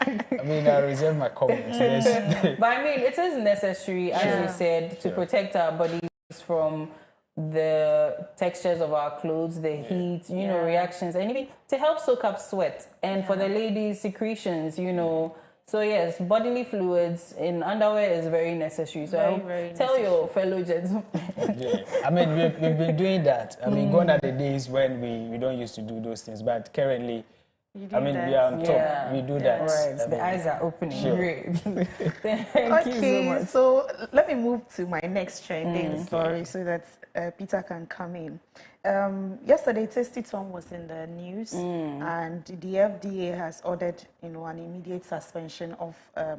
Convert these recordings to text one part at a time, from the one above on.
I mean, I reserve my comments. But I mean, it is necessary, as you said, to protect our bodies from the textures of our clothes, the heat, you know, reactions, and even to help soak up sweat. And for the ladies, secretions, you know. So yes, bodily fluids in underwear is very necessary. So very tell your fellow gentlemen. I mean, we've been doing that. I mean, gone are the days when we don't used to do those things, but currently, I mean, we are on top. We do that. Right. The eyes are opening. Sure. Great. Thank you so much. So let me move to my next trending story so that Peter can come in. Yesterday, Tasty Tom was in the news, and the FDA has ordered, you know, an immediate suspension of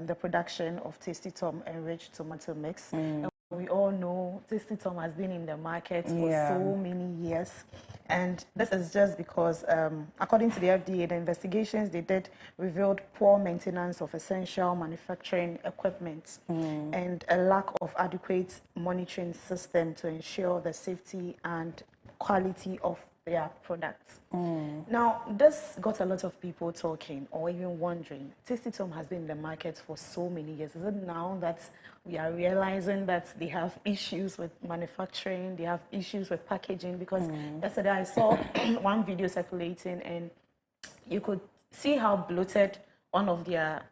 the production of Tasty Tom enriched tomato mix. And we all know Tasty Tom has been in the market for so many years. And this is just because, according to the FDA, the investigations they did revealed poor maintenance of essential manufacturing equipment and a lack of adequate monitoring system to ensure the safety and quality of their products. Now, this got a lot of people talking or even wondering, Tasty Tom has been in the market for so many years. Is it now that we are realizing that they have issues with manufacturing, they have issues with packaging? Because yesterday I saw one video circulating and you could see how bloated one of their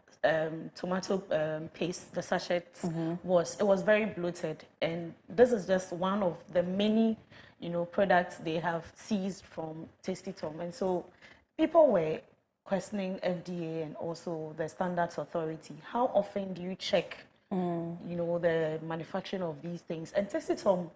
tomato paste, the sachets, was. It was very bloated, and this is just one of the many, you know, products they have seized from Tasty Tom. And so people were questioning FDA and also the Standards Authority. How often do you check, you know, the manufacturing of these things? And Tasty Tom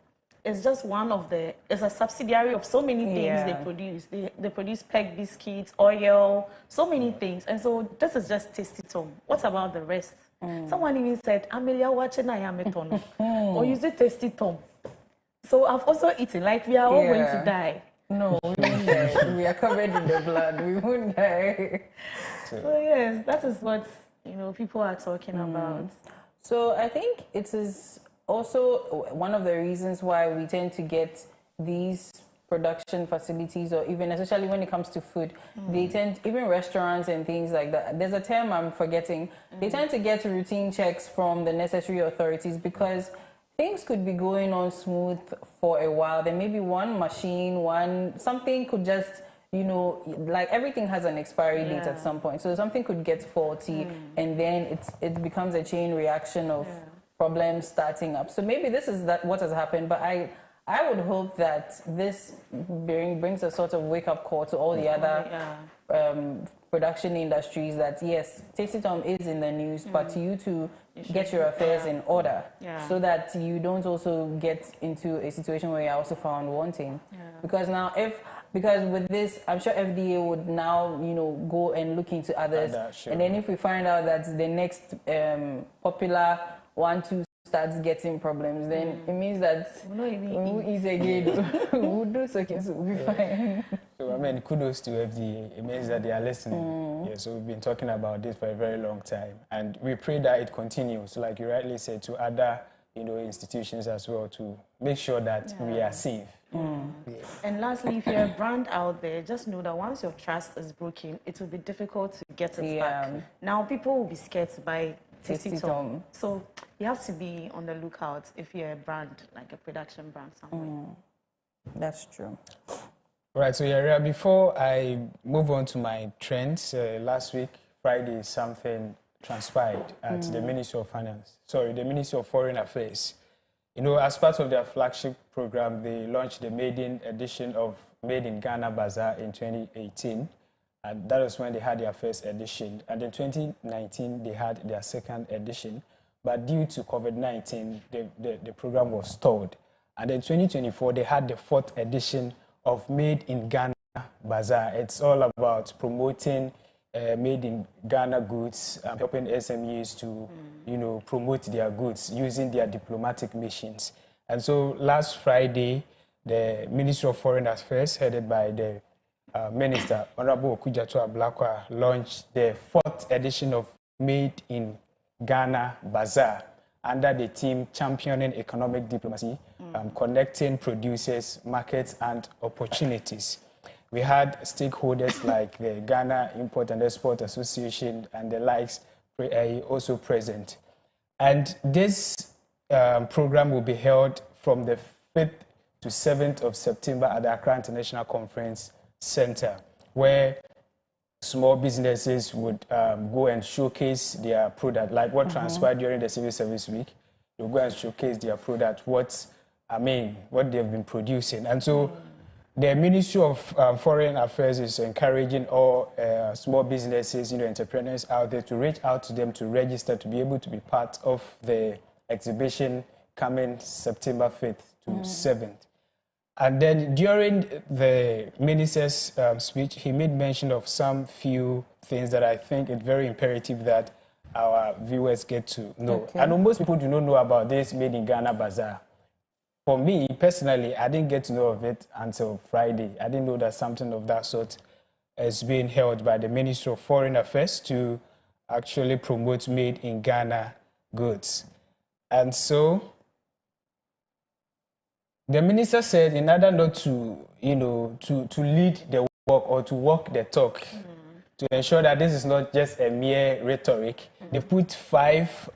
is just one of the, it's a subsidiary of so many things they produce. They produce peg biscuits, oil, so many things. And so this is just Tasty Tom. What about the rest? Someone even said, Amelia, watching I am a or use it Tasty Tom. So I've also eaten, like we are all going to die. No, we won't die. We are covered in the blood. We won't die. So yes, that is what, you know, people are talking about. So I think it is also one of the reasons why we tend to get these production facilities, or even especially when it comes to food, they tend, even restaurants and things like that, there's a term I'm forgetting, they tend to get routine checks from the necessary authorities because things could be going on smooth for a while. Then maybe one machine, something could just, you know, like everything has an expiry date at some point. So something could get faulty and then it becomes a chain reaction of problems starting up. So maybe this is what has happened, but I would hope that this brings a sort of wake-up call to all the other production industries that, yes, Tasty Tom is in the news, but you to get your affairs in order so that you don't also get into a situation where you're also found wanting. Because now because with this, I'm sure FDA would now, you know, go and look into others. And then if we find out that the next popular 1-2 starts getting problems, then it means that we'll ease again. We'll do so, we'll be fine. So, I mean, kudos to FDA. It means that they are listening. Yeah, so we've been talking about this for a very long time. And we pray that it continues, like you rightly said, to other, you know, institutions as well, to make sure that we are safe. And lastly, if you're a brand out there, just know that once your trust is broken, it will be difficult to get it back. Now, people will be scared to buy Tasty Tom. So you have to be on the lookout if you're a brand, like a production brand somewhere. That's true. Right, so yeah, before I move on to my trends, last week, Friday, something transpired at the Ministry of the Ministry of Foreign Affairs. You know, as part of their flagship program, they launched the maiden edition of Made in Ghana Bazaar in 2018. And that was when they had their first edition. And in 2019, they had their second edition. But due to COVID-19, the program was stalled. And in 2024, they had the fourth edition of Made in Ghana Bazaar. It's all about promoting made in Ghana goods, helping SMEs to, you know, promote their goods using their diplomatic missions. And so last Friday, the Ministry of Foreign Affairs, headed by the Minister, Honorable Okudzeto Ablakwa, launched the fourth edition of Made in Ghana Bazaar under the theme Championing Economic Diplomacy, Connecting Producers, Markets and Opportunities. we had stakeholders like the Ghana Import and Export Association and the likes also present. And this program will be held from the 5th to 7th of September at the Accra International Conference Center, where small businesses would go and showcase their product, like what transpired during the Civil Service Week. They'll go and showcase their product, what they've been producing. And so the Ministry of Foreign Affairs is encouraging all small businesses, entrepreneurs out there to reach out to them to register to be able to be part of the exhibition coming September 5th to 7th. And then during the minister's speech, he made mention of some few things that I think it's very imperative that our viewers get to know. Okay. I know most people do not know about this Made in Ghana Bazaar. For me, personally, I didn't get to know of it until Friday. I didn't know that something of that sort is being held by the Ministry of Foreign Affairs to actually promote Made in Ghana goods. And so the minister said in order not to, to lead the work or to walk the talk, to ensure that this is not just a mere rhetoric, they put 5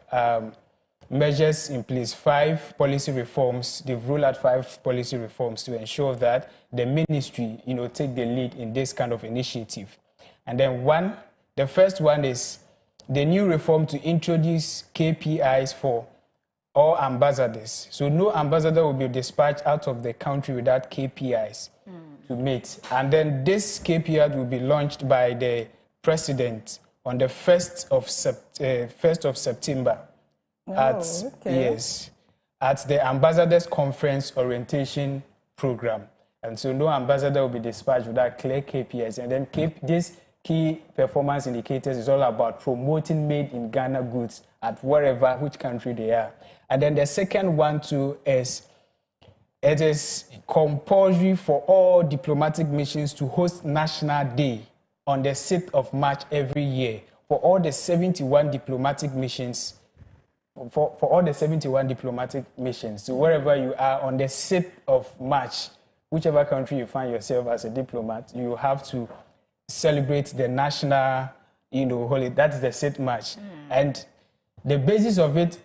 measures in place, 5 policy reforms. They've rolled out 5 policy reforms to ensure that the ministry, take the lead in this kind of initiative. And then the first one is the new reform to introduce KPIs for all ambassadors. So no ambassador will be dispatched out of the country without KPIs to meet. And then this KPI will be launched by the president on the 1st of September. At the Ambassadors Conference Orientation Program. And so no ambassador will be dispatched without clear KPIs. And then these key performance indicators is all about promoting Made in Ghana goods at which country they are. And then the second one too is it is compulsory for all diplomatic missions to host National Day on the 6th of March every year for all the 71 diplomatic missions. For all the 71 diplomatic missions. So wherever you are on the 6th of March, whichever country you find yourself as a diplomat, you have to celebrate the national, holiday. That's the 6th March. And the basis of it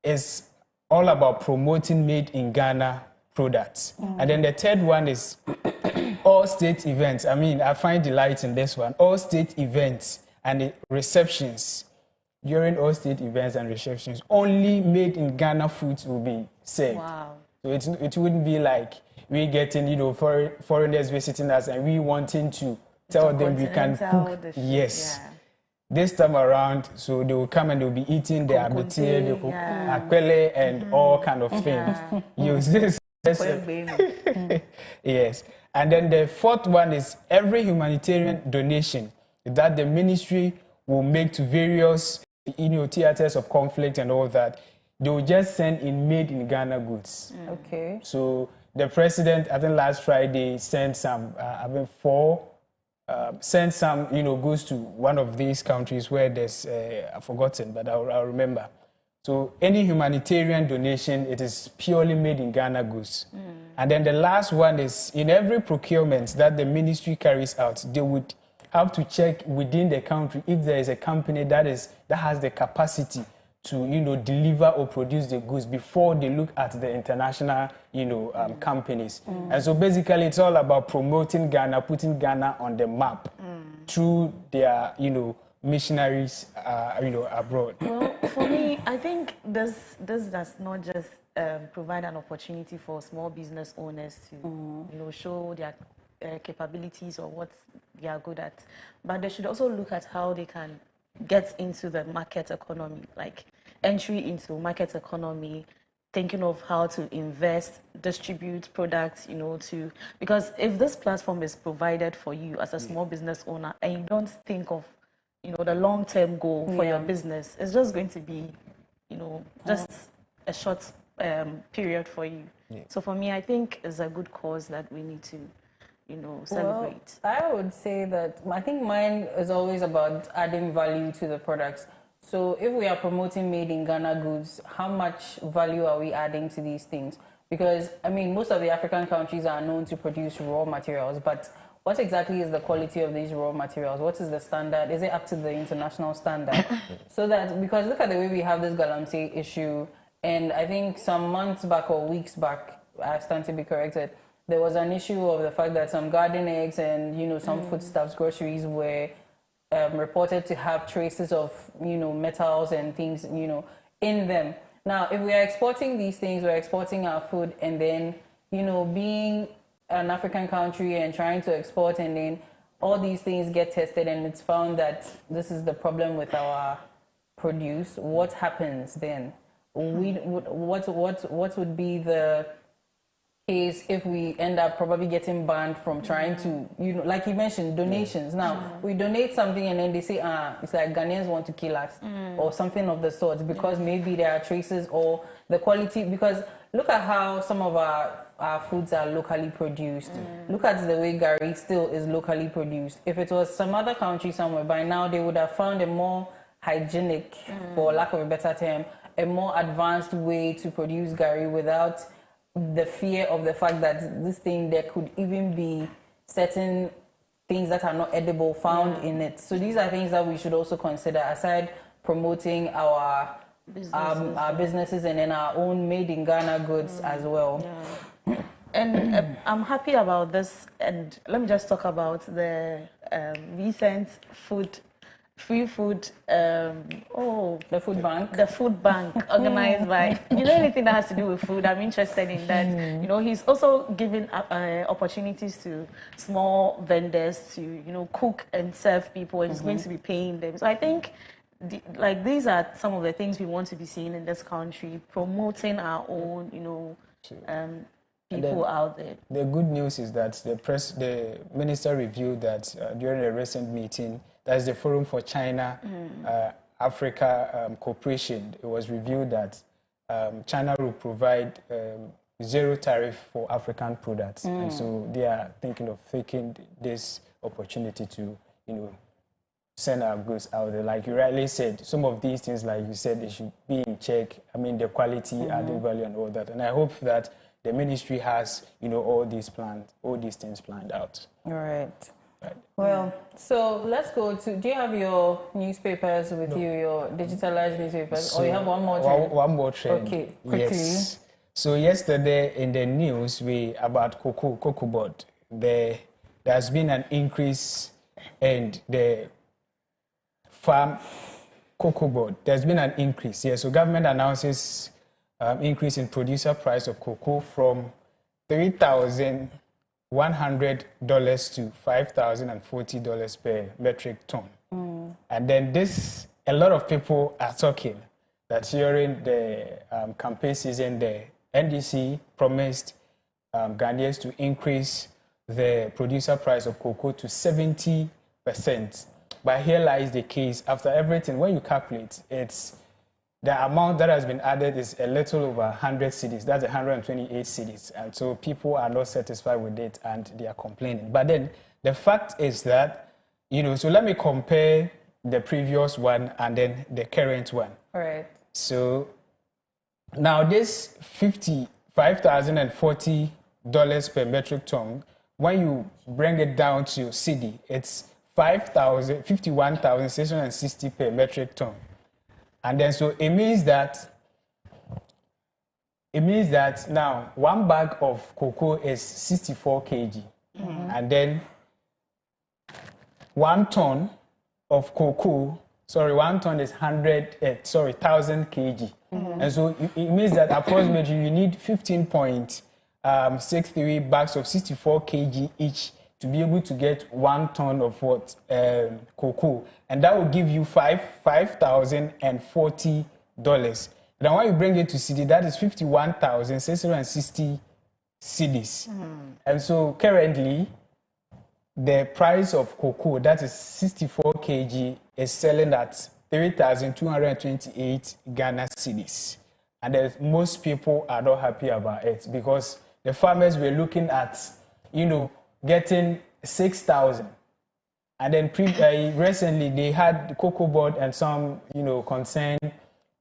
is all about promoting Made in Ghana products. And then the third one is all state events. I find delight in this one. All state events and receptions. During all state events and receptions, only Made in Ghana foods will be served. Wow. So it wouldn't be like we getting, foreigners visiting us and we wanting to tell them we can cook. Yes. Yeah. This time around, so they will come and they will be eating the abetie, the akwele, and all kind of things. Use this. Yes. And then the fourth one is every humanitarian donation that the ministry will make to various theaters of conflict and all that, they will just send in Made in Ghana goods. Okay. So the president, I think last Friday, sent some, sent some, goods to one of these countries where there's, I've forgotten, but I'll remember. So any humanitarian donation, it is purely Made in Ghana goods. And then the last one is in every procurement that the ministry carries out, they would have to check within the country if there is a company that has the capacity to deliver or produce the goods before they look at the international companies. And so basically it's all about promoting Ghana, putting Ghana on the map through their missionaries abroad. Well, for me, I think this does not just provide an opportunity for small business owners to show their capabilities or what they are good at, but they should also look at how they can get into the market economy, like entry into market economy, thinking of how to invest, distribute products, because if this platform is provided for you as a small business owner and you don't think of, the long-term goal for your business, it's just going to be, just a short period for you. So for me, I think it's a good cause that we need to celebrate. Well, I would say that I think mine is always about adding value to the products. So if we are promoting Made in Ghana goods, how much value are we adding to these things? Because, most of the African countries are known to produce raw materials, but what exactly is the quality of these raw materials? What is the standard? Is it up to the international standard? So that, because look at the way we have this galamsey issue, and I think some months back or weeks back, I stand to be corrected, there was an issue of the fact that some garden eggs and, you know, some foodstuffs, groceries were reported to have traces of, you know, metals and things, you know, in them. Now, if we are exporting these things, we're exporting our food, and then, you know, being an African country and trying to export, and then all these things get tested and it's found that this is the problem with our produce, what happens then? What would be the case if we end up probably getting banned from trying to, you know, like you mentioned, donations. Now, we donate something and then they say, it's like Ghanaians want to kill us or something of the sort, because maybe there are traces or the quality, because look at how some of our foods are locally produced. Look at the way Gari still is locally produced. If it was some other country somewhere, by now they would have found a more hygienic, for lack of a better term, a more advanced way to produce Gari without the fear of the fact that this thing, there could even be certain things that are not edible found in it. So these are things that we should also consider, aside promoting our businesses and then our own made in Ghana goods as well. And I'm happy about this, and let me just talk about the recent free food, the food bank. The food bank organized by, you know, anything that has to do with food, I'm interested in that. You know, he's also giving opportunities to small vendors to, you know, cook and serve people, and he's going to be paying them. So I think, like, these are some of the things we want to be seeing in this country, promoting our own, you know, people out there. The good news is that the minister reviewed that during a recent meeting. That's the Forum for China Africa Cooperation. It was reviewed that China will provide zero tariff for African products, and so they are thinking of taking this opportunity to, you know, send our goods out there. Like you rightly said, some of these things, like you said, they should be in check. I mean, the quality, added value, and all that. And I hope that the ministry has, you know, all these things planned out. All right. Well, so let's go to, do you have your newspapers with you, your digitalized newspapers, or you have one more trend? One more trend. Okay, quickly. Yes. So yesterday in the news, about Koko board, there's been an increase in the farm Koko board. There's been an increase. Yeah, so government announces increase in producer price of cocoa from $3,100 to $5,040 per metric ton. And then a lot of people are talking that during the campaign season, the NDC promised Ghanaians to increase the producer price of cocoa to 70%. But here lies the case. After everything, when you calculate, the amount that has been added is a little over 100 cedis. That's 128 cedis. And so people are not satisfied with it and they are complaining. But then the fact is that, you know, so let me compare the previous one and then the current one. All right. So now this $55,040 per metric ton, when you bring it down to cedi, it's 51,660 per metric ton. And then so it means that now one bag of cocoa is 64 kg. And then 1 ton of cocoa, 1 ton is 1,000 kg. And so it means that approximately you need 15.63 bags of 64 kg each to be able to get 1 ton of cocoa, and that will give you $5,040. Now, when you bring it to cedi, that is 51,660 cedis. And so currently, the price of cocoa, that is 64 kg, is selling at 3,228 Ghana cedis. And most people are not happy about it because the farmers were looking at, you know, getting 6,000. And then recently they had the Cocoa Board and some, you know, concerned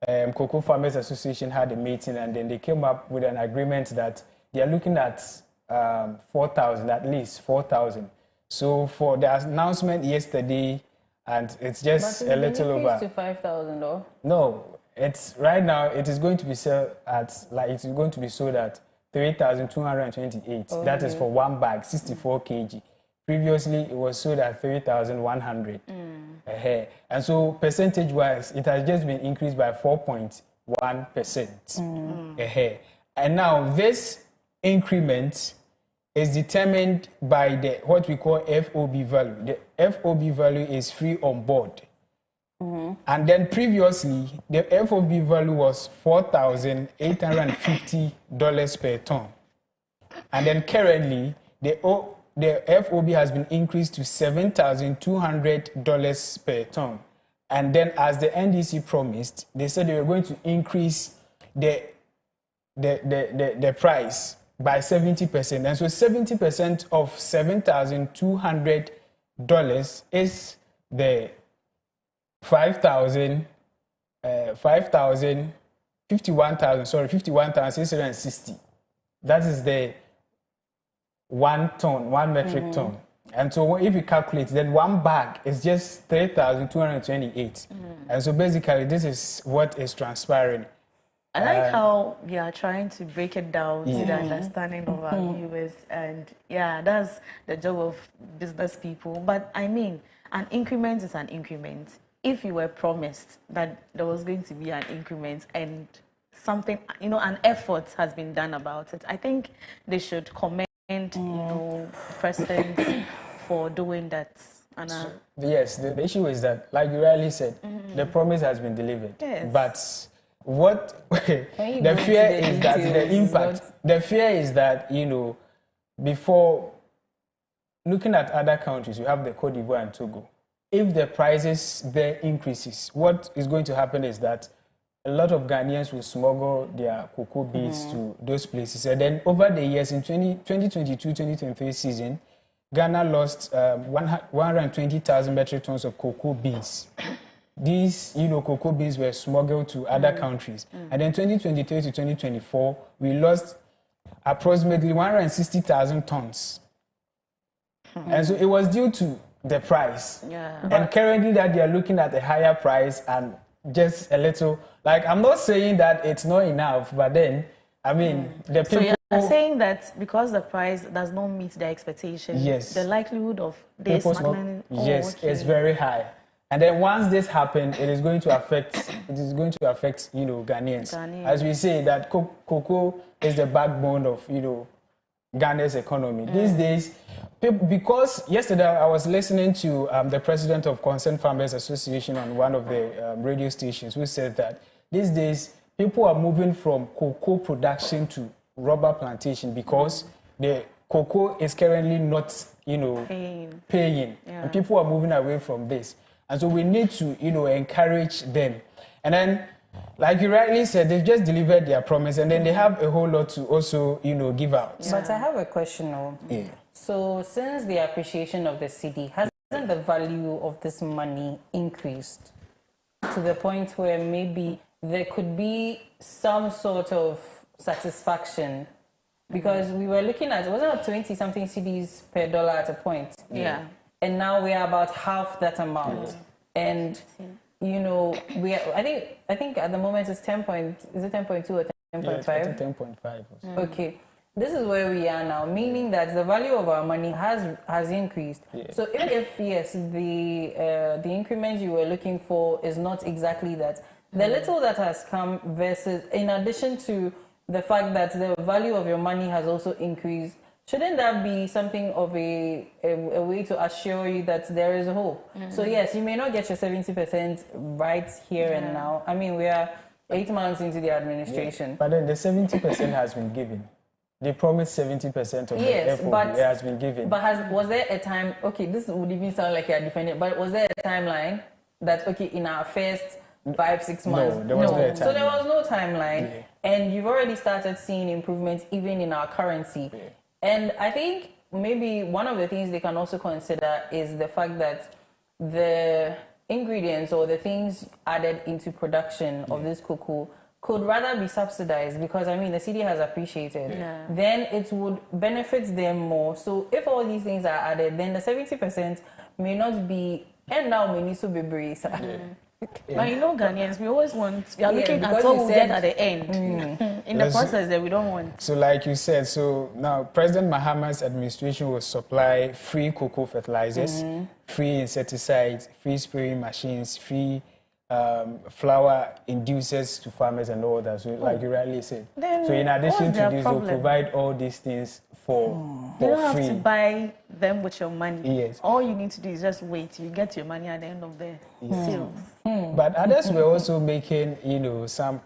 Cocoa Farmers Association had a meeting, and then they came up with an agreement that they are looking at 4,000, at least 4,000. So for the announcement yesterday, and it's just a little over to 5,000 or no, it's right now it is going to be sold at it is going to be sold at 3,228. Oh, that is for one bag, 64 kg. Previously, it was sold at 3,100. And so percentage-wise, it has just been increased by 4.1%. And now this increment is determined by what we call FOB value. The FOB value is free on board. And then previously, the FOB value was $4,850 per ton. And then currently, the FOB has been increased to $7,200 per ton. And then as the NDC promised, they said they were going to increase the price by 70%. And so 70% of $7,200 is the 51,660. That is the 1 metric ton. And so if you calculate, then one bag is just 3,228. And so basically, this is what is transpiring. I like how we are trying to break it down to the understanding of our viewers. And yeah, that's the job of business people. But I mean, an increment is an increment. If you were promised that there was going to be an increment and something, an effort has been done about it, I think they should commend, President for doing that. Yes, the issue is that, like you rightly said, the promise has been delivered. Yes. But what the fear is that the impact, the fear is that, before looking at other countries, you have the Cote d'Ivoire and Togo. If the prices there increases, what is going to happen is that a lot of Ghanaians will smuggle their cocoa beans to those places. And then over the years, in 2022-2023 season, Ghana lost 120,000 metric tons of cocoa beans. These, cocoa beans were smuggled to other countries. And then 2023 to 2024, we lost approximately 160,000 tons. And so it was due to the price. And currently that they are looking at a higher price and just a little, I'm not saying that it's not enough, but then, I mean, the people... So you're saying that because the price does not meet the expectation, the likelihood of this smuggling... it's very high. And then once this happens, it is going to affect, Ghanaians. As we say that cocoa is the backbone of, Ghana's economy. These days, because yesterday I was listening to the president of Concerned Farmers Association on one of the radio stations, who said that these days people are moving from cocoa production to rubber plantation because the cocoa is currently not, paying. And people are moving away from this. And so we need to, encourage them. And then, like you rightly said, they've just delivered their promise, and then they have a whole lot to also, give out. But I have a question now. So since the appreciation of the cedi, hasn't the value of this money increased to the point where maybe there could be some sort of satisfaction? Because we were looking at, wasn't it 20-something cedis per dollar at a point? And now we are about half that amount. And I think at the moment it's 10.2 or 10.5? 10.5. Okay. This is where we are now, meaning that the value of our money has increased. So even if, the increment you were looking for is not exactly that, the little that has come versus, in addition to the fact that the value of your money has also increased, shouldn't that be something of a way to assure you that there is hope? So yes, you may not get your 70% right here and now. I mean, we are 8 months into the administration. But then the 70% has been given. They promised 70% of the FOB has been given. But was there a time, this would even sound like you're defending, but was there a timeline that, in our first 5-6 months? No, there was no timeline. So there was no timeline. And you've already started seeing improvements even in our currency. And I think maybe one of the things they can also consider is the fact that the ingredients or the things added into production of this cocoa could rather be subsidized because I mean the city has appreciated, then it would benefit them more. So if all these things are added, then the 70% may not be, and now may need to be breeze. But you know, Ghanaians, we always want, we are looking at what we get at the end. In the process that we don't want. So like you said, so now President Mahama's administration will supply free cocoa fertilizers, free insecticides, free spraying machines, free flower inducers to farmers and all that. So like you rightly said. Then So in addition to this, problem? they'll provide all these things for You don't have free. to buy them with your money. Yes. All you need to do is just wait. You get your money at the end of the sale. But others were also making, some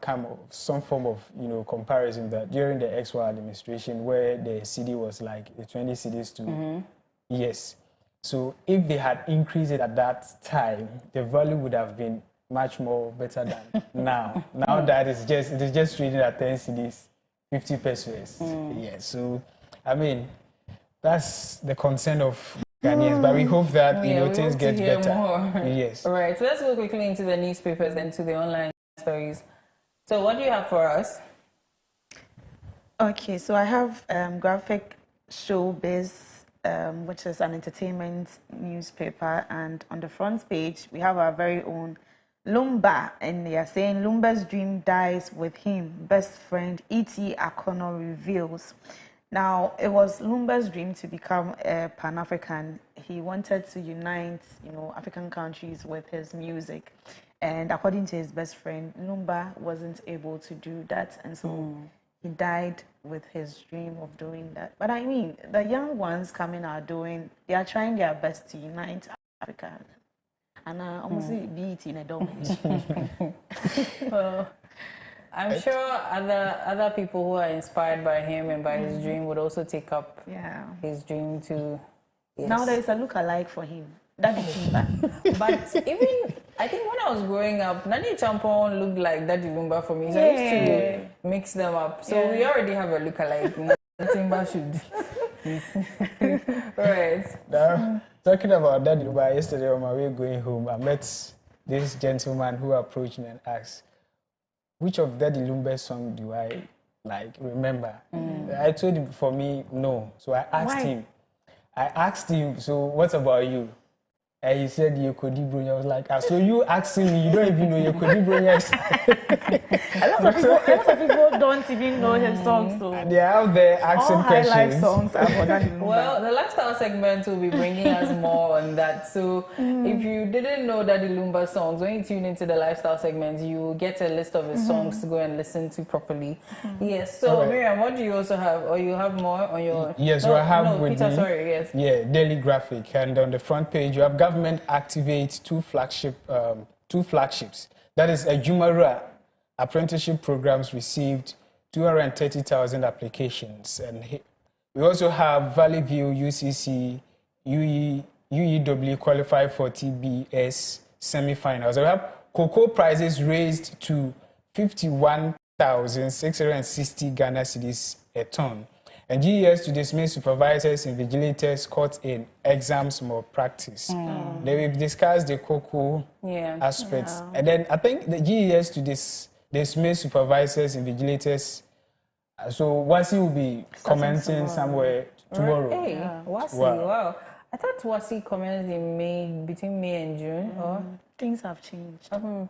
form of, comparison that during the XY administration where the CD was like the 20 CDs to yes. So if they had increased it at that time, the value would have been much more better than now. Now that it is just trading at 10 CDs, 50 pesos. Yes. So, I mean, that's the concern of Ghanaians, but we hope that things get better. More. Yes. All right. So let's go quickly into the newspapers and to the online stories. So what do you have for us? Okay, so I have Graphic Showbiz, which is an entertainment newspaper, and on the front page we have our very own Lumba, and they are saying Lumba's dream dies with him. Best friend E.T. Akono reveals. Now, it was Lumba's dream to become a Pan-African. He wanted to unite, African countries with his music. And according to his best friend, Lumba wasn't able to do that. And so he died with his dream of doing that. But I mean, the young ones coming out they are trying their best to unite Africa. And almost beat in a dome. Well, I'm sure other people who are inspired by him and by his dream would also take up his dream too. Yes. Now there is a look-alike for him. Daddy Lumba. But even, I think when I was growing up, Nani Champon looked like Daddy Lumba for me. So I used to mix them up. So we already have a look-alike. Timba should. Right. Now, talking about Daddy Lumba, yesterday on my way going home, I met this gentleman who approached me and asked, which of Daddy Lumba's song do I remember? I told him, for me, no. So I asked him, so what about you? And he said, Yekodi Bronya. I was like, so you asking me, you don't even know Yekodi Bronya. A lot of people don't even know his songs. So they're out there asking questions. All high life songs are for Daddy Lumba. Well, the lifestyle segment will be bringing us more on that. So if you didn't know Daddy Lumba songs, when you tune into the lifestyle segment, you will get a list of his songs to go and listen to properly. Yes. So right. Miriam, what do you also have? Or you have more on your... Yes, so I have with Peter, me. Sorry, yes. Yeah, Daily Graphic. And on the front page, you have government activates two flagships. That is, a Jumarua apprenticeship programs received 230,000 applications. And we also have Valley View, UCC, UEW qualified for TBS semi-finals. We have cocoa prices raised to 51,660 Ghana cedis a ton. And GES to dismiss supervisors, invigilators caught in exams more practice. They will discuss the cocoa aspects. And then I think the GES to dismiss supervisors, invigilators. So Wasi will be commenting somewhere tomorrow. Hey, Wasi, wow. I thought Wasi comments in May, between May and June. Or things have changed. Not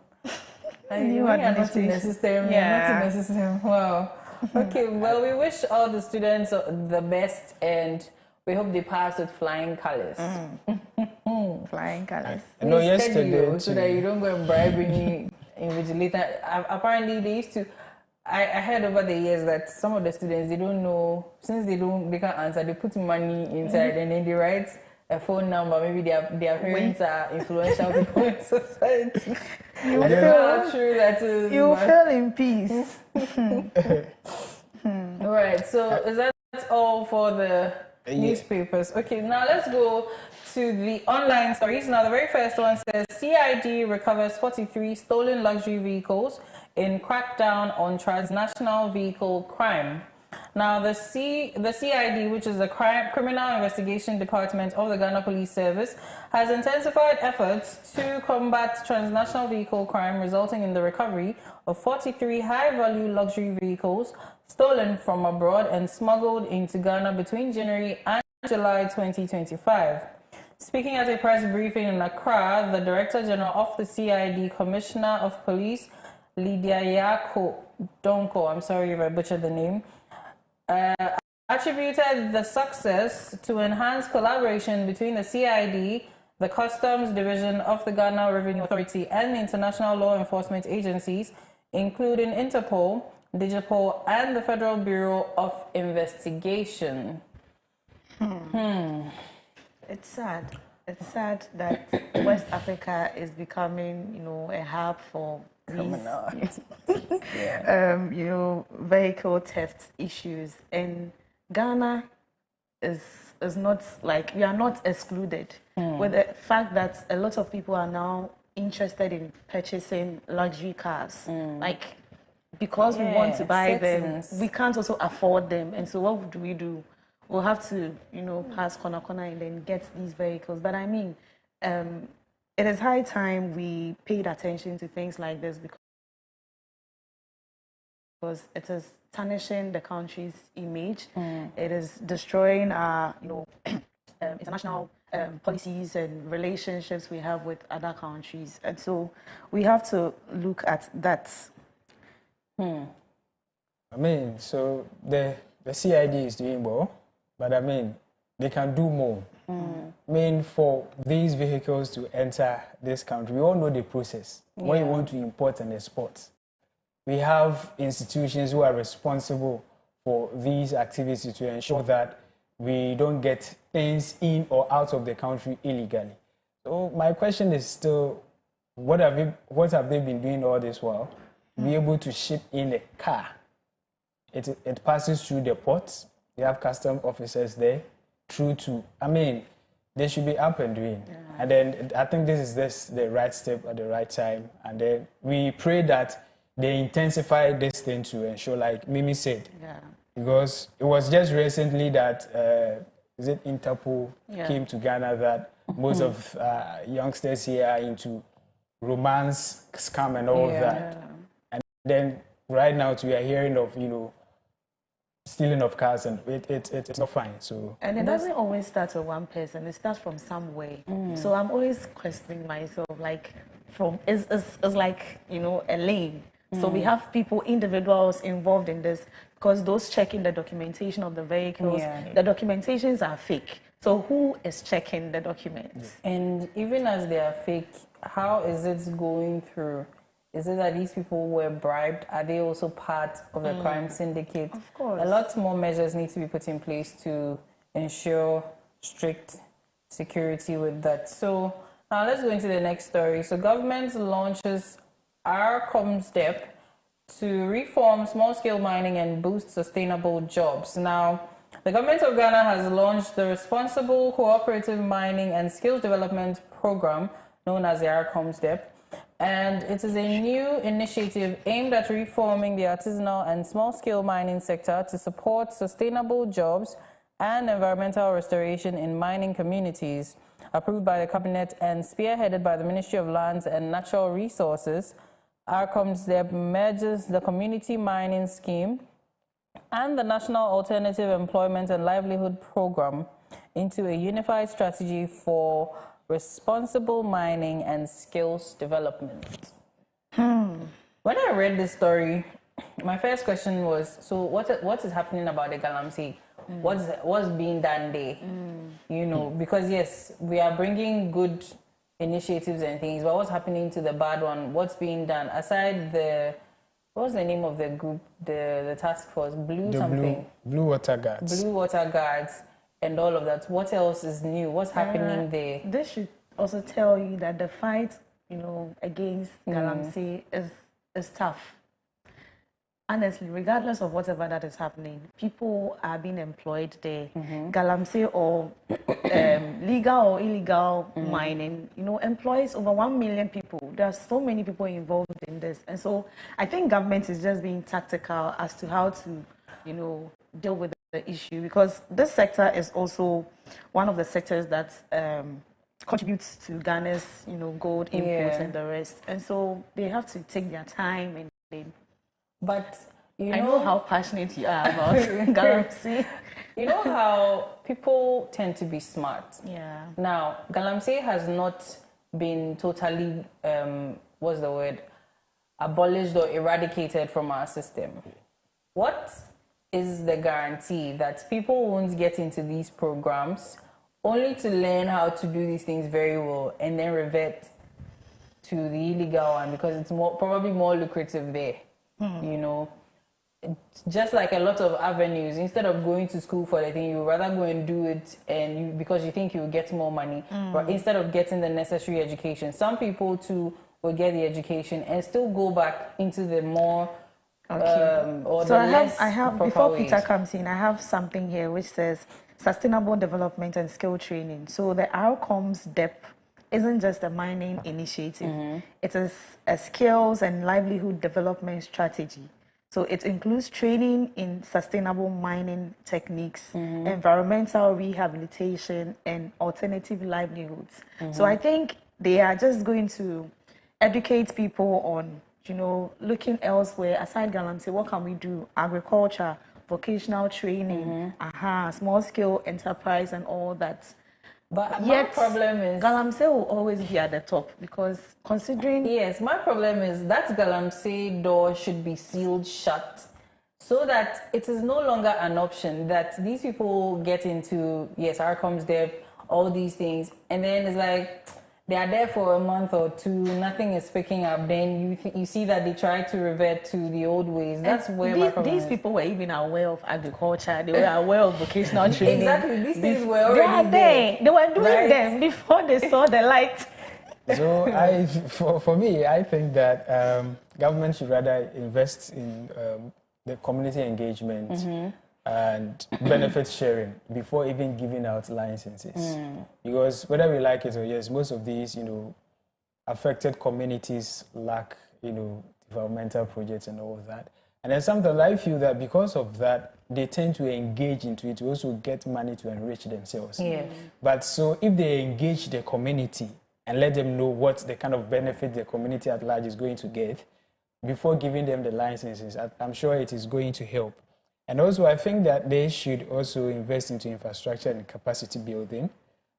in the system. Not in the system. Wow. Okay, well, we wish all the students the best, and we hope they pass with flying colors. Flying colors. No, yesterday, so that you don't go and bribe any invigilator. Apparently, they used to. I heard over the years that some of the students, they don't know, since they can't answer, they put money inside and then they write a phone number. Maybe their parents are influential people in society. You feel in peace. All right, so is that all for the newspapers? Okay, now let's go to the online stories. Now, the very first one says CID recovers 43 stolen luxury vehicles in crackdown on transnational vehicle crime. Now, the CID, which is the Criminal Investigation Department of the Ghana Police Service, has intensified efforts to combat transnational vehicle crime, resulting in the recovery of 43 high-value luxury vehicles stolen from abroad and smuggled into Ghana between January and July 2025. Speaking at a press briefing in Accra, the Director General of the CID, Commissioner of Police, Lydia Yako Donko, I'm sorry if I butchered the name, attributed the success to enhanced collaboration between the CID, the Customs Division of the Ghana Revenue Authority, and the international law enforcement agencies, including Interpol, Digipol, and the Federal Bureau of Investigation. It's sad. It's sad that West Africa is becoming, a hub for these, vehicle theft issues. And Ghana is not like, we are not excluded. With the fact that a lot of people are now interested in purchasing luxury cars. Like, because we want to buy them, we can't also afford them. And so what do? We'll have to, pass corner and then get these vehicles. But I mean, it is high time we paid attention to things like this because it is tarnishing the country's image. It is destroying our, international policies and relationships we have with other countries. And so we have to look at that. I mean, so the CID is doing well. But I mean, they can do more. I mean, for these vehicles to enter this country, we all know the process. When you want to import and export, we have institutions who are responsible for these activities to ensure that we don't get things in or out of the country illegally. So my question is still, what have they been doing all this while? Be able to ship in a car. It passes through the ports. They have custom officers there, they should be up and doing. And then I think this is the right step at the right time. And then we pray that they intensify this thing to ensure, like Mimi said, because it was just recently that, is it Interpol came to Ghana, that most of youngsters here are into romance, scam and all that. And then right now we are hearing of, stealing of cars, and it's not fine. So, and it doesn't always start with one person. It starts from somewhere. So I'm always questioning myself, like, it's like, a lane. So we have people, individuals involved in this, because those checking the documentation of the vehicles, the documentations are fake. So who is checking the documents? And even as they are fake, how is it going through? Is it that these people were bribed? Are they also part of the crime syndicate? Of course. A lot more measures need to be put in place to ensure strict security with that. So now let's go into the next story. So government launches RCOMSDEP to reform small-scale mining and boost sustainable jobs. Now, the government of Ghana has launched the Responsible Cooperative Mining and Skills Development Program, known as the RCOMSDEP. And it is a new initiative aimed at reforming the artisanal and small-scale mining sector to support sustainable jobs and environmental restoration in mining communities. Approved by the Cabinet and spearheaded by the Ministry of Lands and Natural Resources, RCOMSDEP merges the Community Mining Scheme and the National Alternative Employment and Livelihood Program into a unified strategy for responsible mining and skills development. When I read this story, my first question was, so what is happening about the Galamsey? What's being done there? Because yes, we are bringing good initiatives and things, but what's happening to the bad one? What's being done? Aside what was the name of the group, the task force? Blue Water Guards. Blue Water Guards. And all of that. What else is new? What's happening there? This should also tell you that the fight, against Galamsey is tough. Honestly, regardless of whatever that is happening, people are being employed there. Galamsey or legal or illegal mining, employs over 1 million people. There are so many people involved in this. And so I think government is just being tactical as to how to, deal with the issue, because this sector is also one of the sectors that contributes to Ghana's, gold imports and the rest. And so they have to take their time and But I know how passionate you are about Galamsey. You know how people tend to be smart. Yeah. Now, Galamsey has not been totally, what's the word, abolished or eradicated from our system. What is the guarantee that people won't get into these programs only to learn how to do these things very well and then revert to the illegal one because it's probably more lucrative there, Just like a lot of avenues, instead of going to school for the thing, you rather go and do it because you think you'll get more money. But instead of getting the necessary education, some people too will get the education and still go back into the more so I have before ways. Peter comes in, I have something here which says sustainable development and skill training. So the outcomes depth isn't just a mining initiative. It is a skills and livelihood development strategy. So it includes training in sustainable mining techniques, environmental rehabilitation, and alternative livelihoods. So I think they are just going to educate people on, looking elsewhere. Aside Galamsey, what can we do? Agriculture, vocational training, small scale enterprise and all that. But my problem is Galamsey will always be at the top because considering... Yes, my problem is that Galamsey door should be sealed shut so that it is no longer an option that these people get into, outcomes debt, all these things, and then it's like they are there for a month or two, nothing is picking up, then you see that they try to revert to the old ways. That's where my problem These people were even aware of agriculture, they were aware of vocational training. Exactly, these things were already there. They were doing them before they saw the light. So for me, I think that government should rather invest in the community engagement and benefit sharing before even giving out licenses. Because whether we like it or yes, most of these, affected communities lack, developmental projects and all of that. And then sometimes I feel that because of that, they tend to engage into it to also get money to enrich themselves. Yes. But so if they engage the community and let them know what the kind of benefit the community at large is going to get, before giving them the licenses, I'm sure it is going to help. And also, I think that they should also invest into infrastructure and capacity building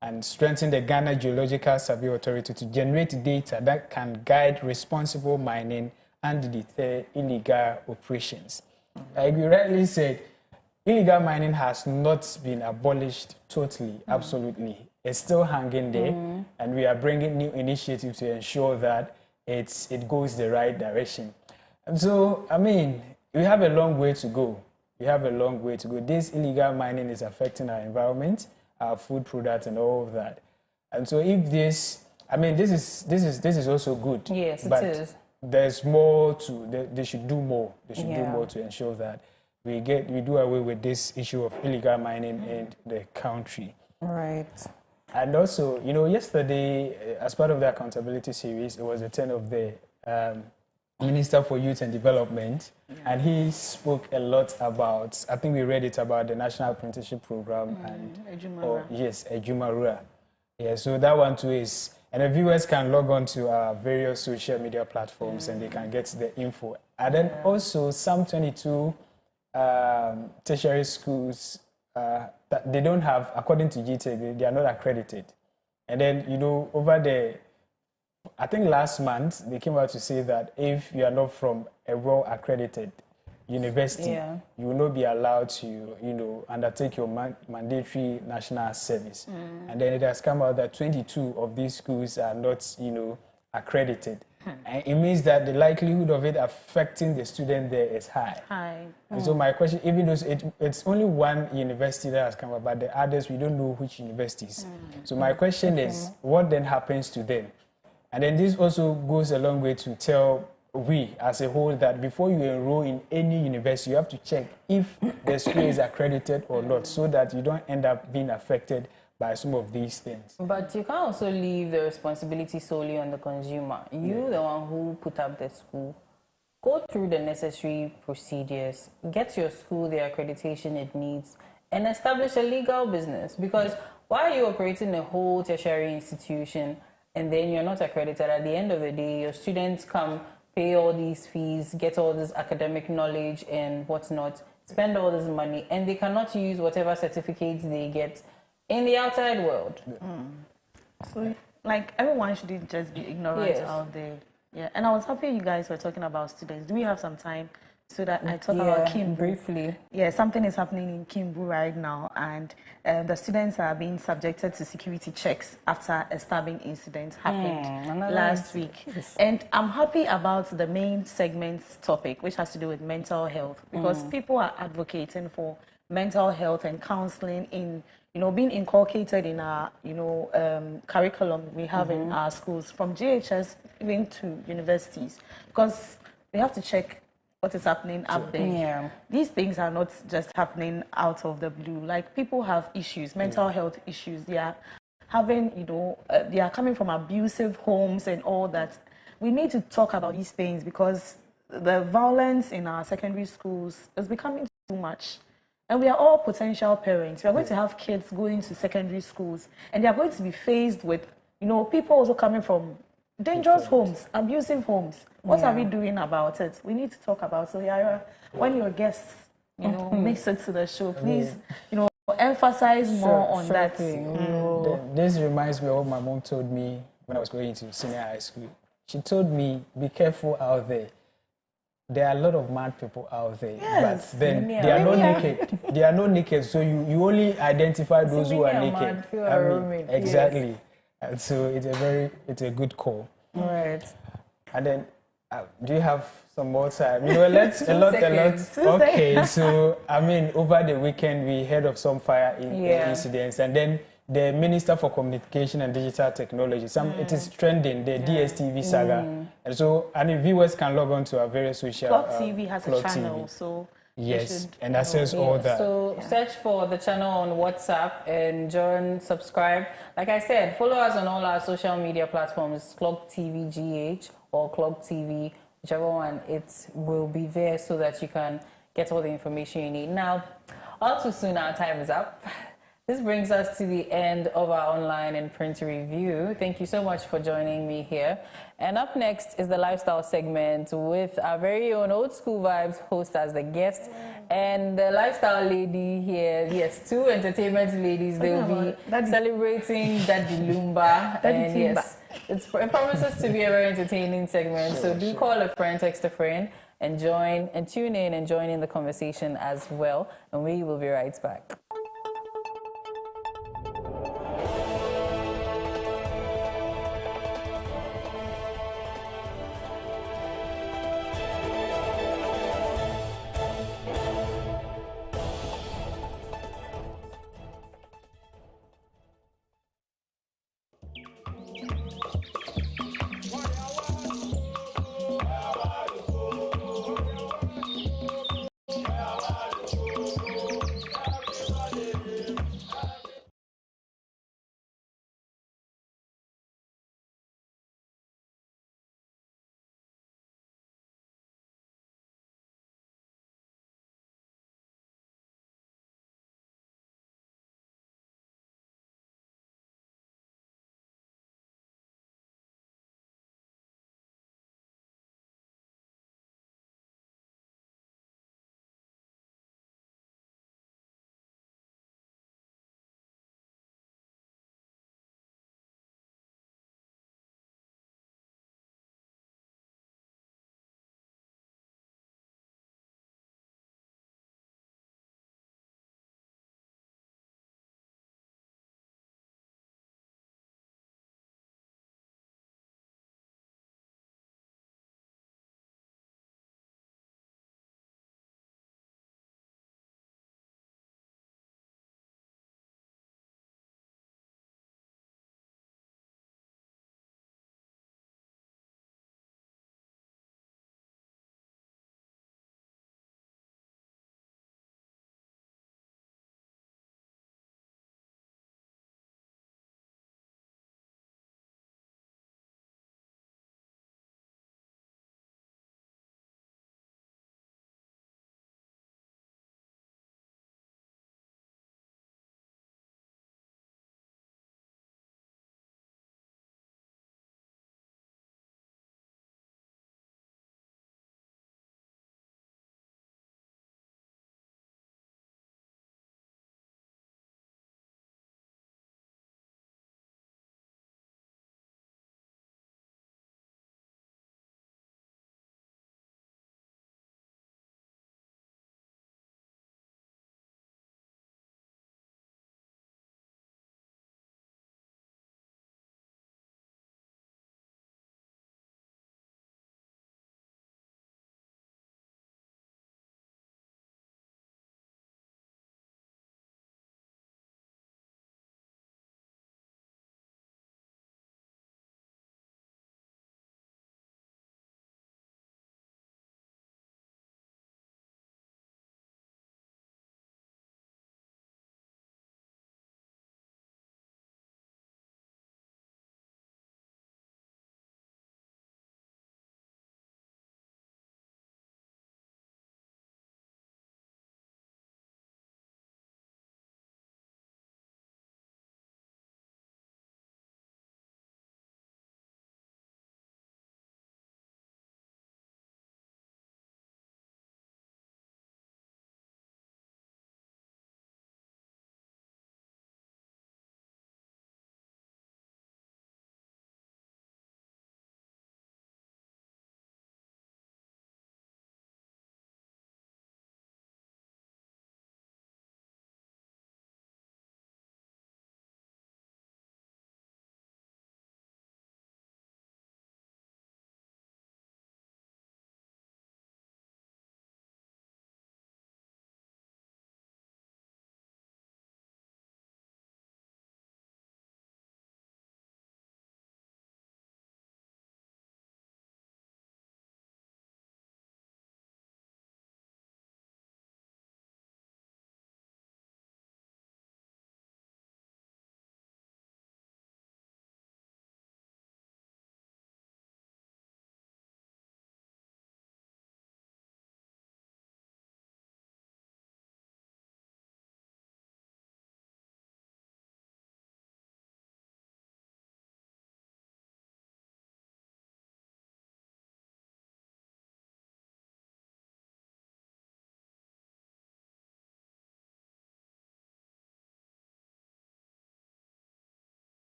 and strengthen the Ghana Geological Survey Authority to generate data that can guide responsible mining and deter illegal operations. Like you rightly said, illegal mining has not been abolished totally, absolutely. It's still hanging there, and we are bringing new initiatives to ensure that it goes the right direction. And so, I mean, we have a long way to go. We have a long way to go. This illegal mining is affecting our environment, our food products, and all of that. And so, if this, I mean, this is also good. Yes, but it is. There's more to. They should do more. They should do more to ensure that we do away with this issue of illegal mining in the country. Right. And also, yesterday, as part of the accountability series, it was the turn of the Minister for Youth and Development, and he spoke a lot about, I think we read it about the National Apprenticeship Program and Ejumara. Yeah, so that one too is, and the viewers can log on to our various social media platforms and they can get the info. And then also some 22 tertiary schools that they don't have, according to GTEC, they are not accredited. And then, over there, I think last month, they came out to say that if you are not from a well-accredited university, you will not be allowed to, undertake your mandatory national service. And then it has come out that 22 of these schools are not, accredited. And it means that the likelihood of it affecting the student there is high. And so my question, even though it's only one university that has come up, but the others, we don't know which universities. So my question is, what then happens to them? And then this also goes a long way to tell we as a whole that before you enroll in any university, you have to check if the school is accredited or not, so that you don't end up being affected by some of these things. But you can't also leave the responsibility solely on the consumer. You, the one who put up the school, go through the necessary procedures, get your school the accreditation it needs, and establish a legal business. Because while you're operating a whole tertiary institution and then you're not accredited, at the end of the day, your students come, pay all these fees, get all this academic knowledge and whatnot, spend all this money, and they cannot use whatever certificates they get in the outside world. So, like, everyone shouldn't just be ignorant out there. Yeah, and I was happy you guys were talking about students. Do we have some time so that I talk about Kimbu? Briefly. Yeah, something is happening in Kimbu right now, and the students are being subjected to security checks after a stabbing incident happened last week. And I'm happy about the main segment's topic, which has to do with mental health, because people are advocating for mental health and counseling in, being inculcated in our, curriculum we have in our schools, from GHS even to universities, because we have to check what is happening up there. Yeah. These things are not just happening out of the blue. Like, people have issues, mental health issues. They are having, they are coming from abusive homes and all that. We need to talk about these things because the violence in our secondary schools is becoming too much. And we are all potential parents. We are going to have kids going to secondary schools, and they are going to be faced with, people also coming from dangerous homes, abusive homes. What are we doing about it? We need to talk about it. So, Yara, when your guests, makes it to the show, please, emphasize more on that. This reminds me of what my mom told me when I was going to senior high school. She told me, be careful out there. There are a lot of mad people out there, but then they are not naked. They are not naked, so you only identify those who are naked. Exactly. And so it's a good call. Right. And then, do you have some more time? Let's a lot. Okay, so over the weekend we heard of some fire incidents, and then the Minister for Communication and Digital Technology, it is trending, the DSTV saga. And so, viewers can log on to our various social... Clock TV has a channel, so... Yes, and access all that. So search for the channel on WhatsApp and join, subscribe. Like I said, follow us on all our social media platforms, Clock TV GH or Clock TV, whichever one, it will be there so that you can get all the information you need. Now, all too soon, our time is up. This brings us to the end of our online and print review. Thank you so much for joining me here. And up next is the lifestyle segment with our very own Old School Vibes host as the guest. And the lifestyle lady here, yes, two entertainment ladies. They'll be celebrating Daddy Lumba. And yes, it promises to be a very entertaining segment. So do call a friend, text a friend, and join and tune in and join in the conversation as well. And we will be right back.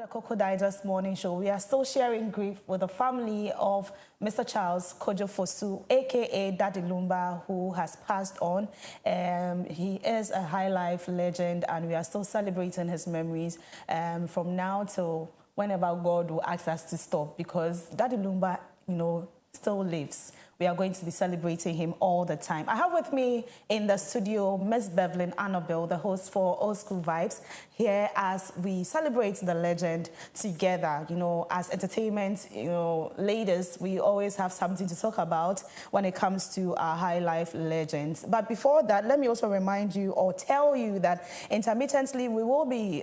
The Koko Digest Morning Show. We are still sharing grief with the family of Mr. Charles Kojo Fosu, aka Daddy Lumba, who has passed on. He is a high life legend, and we are still celebrating his memories from now till whenever God will ask us to stop, because Daddy Lumba, still lives. We are going to be celebrating him all the time. I have with me in the studio Miss Bevelyn Annabelle, the host for Old School Vibes, here as we celebrate the legend together. As entertainment, ladies, we always have something to talk about when it comes to our high life legends. But before that, let me also remind you or tell you that intermittently we will be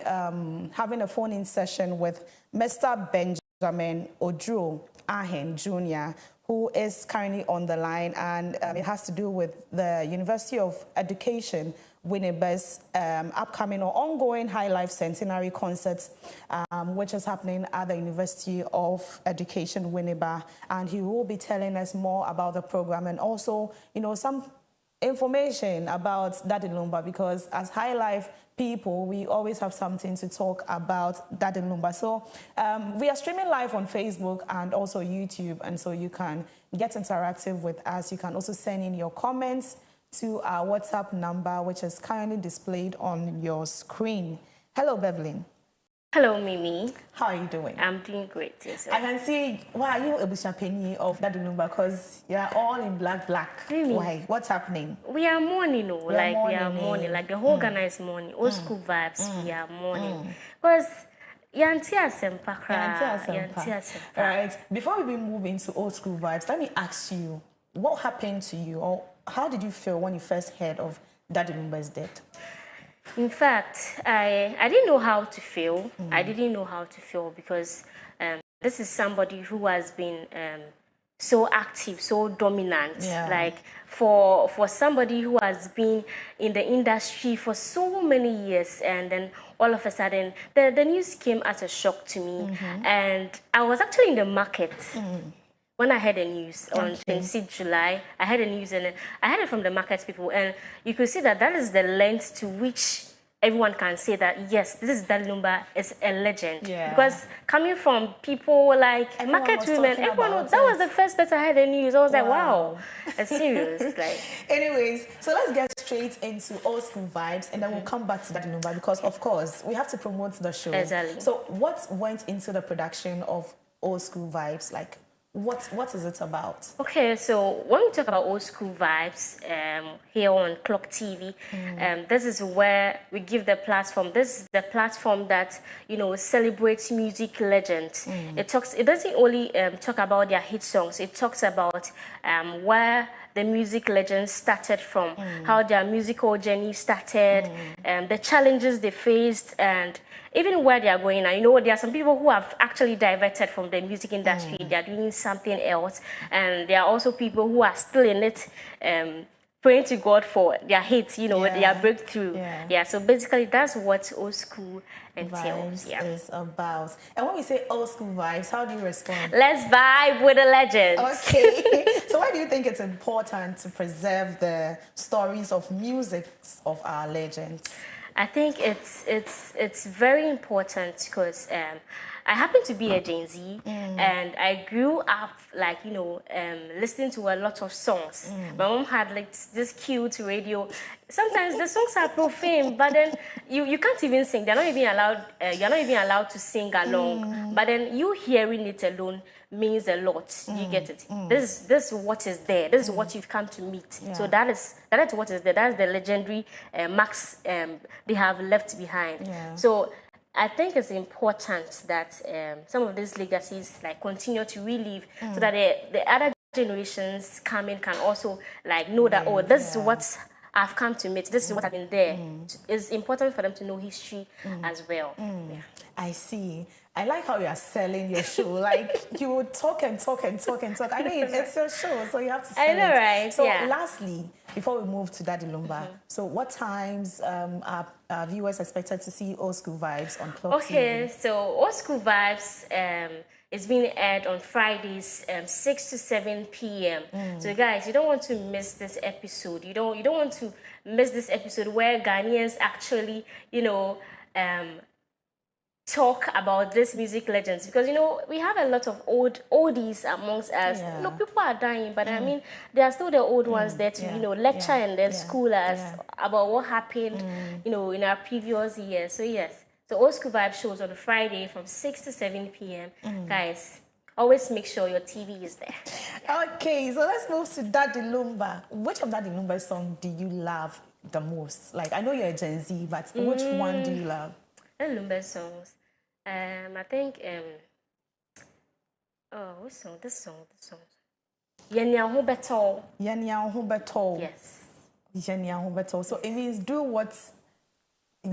having a phone-in session with Mr. Benjamin Odro Ahen Jr., who is currently on the line, and it has to do with the University of Education Winnipeg's upcoming or ongoing High Life Centenary concert, which is happening at the University of Education Winnipeg, and he will be telling us more about the program and also, some information about Daddy Lumba, because as High Life people, we always have something to talk about Daddy Lumba. So we are streaming live on Facebook and also YouTube, and so you can get interactive with us. You can also send in your comments to our WhatsApp number, which is currently displayed on your screen. Hello, Bevelyn. Hello, Mimi. How are you doing? I'm doing great. Yes, sir. I can see, why are you a Bushapeni of Daddy Lumba? Because you're all in black. Really? Why? What's happening? We are mourning, we are mourning. Like the whole Ghana is mourning. Old school vibes, we are mourning. Because Yantia Sempa. All right. Before we move into Old School Vibes, let me ask you, what happened to you, or how did you feel when you first heard of Daddy Lumba's death? In fact, I didn't know how to feel. I didn't know how to feel because this is somebody who has been so active, so dominant. Yeah. Like for somebody who has been in the industry for so many years, and then all of a sudden the news came as a shock to me. And I was actually in the market. When I heard the news on 26th July, I heard the news, and I heard it from the market people, and you could see that is the length to which everyone can say that, yes, this is Daddy Lumba is a legend. Yeah. Because coming from people like everyone market women, that was the first that I heard the news. I was like, wow, it's serious. Anyways, so let's get straight into Old School Vibes, and then we'll come back to Daddy Lumba, because, of course, we have to promote the show. Exactly. So what went into the production of Old School Vibes? What is it about? Okay, so when we talk about Old School Vibes here on Clock TV, this is where we give the platform. This is the platform that celebrates music legends. It doesn't only talk about their hit songs. It talks about where the music legends started from, how their musical journey started, the challenges they faced, and even where they are going now. There are some people who have actually diverted from the music industry. They are doing something else. And there are also people who are still in it, praying to God for their hits, their breakthrough. Yeah, so basically that's what Old School entails. Vibes is about. And when we say Old School Vibes, how do you respond? Let's vibe with the legends. Okay. So why do you think it's important to preserve the stories of music of our legends? I think it's very important because I happen to be a Gen Z, and I grew up listening to a lot of songs. My mom had this cute radio. Sometimes the songs are profane, but then you can't even sing. They're not even allowed. You're not even allowed to sing along. But then you hearing it alone means a lot. You get it. This is what is there. This is what you've come to meet. Yeah. So that's what is there. That's the legendary marks they have left behind. Yeah. So I think it's important that some of these legacies continue to relive, so that the other generations coming can also know that this is what I've come to meet. This is what I've been there. It's important for them to know history as well. Yeah. I see. I like how you are selling your show. You would talk and talk and talk and talk. I mean, it's your show, so you have to sell it. I know, right? So lastly, before we move to Daddy Lumba, so what times are viewers expected to see Old School Vibes on Clock TV? Okay, so Old School Vibes is being aired on Fridays, 6 to 7 p.m. So guys, you don't want to miss this episode. You don't want to miss this episode where Ghanaians actually, talk about these music legends, because you know we have a lot of oldies amongst us. You know, people are dying, but I mean there are still the old ones there to you know lecture and then school us about what happened you know in our previous years. So yes, so Old School Vibe shows on Friday from 6 to 7 p.m. Guys, always make sure your TV is there. Okay, so let's move to Daddy Lumba. Which of Daddy Lumba's song do you love the most? Like, I know you're a Gen Z, but which one do you love? Daddy Lumba songs. I think oh, what song? This song. Yenya Ho Beto. Yenya Ho Beto. Yes. Yenya Ho Beto. So it means do what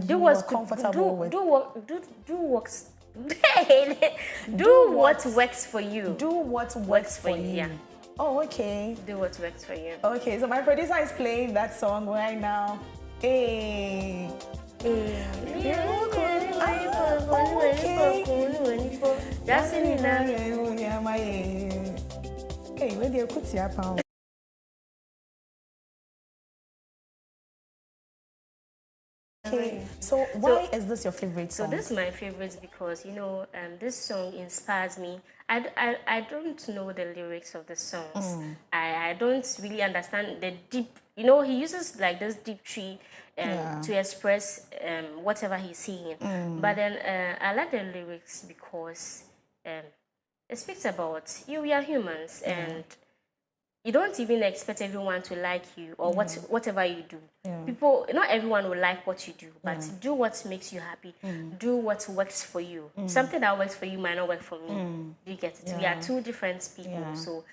you are comfortable with. Do what works for you. Do what works for you. Yeah. Oh, okay. Do what works for you. Okay, so my producer is playing that song right now. Hey. Okay. Hey, where do you put your pound? Okay, so why is this your favorite song? So this is my favorite because, you know, this song inspires me. I don't know the lyrics of the songs. I don't really understand the deep, you know, he uses like this deep tree to express whatever he's saying. But then I like the lyrics because it speaks about we are humans and you don't even expect everyone to like you or whatever you do. People, not everyone will like what you do, but do what makes you happy. Do what works for you. Something that works for you might not work for me. Do you get it? We are two different people, so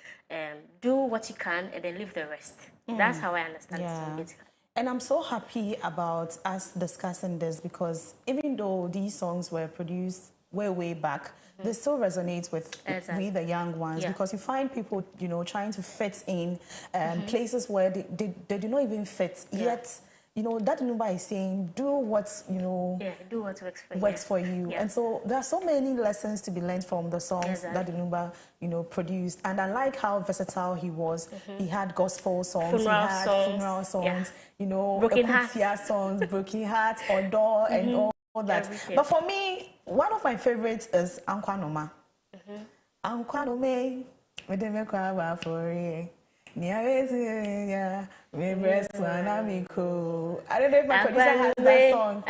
do what you can and then leave the rest. That's how I understand it. And I'm so happy about us discussing this because even though these songs were produced way back, they still resonate with we the young ones because you find people, you know, trying to fit in places where they do not even fit yet. You know, that number is saying, do what, you know, do what works for you. And so there are so many lessons to be learned from the songs that the number, you know, produced. And I like how versatile he was. He had gospel songs, funeral songs, you know, Broken Heart songs, Broken Heart, Odor, and all that. But for me, one of my favorites is Ankwanoma. Ankwanome, we didn't cry about for it. I don't know if my producer has that song.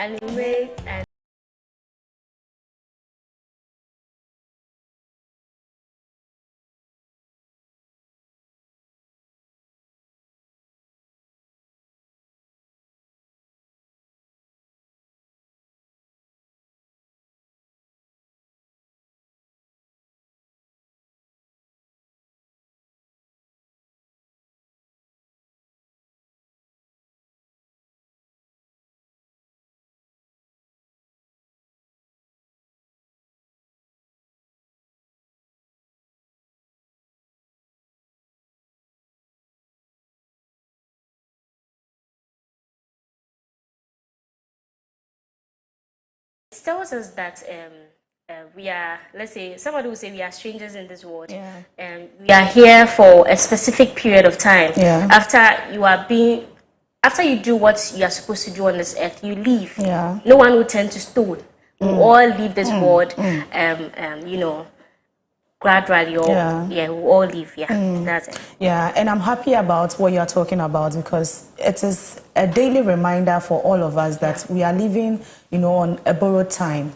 It tells us that we are, let's say, somebody will say we are strangers in this world. And we are here for a specific period of time. After you do what you are supposed to do on this earth, you leave. No one will turn to stone. We all leave this world, you know, gradually, we'll all leave. That's it. And I'm happy about what you're talking about because it is a daily reminder for all of us that we are living, you know, on a borrowed time.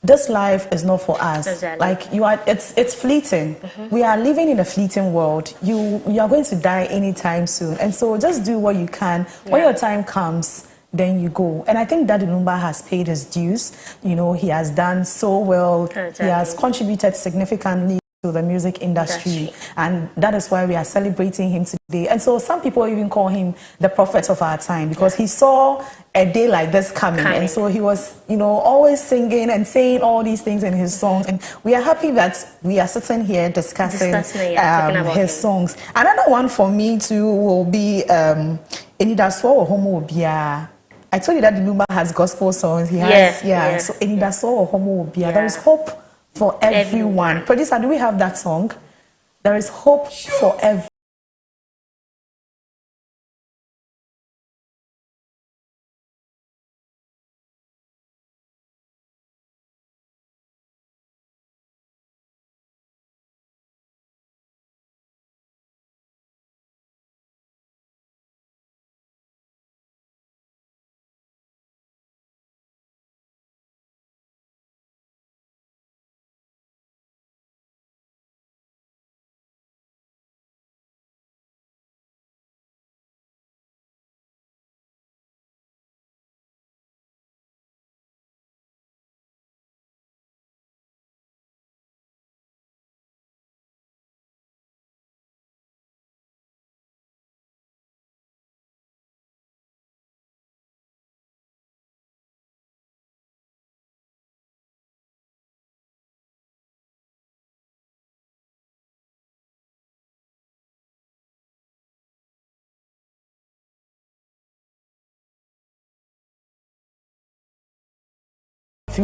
This life is not for us. Exactly. Like you are, it's fleeting. We are living in a fleeting world. You are going to die anytime soon, and so just do what you can. When your time comes, then you go. And I think Daddy Lumba has paid his dues. You know, he has done so well. He has contributed significantly to the music industry, and that is why we are celebrating him today. And so some people even call him the prophet of our time because he saw a day like this coming. And so he was, you know, always singing and saying all these things in his songs, and we are happy that we are sitting here discussing his songs. Another one for me too will be Enidaso Homo Bia. I told you that the Lumba has gospel songs. He has, so Enidaso Homo Bia. There is hope for everyone. Producer, do we have that song? There is hope for everyone.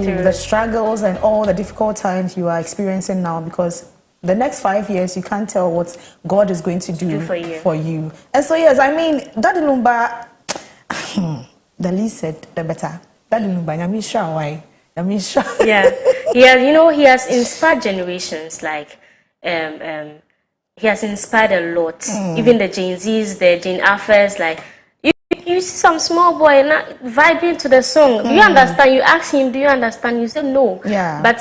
through the struggles and all the difficult times you are experiencing now, because the next 5 years you can't tell what God is going to do for you. And so yes, I mean, Daddy Lumba, the least said the better. Daddy Lumba, I'm sure why. Yeah, he has inspired generations. Like, he has inspired a lot. Even the Gen Zs, the Gen Alphas, like. You see some small boy not vibing to the song. Do you understand? You ask him, do you understand? You say no. Yeah. But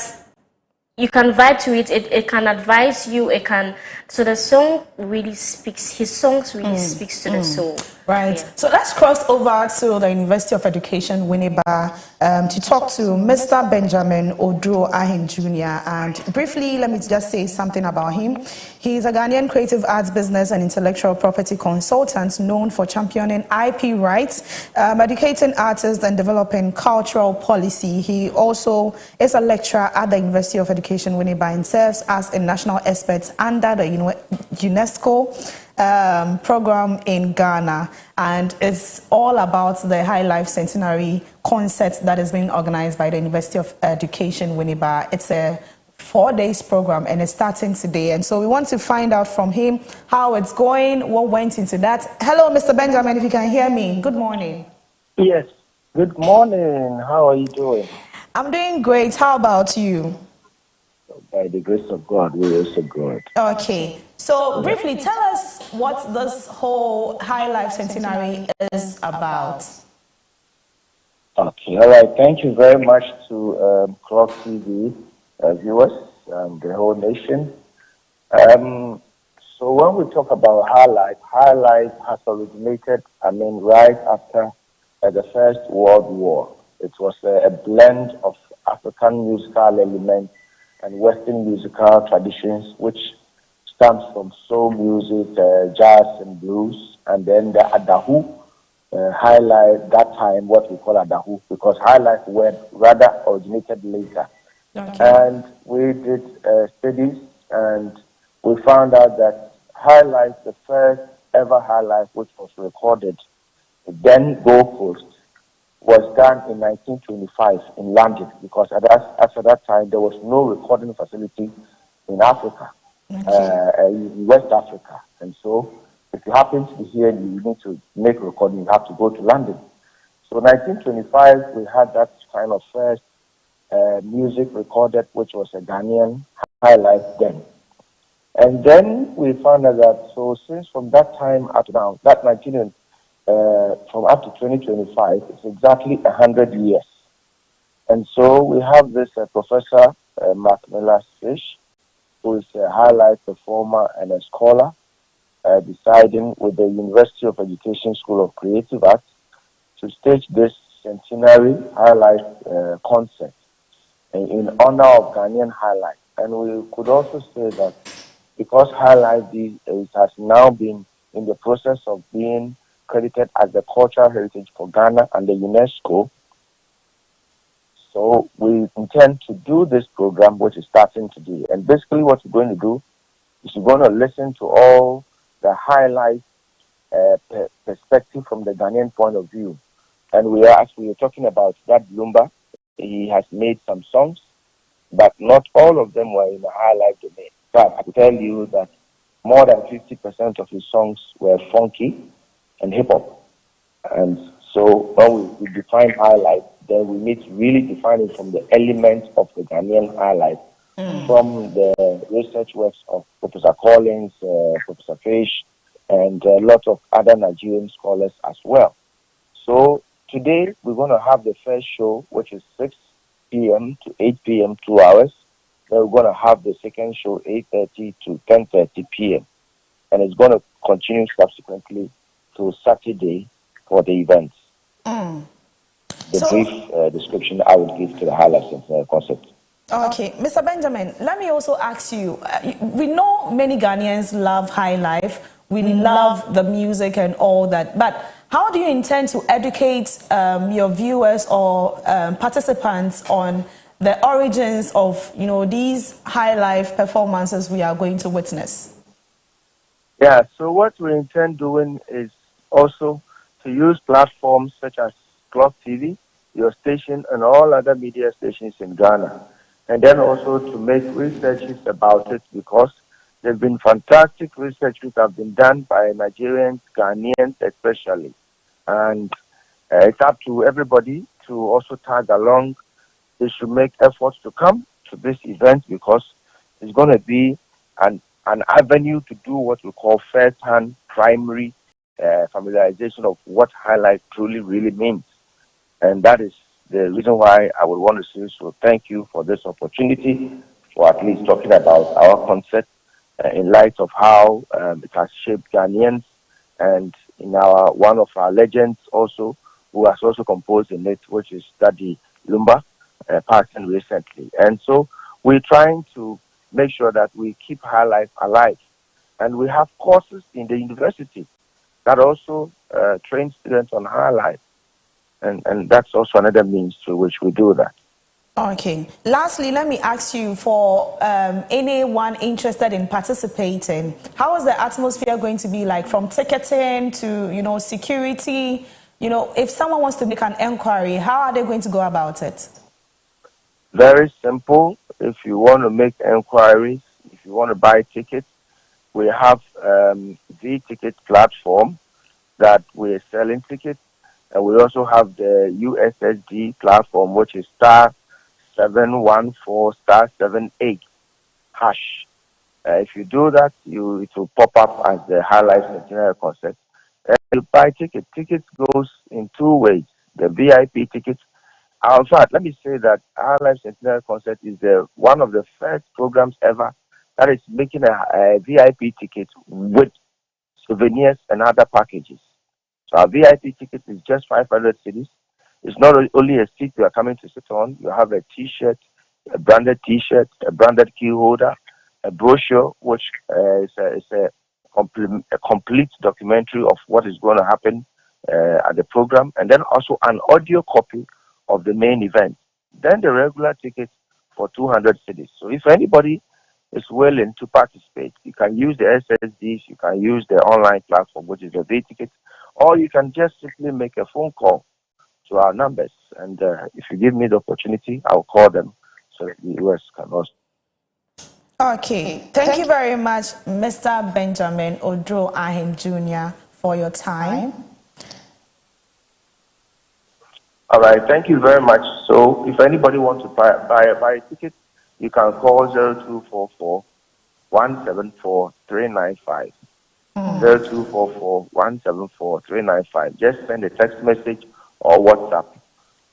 you can vibe to it. It can advise you. It can. So the song really speaks. His songs really speaks to the soul. Right. Yeah. So let's cross over to the University of Education, Winneba, to talk to Mr. Benjamin Odro Ahin Jr. And briefly, let me just say something about him. He's a Ghanaian creative arts business and intellectual property consultant known for championing IP rights, educating artists and developing cultural policy. He also is a lecturer at the University of Education, Winneba, and serves as a national expert under the UNESCO program in Ghana, and it's all about the High Life Centenary concert that is being organized by the University of Education, Winneba. It's a 4 days program and it's starting today, and so we want to find out from him how it's going, what went into that. Hello, Mr. Benjamin, if you can hear me. Good morning. Yes, good morning. How are you doing? I'm doing great. How about you? By the grace of God, we're also good. Okay. So briefly, tell us what this whole High Life Centenary is about. Okay, all right. Thank you very much to Clock TV viewers and the whole nation. So when we talk about High Life has originated, right after the First World War. It was a blend of African musical elements and Western musical traditions, which stems from soul music, jazz and blues, and then the Adahu High Life, that time what we call Adahu, because High Life word rather originated later. Okay. And we did studies, and we found out that High Life, the first ever High Life which was recorded, then Gold Coast, was done in 1925 in London, because at that time there was no recording facility in Africa, in West Africa. And so if you happen to be here and you need to make a recording, you have to go to London. So 1925, we had that kind of first music recorded, which was a Ghanaian High Life then. And then we found out that, so since from that time up to now, that from up to 2025, it's exactly 100 years. And so we have this Professor Mark Miller-Fish, who is a High Life performer and a scholar, deciding with the University of Education School of Creative Arts to stage this centenary High Life concert in honor of Ghanaian High Life. And we could also say that because High Life has now been in the process of being credited as the cultural heritage for Ghana and the UNESCO, so we intend to do this program, which is starting today. And basically what we're going to do is we're going to listen to all the High Life perspective from the Ghanaian point of view. And as we are talking about that Lumba, he has made some songs, but not all of them were in the High Life domain. But I can tell you that more than 50% of his songs were funky and hip-hop. And so when we define High Life, then we need to really define it from the elements of the Ghanaian High Life, from the research works of Professor Collins, Professor Fish, and a lot of other Nigerian scholars as well. So today we're going to have the first show, which is 6 p.m. to 8 p.m., 2 hours. Then we're going to have the second show, 8:30 to 10:30 p.m. And it's going to continue subsequently to Saturday for the events. The brief description I would give to the High Life concept. Okay, Mr. Benjamin, let me also ask you, we know many Ghanaians love High Life, we love the music and all that, but how do you intend to educate your viewers or participants on the origins of, these High Life performances we are going to witness? Yeah, so what we intend doing is also to use platforms such as Clock TV your station, and all other media stations in Ghana. And then also to make researches about it, because there have been fantastic research which have been done by Nigerians, Ghanaians especially. And it's up to everybody to also tag along. They should make efforts to come to this event, because it's going to be an avenue to do what we call first-hand primary familiarization of what high life truly really means. And that is the reason why I would want to say so. Thank you for this opportunity, for at least talking about our concept in light of how it has shaped Ghanaians, and in our one of our legends also, who has also composed in it, which is Daddy Lumba, passing recently. And so we're trying to make sure that we keep high life alive. And we have courses in the university that also train students on high life. And that's also another means through which we do that. Okay. Lastly, let me ask you, for anyone interested in participating, how is the atmosphere going to be like, from ticketing to, security? If someone wants to make an inquiry, how are they going to go about it? Very simple. If you want to make inquiries, if you want to buy tickets, we have the ticket platform that we're selling tickets. And we also have the USSD platform, which is *714*78# If you do that, it will pop up as the High Life Centenary Concert. And you buy tickets. Tickets goes in two ways. The VIP tickets. In fact, let me say that High Life Centenary Concert is one of the first programs ever that is making a VIP ticket with souvenirs and other packages. So our VIP ticket is just 500 cedis. It's not only a seat you are coming to sit on. You have a T-shirt, a branded T-shirt, a branded key holder, a brochure, which is a complete documentary of what is going to happen at the program, and then also an audio copy of the main event. Then the regular ticket for 200 cedis. So if anybody is willing to participate, you can use the SSDs, you can use the online platform, which is the V-ticket, or you can just simply make a phone call to our numbers. And if you give me the opportunity, I'll call them so that the US can also. Okay. Thank you very much, Mr. Benjamin Odro Ahin Jr., for your time. All right. Thank you very much. So if anybody wants to buy a ticket, you can call 0244 174 395. 0244 174 395. Just send a text message or WhatsApp,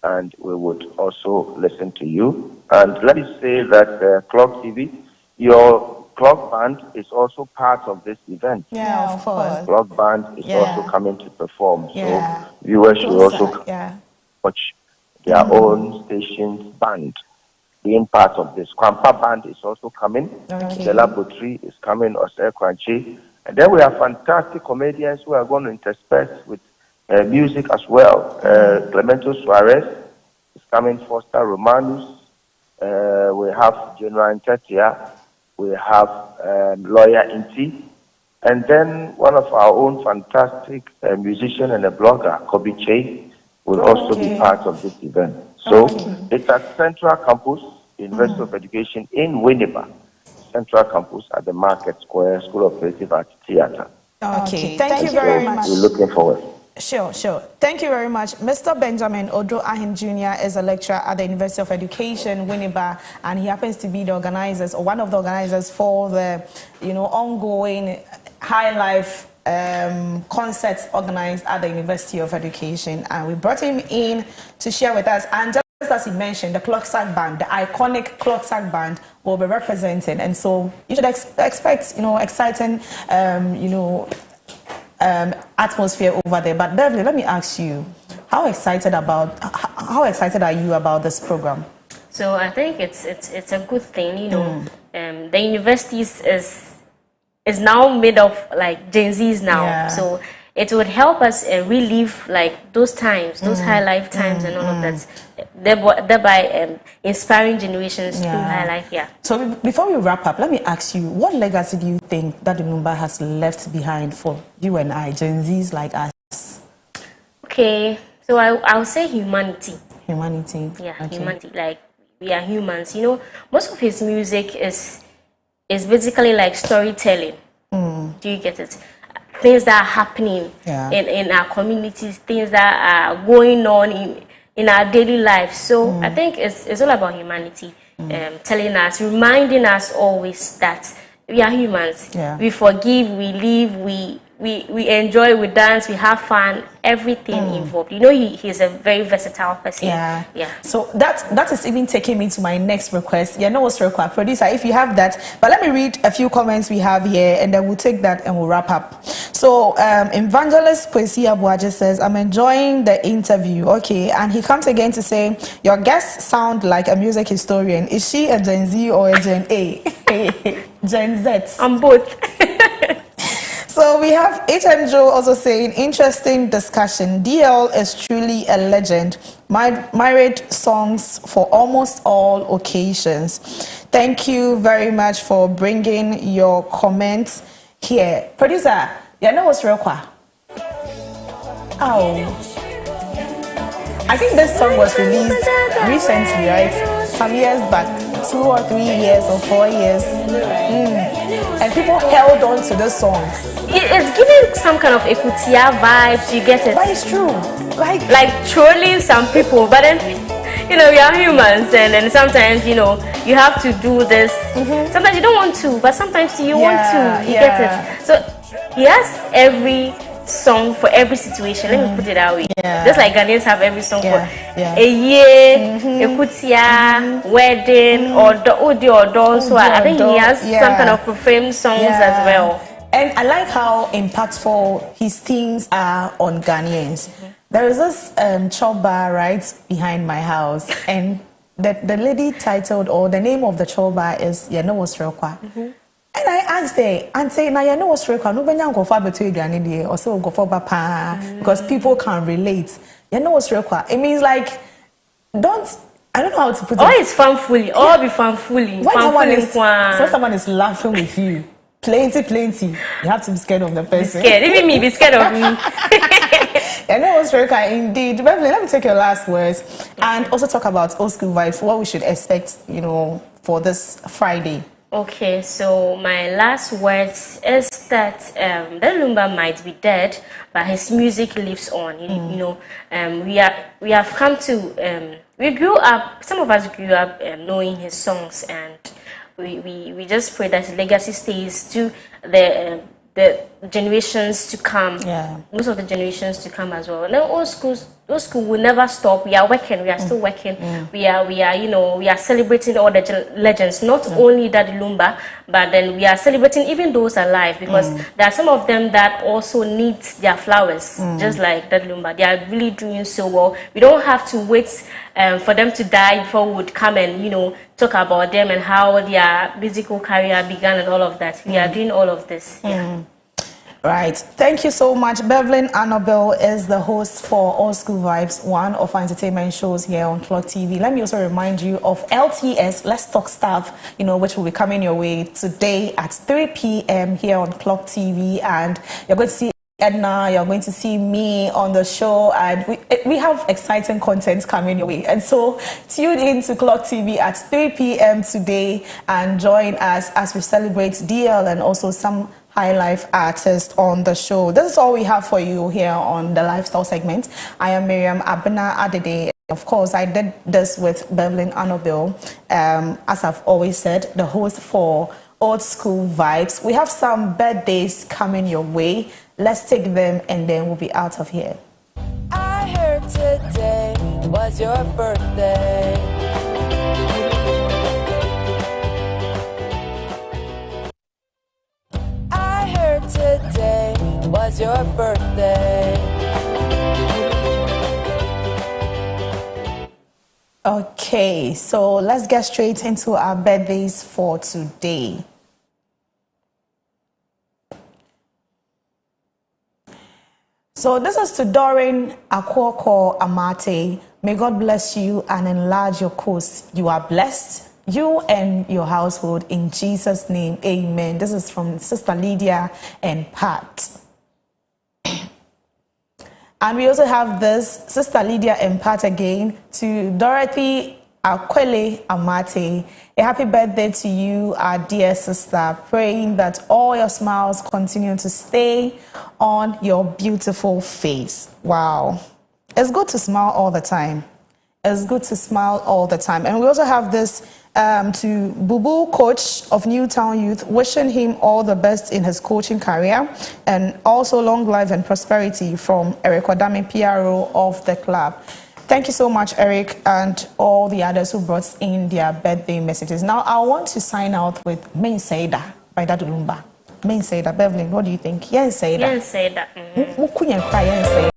and we would also listen to you. And let me say that Clock TV, your Clock Band is also part of this event. Yeah, of course. Clock Band is also coming to perform. Yeah. So viewers should also yeah. watch their own station's band being part of this. Kwampa Band is also coming. Okay. The Laboratory is coming, Osei Kwanchi. And then we have fantastic comedians who are going to intersperse with music as well. Clemento Suarez is coming, Foster Romanus. We have General Ntetia. We have Lawyer Inti. And then one of our own fantastic musician and a blogger, Kobe Che, will also be part of this event. So it's at Central Campus, University of Education in Winneba. Central Campus at the Market Square School of Creative Arts Theatre. Okay, thank you very much. We're looking forward. Sure. Thank you very much. Mr. Benjamin Odro Ahin Jr. is a lecturer at the University of Education, Winneba, and he happens to be the organizers, or one of the organizers for the, ongoing High Life concerts organized at the University of Education. And we brought him in to share with us. And just as he mentioned, the Clocksack Band, the iconic Clocksack Band, will be represented. And so you should expect, exciting, atmosphere over there. But Beverly, let me ask you, how excited are you about this program? So I think it's a good thing, the universities is now made of like Gen Zs now, so it would help us relive like those times, those high life times, and all of that, thereby inspiring generations through high life. So before we wrap up, let me ask you, what legacy do you think that the Lumba has left behind for you and I, Gen Zs like us? Okay, so I'll say humanity. Humanity. Yeah, okay. humanity. Like we are humans. You know, most of his music is basically like storytelling. Do you get it? Things that are happening in our communities, things that are going on in our daily life. So I think it's all about humanity, telling us, reminding us always that we are humans. Yeah. We forgive, we live, we enjoy, we dance, we have fun, everything involved. You know, he's a very versatile person. Yeah. Yeah. So that is even taking me to my next request. Yeah, no, what's required, producer, if you have that. But let me read a few comments we have here, and then we'll take that and we'll wrap up. So Evangelist Kwesi Abuaje says, I'm enjoying the interview. Okay, and he comes again to say, your guests sound like a music historian. Is she a Gen Z or a Gen A? Gen Z. I'm both. So we have HM Joe also saying, interesting discussion. DL is truly a legend. Married songs for almost all occasions. Thank you very much for bringing your comments here. Producer, you know what's real quick? Oh. I think this song was released recently, right? Some years back, 2 or 3 years or 4 years. And people held on to this song. It's giving some kind of Ekutia vibes, you get it? But it's true. Like trolling some people, but then, you know, we are humans, and sometimes, you know, you have to do this. Sometimes you don't want to, but sometimes you want to. You get it? So he has every song for every situation. Let me put it that way. Just like Ghanaians have every song for a year, Ekutia, wedding, or the Odi or Don. So I think he has some kind of profane songs as well. And I like how impactful his themes are on Ghanaians. There is this chop bar right behind my house, and the lady titled, or the name of the chop bar is Yano Osrekwa. And I asked her, and say, "Na Yano Osrekwa, no benya go for between Ghanaian or so go for papa," because people can relate. Yano Osrekwa. It means like, I don't know how to put it. All is fanfully. All be fanfully. When someone is laughing with you. Plenty. You have to be scared of the person. Be scared. Even me, be scared of me. And it was very kind indeed. Beverly, let me take your last words and also talk about old school vibes, what we should expect, you know, for this Friday. Okay, so my last words is that the Lumba might be dead, but his music lives on. You know, we have come to we grew up. Some of us grew up knowing his songs, and we just pray that his legacy stays to the generations to come. Most of the generations to come as well. Now old school will never stop. We are working. We are still working. We are you know, we are celebrating all the legends. Not only that Lumba, but then we are celebrating even those alive, because there are some of them that also need their flowers, just like that Lumba. They are really doing so well. We don't have to wait for them to die before we would come and, you know, talk about them and how their musical career began and all of that. We are doing all of this. Right. Thank you so much. Beverly Annabelle is the host for Old School Vibes, one of our entertainment shows here on Clock TV. Let me also remind you of LTS, Let's Talk Stuff, you know, which will be coming your way today at 3 p.m. here on Clock TV. And you're going to see Edna, you're going to see me on the show, and we have exciting content coming your way. And so tune in to Clock TV at 3 p.m. today and join us as we celebrate DL and also some high life artists on the show. This is all we have for you here on the lifestyle segment. I am Miriam Abena Adede. Of course, I did this with Beverly Annabelle, as I've always said, the host for Old School Vibes. We have some birthdays coming your way. Let's take them and then we'll be out of here. I heard today was your birthday. I heard today was your birthday. Okay, so let's get straight into our birthdays for today. So this is to Doreen Koko Amate. May God bless you and enlarge your coast. You are blessed, you and your household, in Jesus' name. Amen. This is from Sister Lydia and Pat. And we also have this Sister Lydia Empat again to Dorothy Akwele Amate. A happy birthday to you, our dear sister. Praying that all your smiles continue to stay on your beautiful face. Wow. It's good to smile all the time. It's good to smile all the time. And we also have this to Bubu, coach of Newtown Youth, wishing him all the best in his coaching career and also long life and prosperity from Eric Odame, PRO of the club. Thank you so much, Eric, and all the others who brought in their birthday messages. Now, I want to sign out with Main Saida by Dadu Lumba. Main Saida, Beverly, what do you think? Yes, Saida. Yes, Saida. Yes,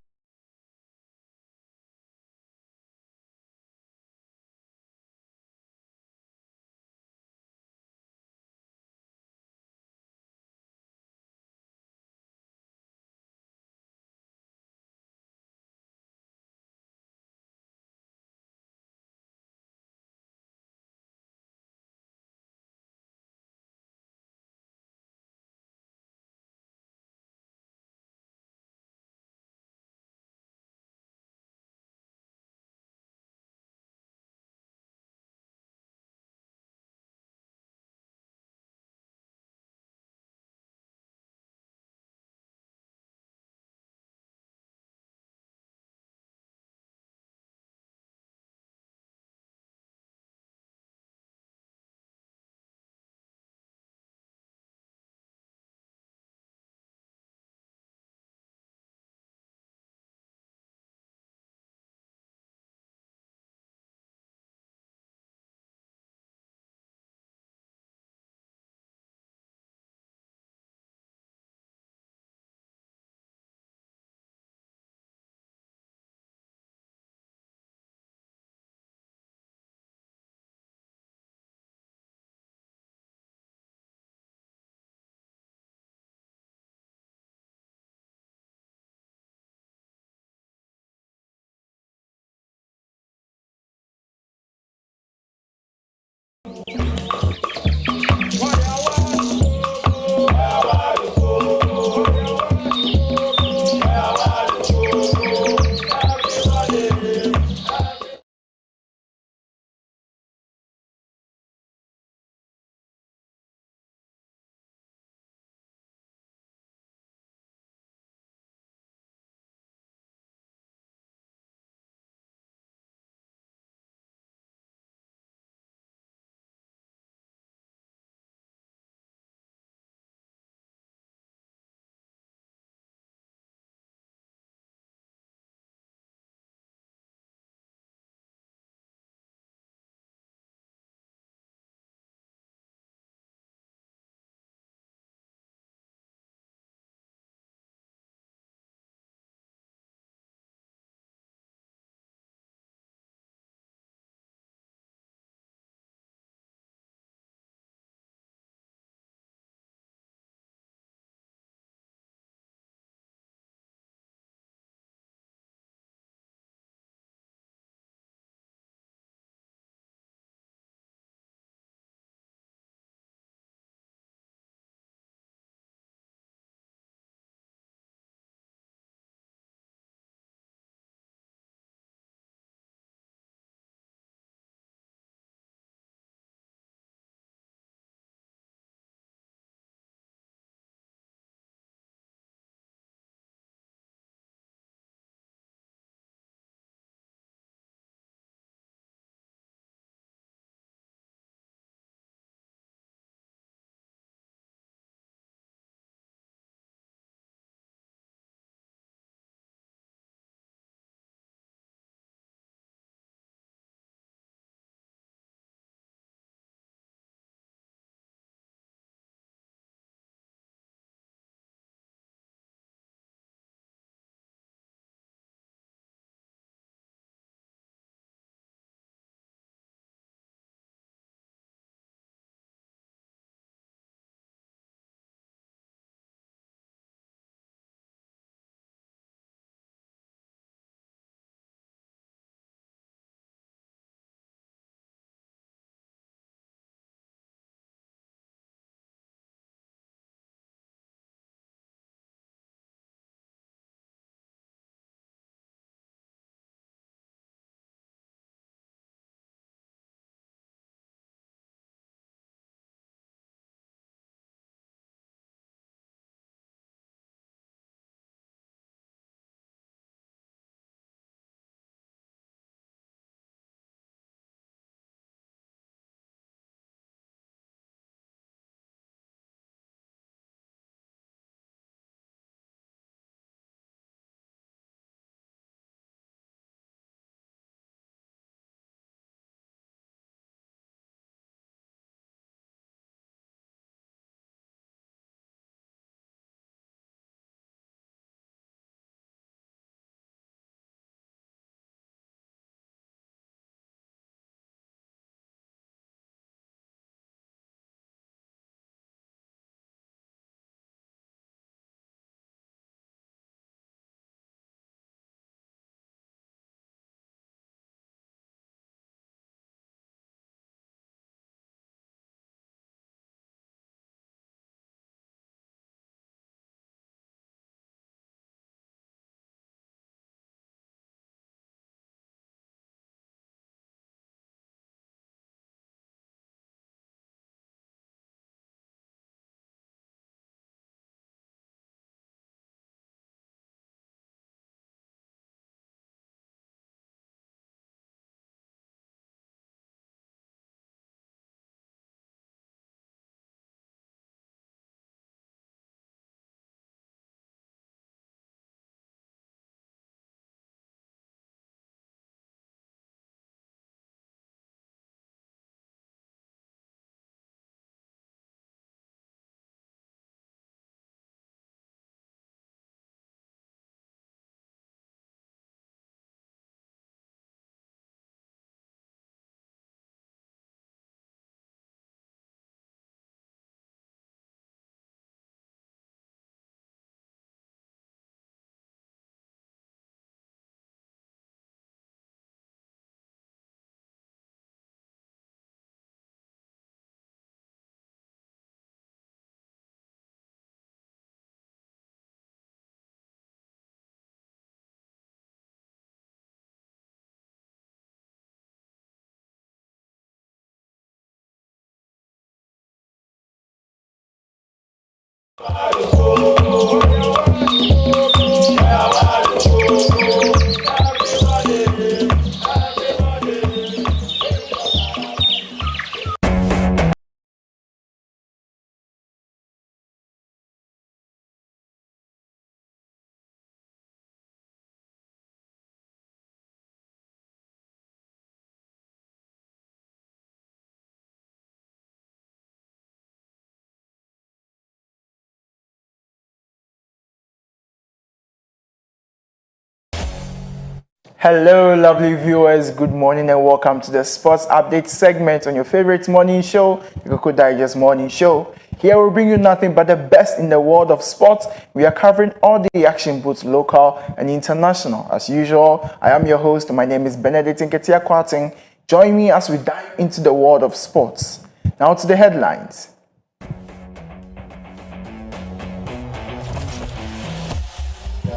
Hello, lovely viewers. Good morning and welcome to the sports update segment on your favorite morning show, the Koko Digest Morning Show. Here we'll bring you nothing but the best in the world of sports. We are covering all the action, both local and international. As usual, I am your host. My name is Benedict Nketia Kwarting. Join me as we dive into the world of sports. Now to the headlines.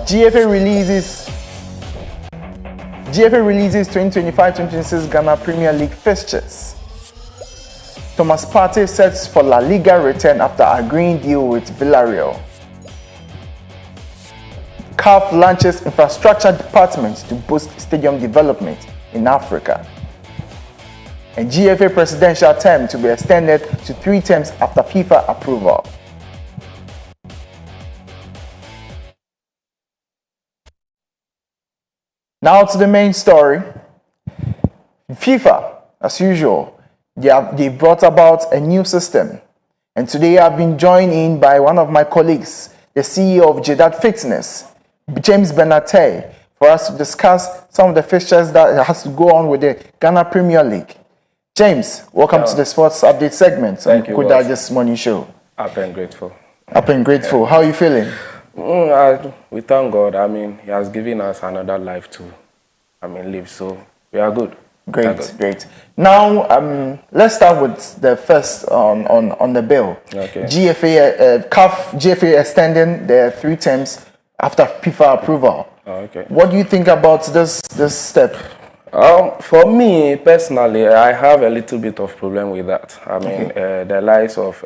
GFA releases 2025-2026 Ghana Premier League fixtures. Thomas Partey sets for La Liga return after agreeing deal with Villarreal. CAF launches infrastructure department to boost stadium development in Africa. And GFA presidential term to be extended to 3 terms after FIFA approval. Now to the main story. FIFA, as usual, they brought about a new system. And today I've been joined in by one of my colleagues, the CEO of Jeddah Fitness, James Benate, for us to discuss some of the fixtures that has to go on with the Ghana Premier League. James, welcome to the Sports Update segment. Thank you, Koko Digest Morning Show. I've been grateful. How are you feeling? We thank God. I mean, He has given us another life to, live. So we are good. Great. Now, let's start with the first on the bill. Okay. GFA extending the 3 terms after FIFA approval. Okay. What do you think about this step? For me personally, I have a little bit of problem with that. The likes of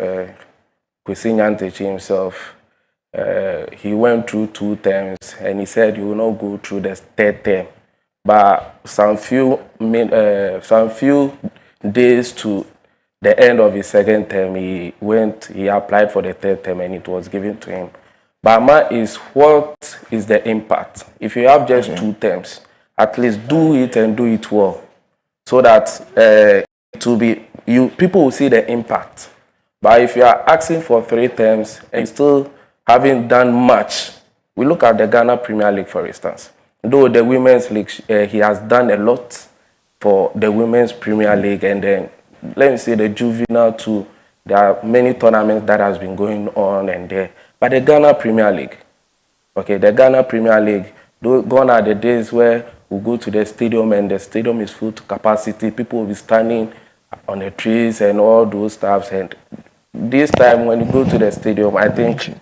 Kwesi Nyantakyi himself. He went through 2 terms and he said he will not go through the 3rd term. But some few days to the end of his 2nd term, he applied for the 3rd term and it was given to him. But what is the impact? If you have just 2 terms, at least do it and do it well, so that people will see the impact. But if you are asking for 3 terms and still haven't done much, we look at the Ghana Premier League, for instance. Though the Women's League, he has done a lot for the Women's Premier League, and then let me say the juvenile too. There are many tournaments that has been going on and there. But the Ghana Premier League, gone are the days where we go to the stadium and the stadium is full to capacity. People will be standing on the trees and all those stuff. And this time when you go to the stadium, I think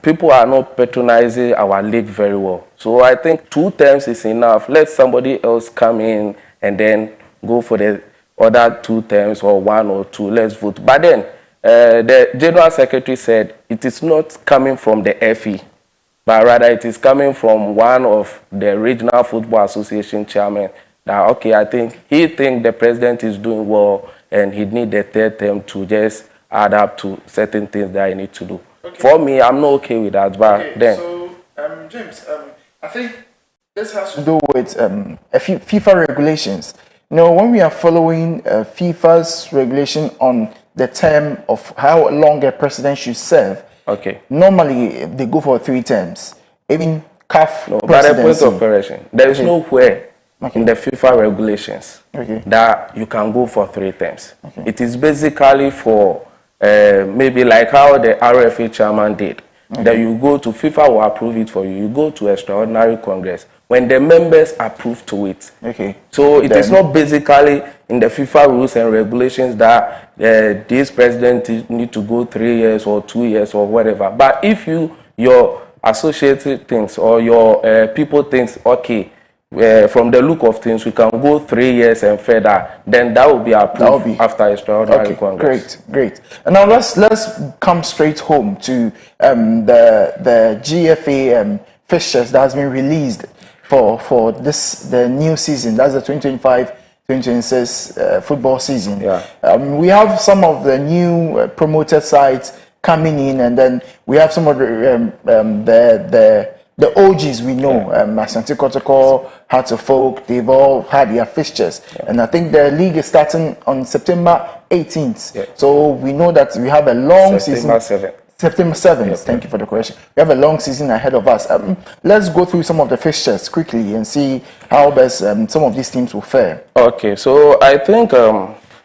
people are not patronizing our league very well. So I think 2 terms is enough. Let somebody else come in and then go for the other 2 terms or 1 or 2. Let's vote. But then the General Secretary said it is not coming from the FE, but rather it is coming from one of the Regional Football Association chairman. That, okay, I think he thinks the president is doing well and he need the 3rd term to just add up to certain things that he need to do. Okay. For me, I'm not okay with that, but then... So, James, I think this has to do with FIFA regulations. You know, when we are following FIFA's regulation on the term of how long a president should serve, okay, normally they go for 3 terms. Even CAF by the point of correction, there is nowhere in the FIFA regulations that you can go for 3 terms. Okay. It is basically for maybe like how the RFA chairman did. That you go to FIFA will approve it for you. You go to extraordinary congress when the members approve to it. Okay. So it is not basically in the FIFA rules and regulations that this president need to go 3 years or 2 years or whatever. But if your associated things or your people thinks, okay, from the look of things, we can go 3 years and further. Then that will be approved after extraordinary Congress. Great. And now let's come straight home to the GFA fixtures that has been released for the new season. That's the 2025-2026 football season. Yeah. We have some of the new promoted sides coming in, and then we have some of the OGs we know, Asante Kotoko, Hearts of Folk, they've all had their fixtures. And I think the league is starting on September 18th. Yeah. So we know that we have a long season. September 7th. Thank you for the correction. We have a long season ahead of us. Let's go through some of the fixtures quickly and see how best some of these teams will fare. Okay, so I think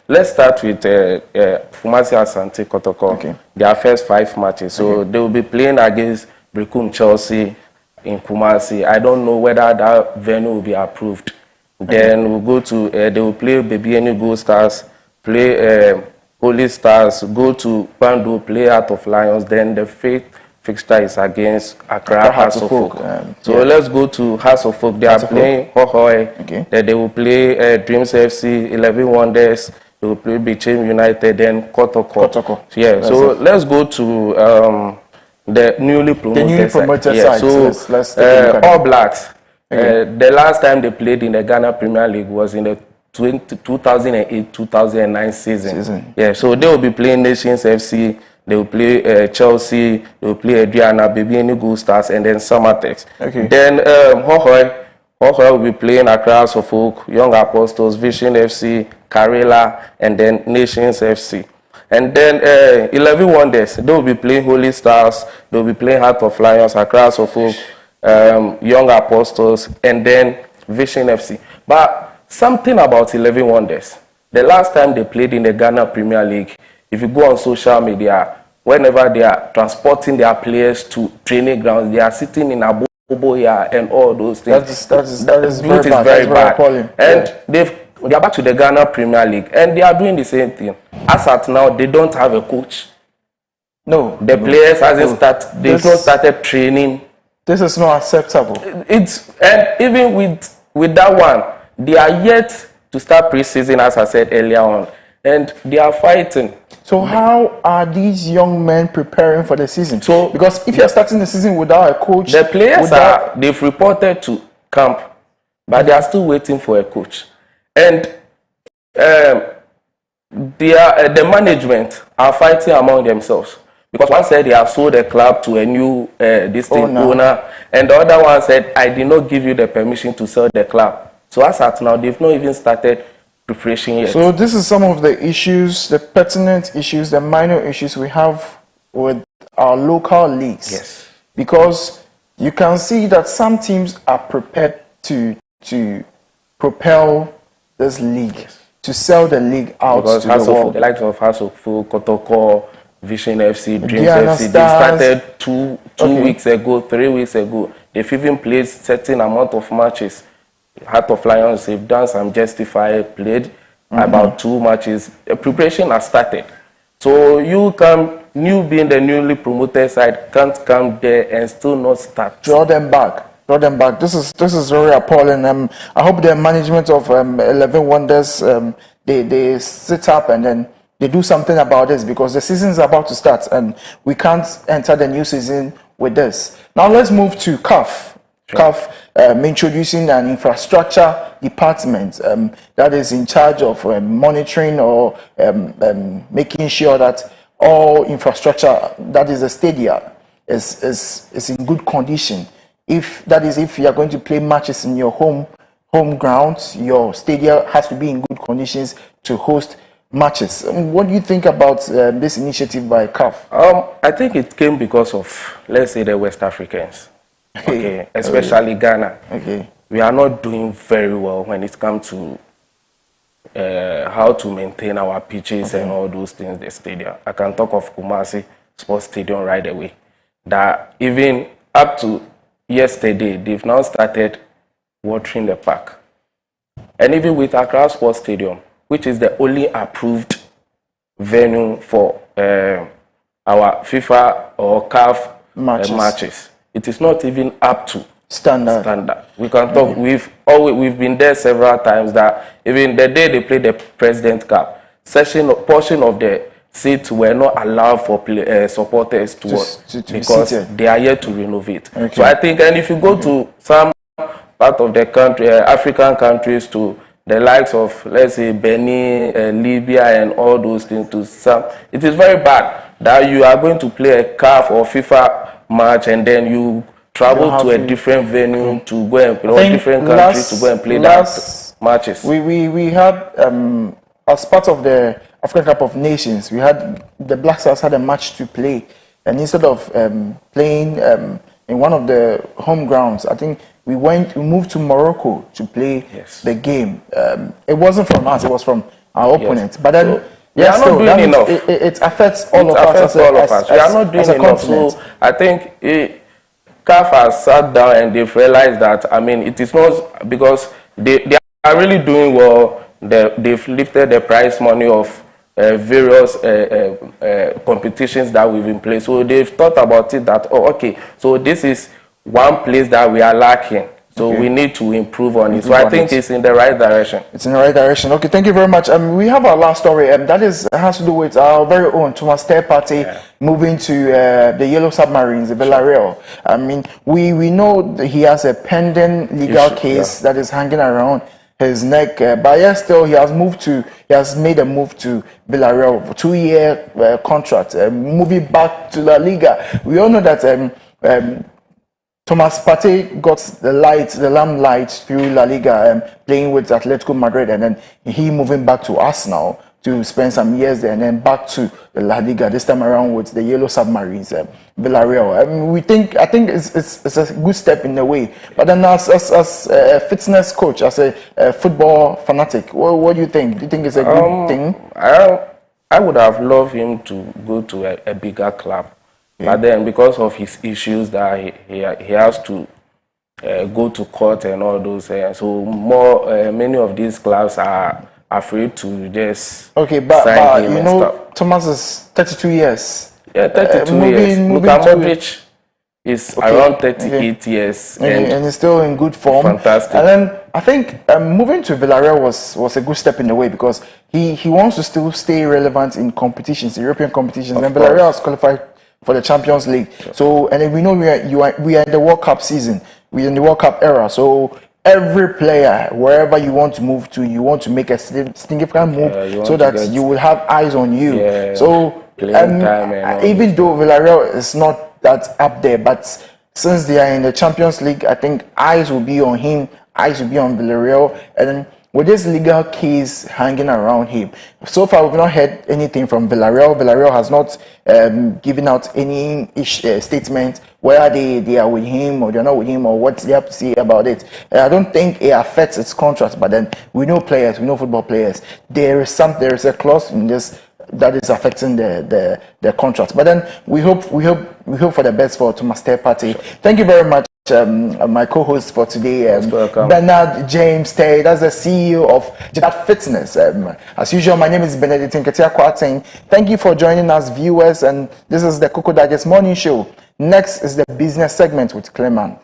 let's start with Kumasi Asante Kotoko. Okay. Their first 5 matches. So they will be playing against Brekum Chelsea in Kumasi. I don't know whether that venue will be approved. Then we'll go to, they will play Baby Any Gold Stars, play Holy Stars, go to Bando, play Heart of Lions. Then the fifth fixture is against Accra Hearts of Folk. Let's go to Hearts of Folk. They are playing Hohoi. Okay. Then they will play Dreams FC, 11 Wonders. They will play Bichim United, then Kotoko. Yeah, so let's go to the newly promoted side. Yeah, so let's All Blacks. The last time they played in the Ghana Premier League was in the 2008-2009 season. Yeah, so they will be playing Nations FC. They will play Chelsea. They will play Adriana, Baby Any Gold Stars, and then Summertex. Okay. Then Hohoi will be playing Accra Folk, Young Apostles, Vision FC, Karela, and then Nations FC. And then 11 Wonders, they will be playing Holy Stars, they will be playing Heart of Lions, Accra Folk, Young Apostles, and then Vision FC. But something about 11 Wonders, the last time they played in the Ghana Premier League, if you go on social media, whenever they are transporting their players to training grounds, they are sitting in Abobo here and all those things. That is very bad. And they are back to the Ghana Premier League, and they are doing the same thing. As at now, they don't have a coach. No. The players hasn't started. They've not started training. This is not acceptable. And even with that one, they are yet to start pre-season, as I said earlier on, and they are fighting. So how are these young men preparing for the season? So because if you're starting the season without a coach, the players they've reported to camp, but they are still waiting for a coach. And the management are fighting among themselves, because one said they have sold the club to a new owner, and the other one said, I did not give you the permission to sell the club. So as at now, they've not even started preparation yet. So this is some of the issues, the pertinent issues, the minor issues we have with our local leagues. Yes. Because you can see that some teams are prepared to propel this league, to sell the league out because to the world. The likes of Hearts of Folk, Kotoko, Vision FC, Dreams Diana FC, Stars. they started two weeks ago, 3 weeks ago. They've even played certain amount of matches. Heart of Lions, they've done some justified, played about 2 matches. The preparation has started. So you being the newly promoted side, can't come there and still not start. Draw them back. This is very appalling. I hope the management of 11 Wonders they sit up and then they do something about this, because the season is about to start and we can't enter the new season with this. Now let's move to CAF. Sure. CAF introducing an infrastructure department that is in charge of monitoring or making sure that all infrastructure, that is a stadium, is in good condition. If you are going to play matches in your home grounds, your stadium has to be in good conditions to host matches. What do you think about this initiative by CAF? I think it came because of, let's say, the West Africans. Okay, especially Ghana. Okay. We are not doing very well when it comes to how to maintain our pitches and all those things, the stadium. I can talk of Kumasi Sports Stadium right away. That even up to yesterday, they've now started watering the park. And even with Accra Sports Stadium, which is the only approved venue for our FIFA or CAF matches. It is not even up to standard. We can talk. We've been there several times. That even the day they played the President Cup, portion of the seats were not allowed for supporters to because they are yet to renovate. Okay. So I think, and if you go to some part of the country, African countries, to the likes of, let's say, Benin, Libya, and all those things, to some, it is very bad that you are going to play a CAF or FIFA match and then you travel to a different venue to go and play, or different countries to go and play that matches. We had as part of the African Cup of Nations, we had the Black Stars had a match to play, and instead of playing in one of the home grounds, I think we moved to Morocco to play the game. It wasn't from us; it was from our opponent. But then, we are not doing enough. It affects all of us. We are not doing enough. So I think CAF has sat down and they've realized that, I mean, it is not because they are really doing well. They've lifted the prize money of various competitions that we've been playing. So they've thought about it that, oh, okay, so this is one place that we are lacking. So we need to improve on it. So I think it's in the right direction. It's in the right direction. Okay, thank you very much. We have our last story. That has to do with our very own Thomas Partey moving to the Yellow Submarines, Villarreal. I mean, we know that he has a pending legal case that is hanging around his neck, but yet still he has made a move to Villarreal for 2-year contract, moving back to La Liga. We all know that Thomas Partey got the limelight through La Liga, playing with Atletico Madrid, and then he moving back to Arsenal to spend some years there, and then back to the La Liga, this time around with the Yellow Submarines, Villarreal. I mean, I think it's a good step in a way. But then as a fitness coach, as a football fanatic, what do you think? Do you think it's a good thing? I would have loved him to go to a bigger club. But then, because of his issues that he has to go to court and all those, so many of these clubs are afraid to just sign him you know, Thomas is 32 years. Yeah, 32 years. Luka Modric is around 38 years. And he's still in good form. Fantastic. And then I think moving to Villarreal was a good step in a way, because he wants to still stay relevant in competitions, European competitions. And Villarreal has qualified for the Champions League. So, and then we know we are in the World Cup season. We're in the World Cup era. So every player, wherever you want to move to, you want to make a significant move so that you will have eyes on you. So even though Villarreal is not that up there, but since they are in the Champions League, I think eyes will be on him, eyes will be on Villarreal, and then with this legal case hanging around him, so far we've not heard anything from Villarreal. Villarreal has not given out any statement whether they are with him or they're not with him, or what they have to say about it. I don't think it affects its contract, but then we know football players. There is a clause in this that is affecting the contract. But then we hope for the best for Thomas Partey. Thank you very much. My co-host for today, Bernard James Tay, that's the CEO of Jeddah Fitness. As usual, my name is Benedict Nketia Kwarteng. Thank you for joining us, viewers, and this is the Koko Digest Morning Show. Next is the business segment with Clement.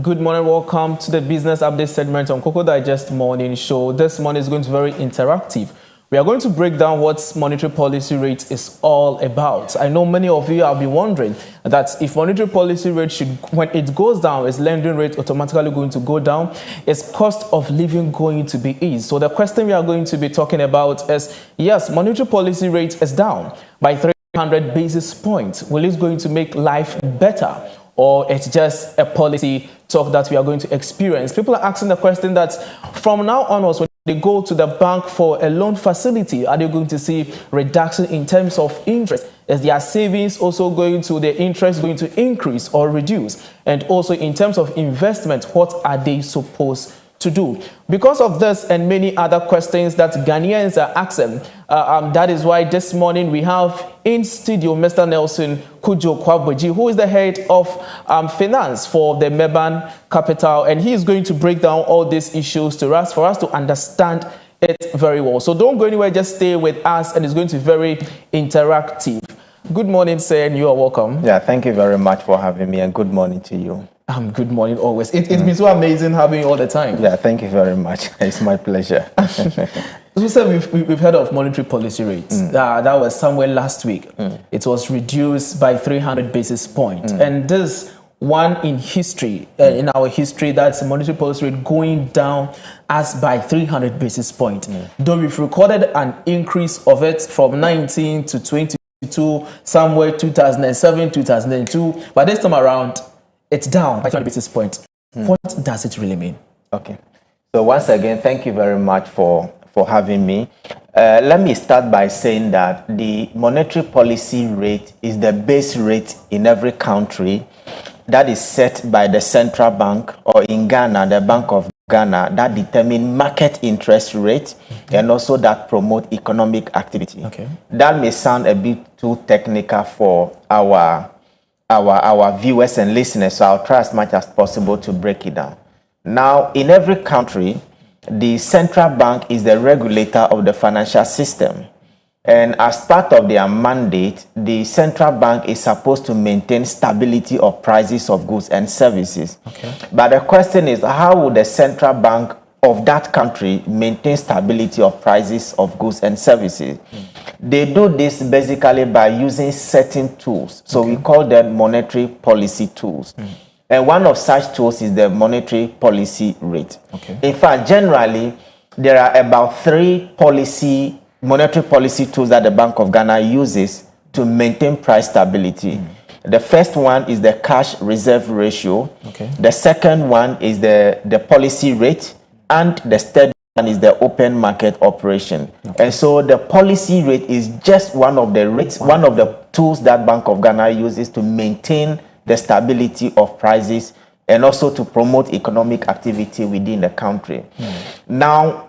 Good morning, welcome to the business update segment on Koko Digest Morning Show. This morning is going to be very interactive. We are going to break down what monetary policy rate is all about. I know many of you have been wondering that if monetary policy rate when it goes down, is lending rate automatically going to go down? Is cost of living going to be eased? So the question we are going to be talking about is, yes, monetary policy rate is down by 300 basis points. Will it going to make life better? Or it's just a policy talk that we are going to experience? People are asking the question that from now onwards, when they go to the bank for a loan facility, are they going to see reduction in terms of interest? Is their savings also going to, the interest going to increase or reduce? And also in terms of investment, what are they supposed to do? Because of this and many other questions that Ghanaians are asking, that is why this morning we have in studio Mr. Nelson Kujo Kwaboji, who is the head of finance for the Meban Capital, and he is going to break down all these issues to us for us to understand it very well. So don't go anywhere, just stay with us, and it's going to be very interactive. Good morning, sir, and you are welcome. Yeah, thank you very much for having me, and good morning to you. Good morning always. It's been so amazing having you all the time. Yeah, thank you very much. It's my pleasure. So we said we've heard of monetary policy rates. That was somewhere last week. It was reduced by 300 basis points. And this one in history, in our history, that's monetary policy rate going down as by 300 basis points. Though we've recorded an increase of it from 19 to 22, somewhere 2007, 2002. But this time around, it's down by 20 basis points. What does it really mean? Okay. So once again, thank you very much for having me. Let me start by saying that the monetary policy rate is the base rate in every country that is set by the central bank, or in Ghana, the Bank of Ghana, that determine market interest rate and also that promote economic activity. Okay. That may sound a bit too technical for our viewers and listeners, so I'll try as much as possible to break it down. Now, in every country, the central bank is the regulator of the financial system. And as part of their mandate, the central bank is supposed to maintain stability of prices of goods and services. Okay. But the question is, how would the central bank of that country maintain stability of prices of goods and services? They do this basically by using certain tools. So we call them monetary policy tools. And one of such tools is the monetary policy rate. Okay. In fact, generally, there are about 3 monetary policy tools that the Bank of Ghana uses to maintain price stability. The first one is the cash reserve ratio. Okay. The second one is the policy rate. And the third one is the open market operation. Okay. And so the policy rate is just one of the rates, one of the tools that Bank of Ghana uses to maintain the stability of prices and also to promote economic activity within the country. Now,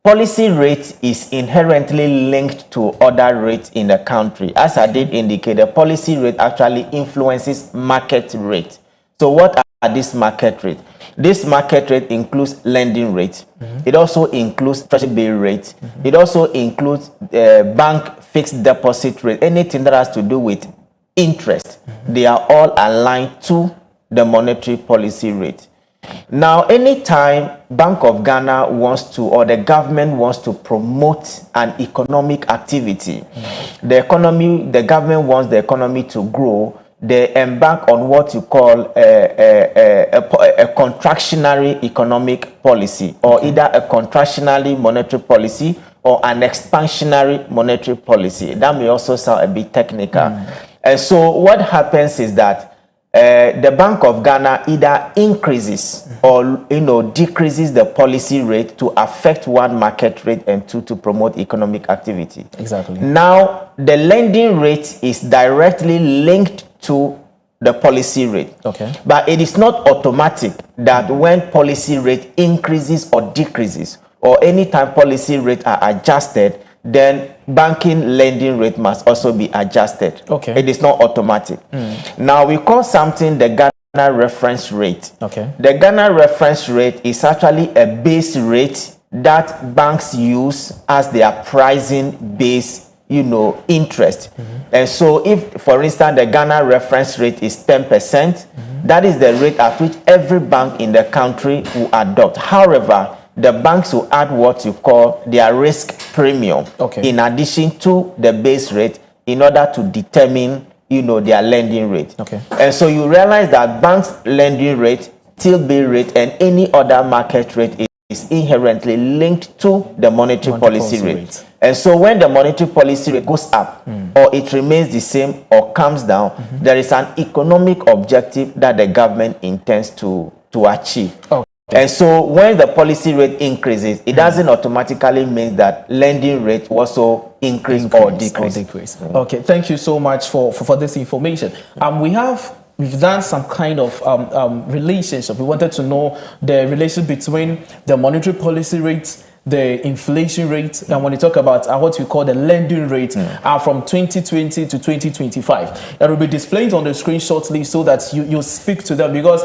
policy rate is inherently linked to other rates in the country. As I did indicate, the policy rate actually influences market rate. So what are these market rates? This market rate includes lending rate. It also includes treasury bill rate. It also includes bank fixed deposit rate. Anything that has to do with interest, they are all aligned to the monetary policy rate. Now, anytime Bank of Ghana wants to, or the government wants to promote an economic activity, the government wants the economy to grow, they embark on what you call a contractionary economic policy, or either a contractionary monetary policy or an expansionary monetary policy. That may also sound a bit technical. And so what happens is that the Bank of Ghana either increases or decreases the policy rate to affect one, market rate, and two, to promote economic activity. Exactly. Now, the lending rate is directly linked to the policy rate. Okay. But it is not automatic that when policy rate increases or decreases, or anytime policy rate are adjusted, then banking lending rate must also be adjusted. Okay. It is not automatic. Now, we call something the Ghana reference rate. Okay. The Ghana reference rate is actually a base rate that banks use as their pricing base, interest. And so if, for instance, the Ghana reference rate is 10%, That is the rate at which every bank in the country will adopt. However, the banks will add what you call their risk premium in addition to the base rate in order to determine, their lending rate. And so you realize that banks' lending rate, till-bill rate, and any other market rate is inherently linked to the monetary policy rate. And so when the monetary policy rate goes up or it remains the same or comes down, there is an economic objective that the government intends to achieve. And so when the policy rate increases, it doesn't automatically mean that lending rate also increase or decrease. Okay, thank you so much for this information. We've done some kind of relationship. We wanted to know the relation between the monetary policy rate, the inflation rate, and when you talk about what we call the lending rate from 2020 to 2025. That will be displayed on the screen shortly so that you speak to them, because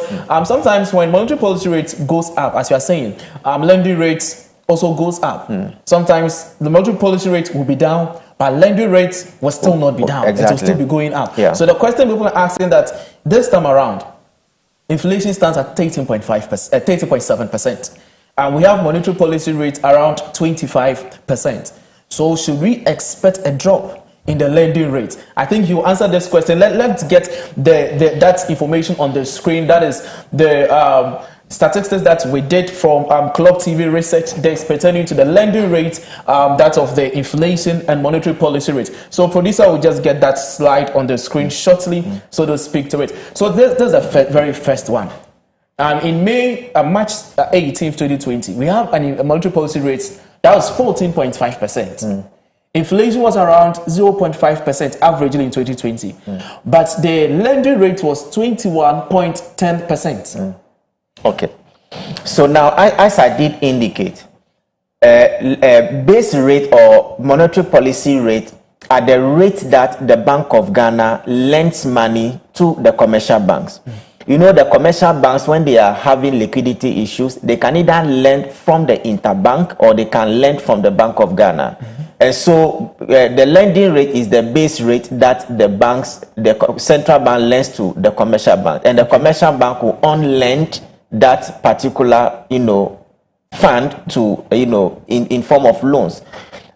sometimes when monetary policy rate goes up, as you are saying, lending rates also goes up. Sometimes the monetary policy rate will be down, but lending rate will still not be down. It will still be going up. So the question people are asking that this time around, inflation stands at 13.7%. And we have monetary policy rate around 25%. So should we expect a drop in the lending rate? I think you answered this question. Let's get that information on the screen. That is the statistics that we did from Club TV research desk pertaining to the lending rate, that of the inflation and monetary policy rate. So producer will just get that slide on the screen shortly so they'll speak to it. So this is the very first one. In March 18th, 2020, we have a monetary policy rate that was 14.5%. Inflation was around 0.5% averagely in 2020. But the lending rate was 21.10%. Okay. So now, as I did indicate, base rate or monetary policy rate are the rate that the Bank of Ghana lends money to the commercial banks. The commercial banks, when they are having liquidity issues, they can either lend from the interbank or they can lend from the Bank of Ghana. And so the lending rate is the base rate that the central bank lends to the commercial bank. And the commercial bank will on-lend that particular, fund to, in form of loans.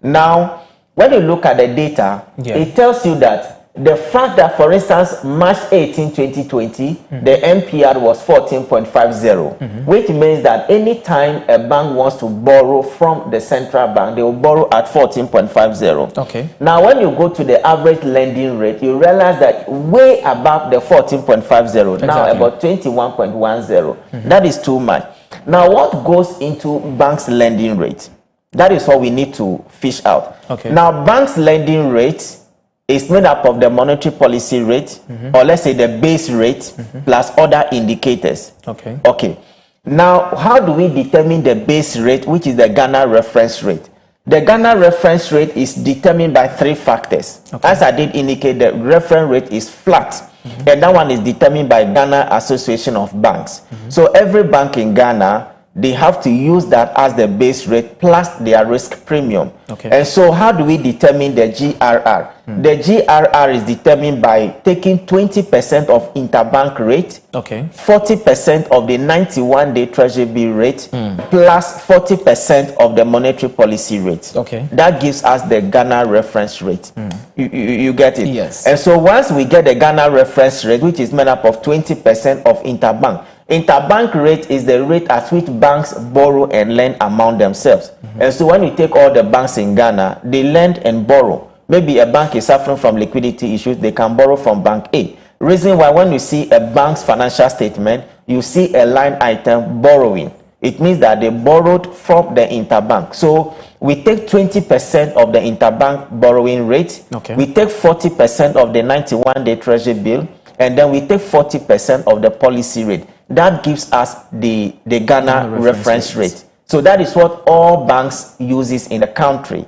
Now, when you look at the data, it tells you that the fact that, for instance, March 18, 2020, the MPR was 14.50, which means that anytime a bank wants to borrow from the central bank, they will borrow at 14.50. Now, when you go to the average lending rate, you realize that way above the 14.50, now about 21.10. That is too much. Now, what goes into banks' lending rate? That is what we need to fish out. Now, banks' lending rate is made up of the monetary policy rate, or let's say the base rate, plus other indicators. Okay. Now, how do we determine the base rate, which is the Ghana reference rate? The Ghana reference rate is determined by three factors. As I did indicate, the reference rate is flat, and that one is determined by Ghana Association of Banks. So every bank in Ghana, they have to use that as the base rate plus their risk premium. And so how do we determine the GRR? The GRR is determined by taking 20% of interbank rate, 40% of the 91-day treasury bill rate, plus 40% of the monetary policy rate. That gives us the Ghana reference rate. You get it? Yes. And so once we get the Ghana reference rate, which is made up of 20% of interbank, interbank rate is the rate at which banks borrow and lend among themselves. And so when you take all the banks in Ghana, they lend and borrow. Maybe a bank is suffering from liquidity issues, they can borrow from Bank A. Reason why when you see a bank's financial statement, you see a line item borrowing. It means that they borrowed from the interbank. So we take 20% of the interbank borrowing rate, we take 40% of the 91-day treasury bill, and then we take 40% of the policy rate. That gives us the Ghana reference rate. So that is what all banks uses in the country.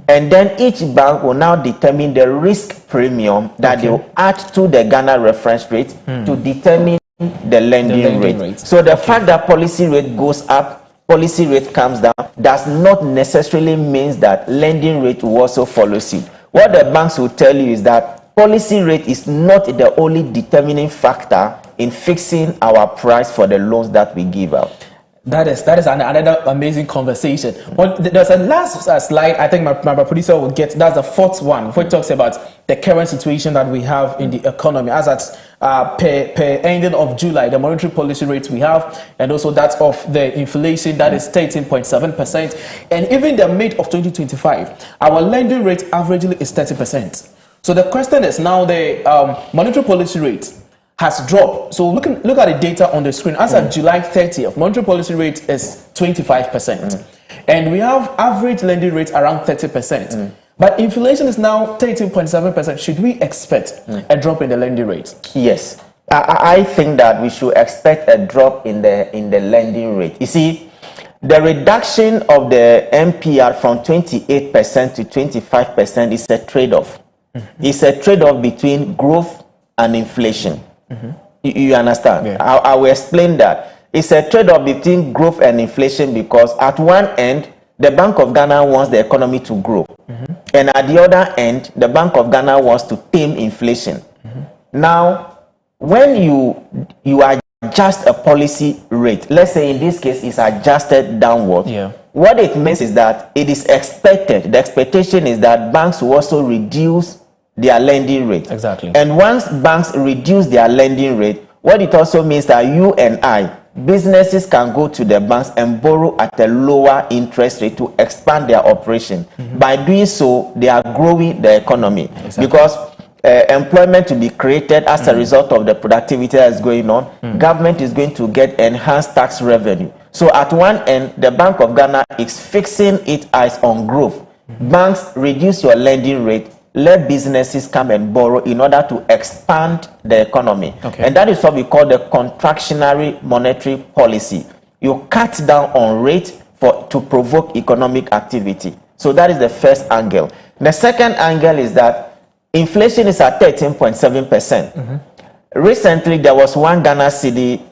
And then each bank will now determine the risk premium that they will add to the Ghana reference rate to determine the lending rate. So the fact that policy rate goes up, policy rate comes down, does not necessarily mean that lending rate will also follow suit. What the banks will tell you is that policy rate is not the only determining factor in fixing our price for the loans that we give out. That is another amazing conversation. But there's a last slide I think my producer will get. That's the fourth one, which talks about the current situation that we have in the economy. As at per ending of July, the monetary policy rate we have, and also that of the inflation, that is 13.7%. And even the mid of 2025, our lending rate averagely is 30%. So the question is now the monetary policy rate has dropped. So look at the data on the screen. As of July 30th, monetary policy rate is 25%. And we have average lending rate around 30%. But inflation is now 13.7%. Should we expect a drop in the lending rate? Yes. I think that we should expect a drop in the lending rate. You see, the reduction of the MPR from 28% to 25% is a trade-off. It's a trade-off between growth and inflation. You understand? Yeah. I will explain that. It's a trade-off between growth and inflation because at one end, the Bank of Ghana wants the economy to grow. And at the other end, the Bank of Ghana wants to tame inflation. Now, when you adjust a policy rate, let's say in this case it's adjusted downward, what it means is that it is expected, the expectation is that banks will also reduce their lending rate. Exactly. And once banks reduce their lending rate, what it also means that you and I, businesses can go to the banks and borrow at a lower interest rate to expand their operation. By doing so, they are growing the economy. Exactly. Because employment to be created as a result of the productivity that is going on, government is going to get enhanced tax revenue. So at one end, the Bank of Ghana is fixing its eyes on growth. Banks, reduce your lending rate, let businesses come and borrow in order to expand the economy. And that is what we call the contractionary monetary policy. You cut down on rate to provoke economic activity. So that is the first angle. The second angle is that inflation is at 13.7%. Recently, there was one Ghana cedi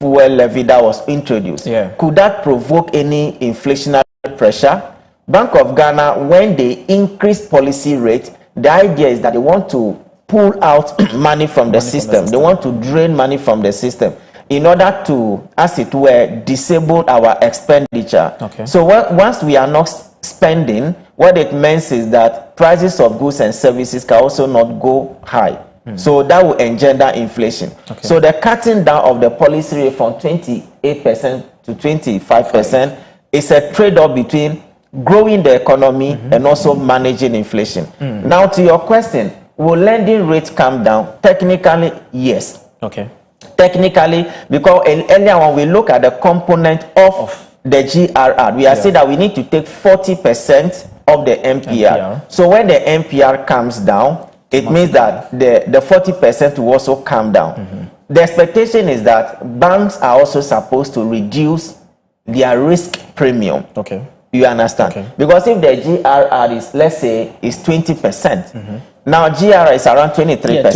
fuel levy that was introduced. Could that provoke any inflationary pressure? Bank of Ghana, when they increase policy rate, the idea is that they want to pull out money from the system. They want to drain money from the system in order to, as it were, disable our expenditure. So once we are not spending, what it means is that prices of goods and services can also not go high. So that will engender inflation. So the cutting down of the policy rate from 28% to 25% is a trade-off between growing the economy and also managing inflation. Now to your question, will lending rates come down? Technically, yes. Technically, because earlier when we look at the component of the GRR, we are saying that we need to take 40% of the MPR. So when the MPR comes down, it means that the 40% will also come down. The expectation is that banks are also supposed to reduce their risk premium. You understand? Because if the GRR is, let's say, is 20%, now GRR is around 23%.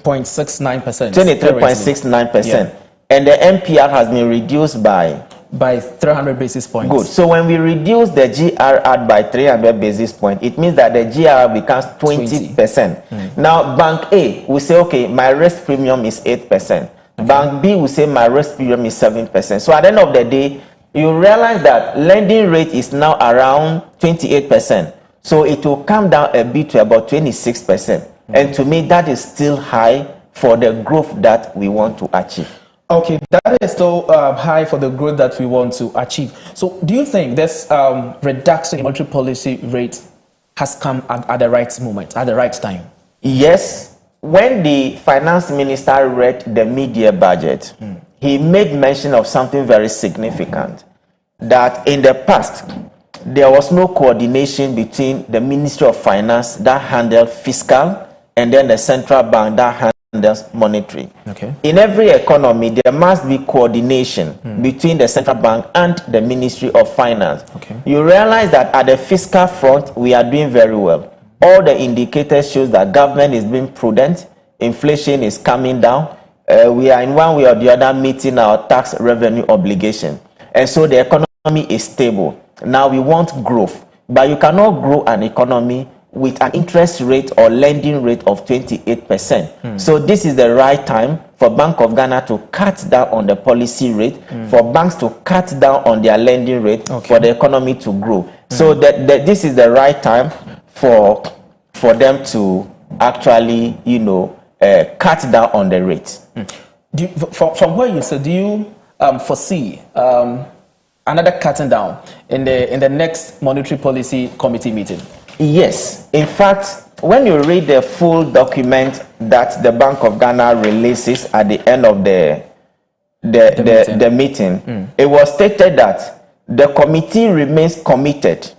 23.69%. 23.69%. And the MPR has been reduced by 300 basis points. Good. So when we reduce the GRR by 300 basis points, it means that the GRR becomes 20%. Now, Bank A will say, okay, my risk premium is 8%. Bank B will say my risk premium is 7%. So at the end of the day, you realize that lending rate is now around 28%. So it will come down a bit to about 26%. And to me, that is still high for the growth that we want to achieve. Okay, that is still high for the growth that we want to achieve. So do you think this reduction in monetary policy rate has come at the right moment, at the right time? Yes. When the finance minister read the mid-year budget, he made mention of something very significant, that in the past, there was no coordination between the Ministry of Finance that handled fiscal and then the central bank that handles monetary. In every economy, there must be coordination between the central bank and the Ministry of Finance. You realize that at the fiscal front, we are doing very well. All the indicators show that government is being prudent, inflation is coming down. We are in one way or the other meeting our tax revenue obligation. And so the economy is stable. Now we want growth, but you cannot grow an economy with an interest rate or lending rate of 28%. So this is the right time for Bank of Ghana to cut down on the policy rate, for banks to cut down on their lending rate, for the economy to grow. So that this is the right time for them to actually, cut down on the rates. From what you said, do you foresee another cutting down in the next monetary policy committee meeting? Yes. In fact, when you read the full document that the Bank of Ghana releases at the end of the meeting, it was stated that the committee remains committed.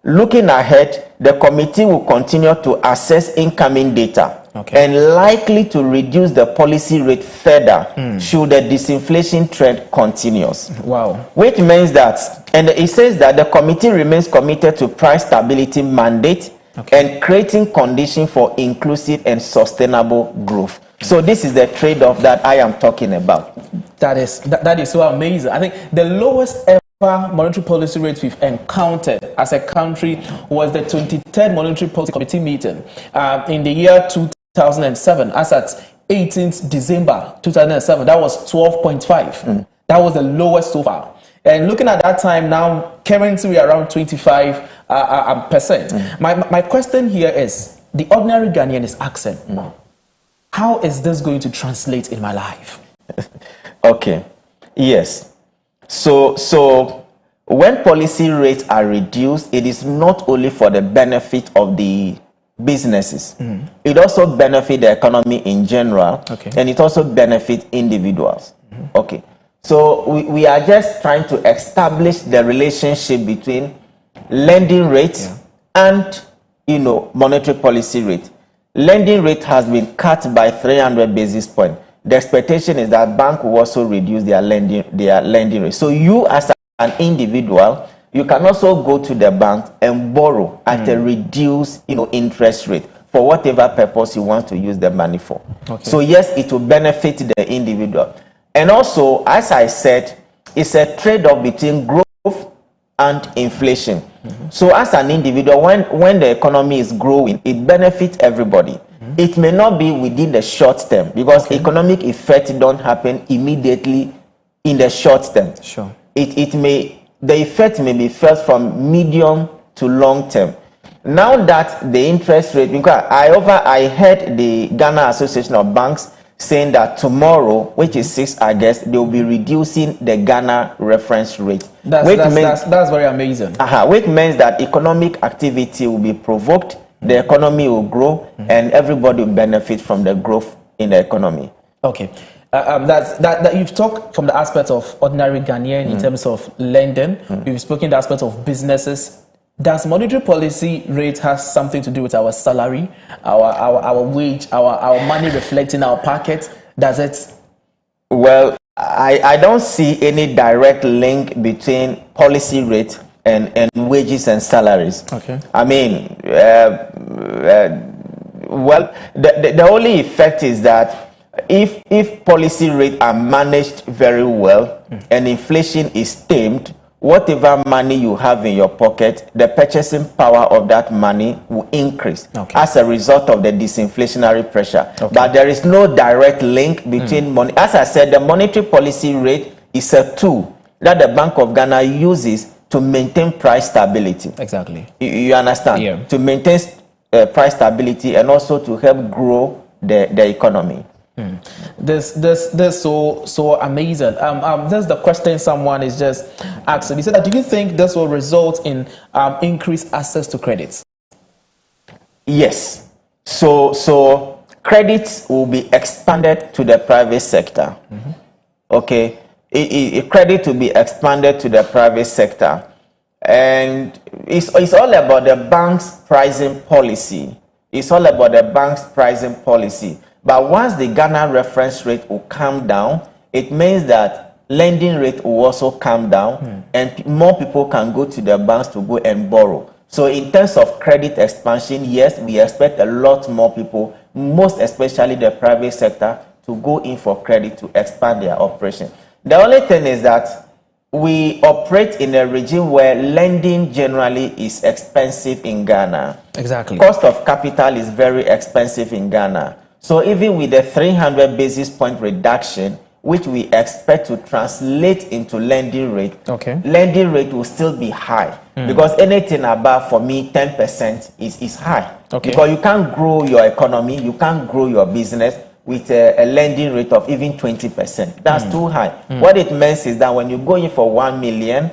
Looking ahead, the committee will continue to assess incoming data and likely to reduce the policy rate further should the disinflation trend continues. Wow. Which means that, and it says that the committee remains committed to price stability mandate and creating conditions for inclusive and sustainable growth. So this is the trade-off that I am talking about. That is so amazing. I think the lowest ever monetary policy rate we've encountered as a country was the 23rd Monetary Policy Committee meeting in the year 2007, as at 18th December 2007. That was 12.5. That was the lowest so far. And looking at that time now, currently we are around 25%. My question here is, the ordinary Ghanaian is asking, how is this going to translate in my life? Okay. Yes. So when policy rates are reduced, it is not only for the benefit of the businesses. It also benefits the economy in general, and it also benefits individuals. Okay. So we are just trying to establish the relationship between lending rates and monetary policy rate. Lending rate has been cut by 300 basis points. The expectation is that bank will also reduce their lending rate. So you as an individual, you can also go to the bank and borrow at a reduced interest rate for whatever purpose you want to use the money for. So yes, it will benefit the individual. And also, as I said, it's a trade-off between growth and inflation. So as an individual, when the economy is growing, it benefits everybody. It may not be within the short term because economic effects don't happen immediately in the short term. Sure. The effect may be felt from medium to long term. Now that the interest rate, because I heard the Ghana Association of Banks saying that tomorrow, which is 6 August, they will be reducing the Ghana reference rate. That's very amazing. Which means that economic activity will be provoked, the economy will grow, and everybody will benefit from the growth in the economy. Okay. That you've talked from the aspect of ordinary Ghanaian in terms of lending. You've spoken the aspect of businesses. Does monetary policy rate has something to do with our salary, our wage, our money reflecting our pocket? Does it? Well, I don't see any direct link between policy rate and wages and salaries. Okay. I mean, well, the only effect is that if policy rates are managed very well and inflation is tamed, whatever money you have in your pocket, the purchasing power of that money will increase as a result of the disinflationary pressure. But there is no direct link between money. As I said, the monetary policy rate is a tool that the Bank of Ghana uses to maintain price stability. Exactly. You understand? Yeah. To maintain price stability and also to help grow the economy. This so amazing. That's the question someone is just asking. He said that, do you think this will result in increased access to credits? Yes. So credits will be expanded to the private sector. Okay. Credit will be expanded to the private sector, and it's all about the bank's pricing policy. It's all about the bank's pricing policy. But once the Ghana reference rate will come down, it means that lending rate will also come down, and more people can go to the banks to go and borrow. So in terms of credit expansion, yes, we expect a lot more people, most especially the private sector, to go in for credit to expand their operation. The only thing is that we operate in a regime where lending generally is expensive in Ghana. Exactly. Cost of capital is very expensive in Ghana. So even with a 300 basis point reduction, which we expect to translate into lending rate, lending rate will still be high. Because anything above, for me, 10% is high. Because you can't grow your economy, you can't grow your business with a lending rate of even 20%. That's too high. What it means is that when you go in for 1 million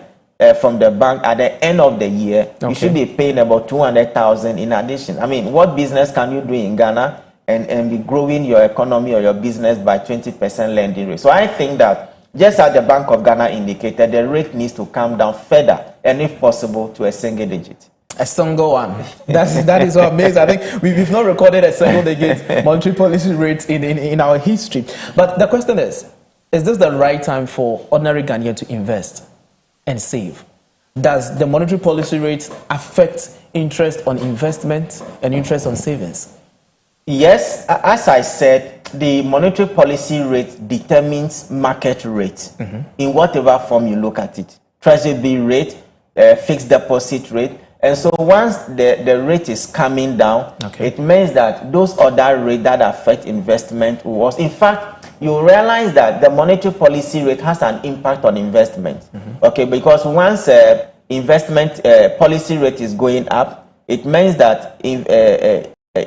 from the bank at the end of the year, you should be paying about 200,000 in addition. I mean, what business can you do in Ghana and be growing your economy or your business by 20% lending rate? So I think that just as the Bank of Ghana indicated, the rate needs to come down further, and if possible, to a single digit. A single one. That is so amazing. I think we've not recorded a single digit monetary policy rate in our history. But the question is this the right time for ordinary Ghanaian to invest and save? Does the monetary policy rate affect interest on investment and interest on savings? Yes, as I said, the monetary policy rate determines market rate in whatever form you look at it. Treasury bill rate, fixed deposit rate. And so once the rate is coming down, it means that those other rates that affect investment was, in fact, you realize that the monetary policy rate has an impact on investment. Because once investment policy rate is going up, it means that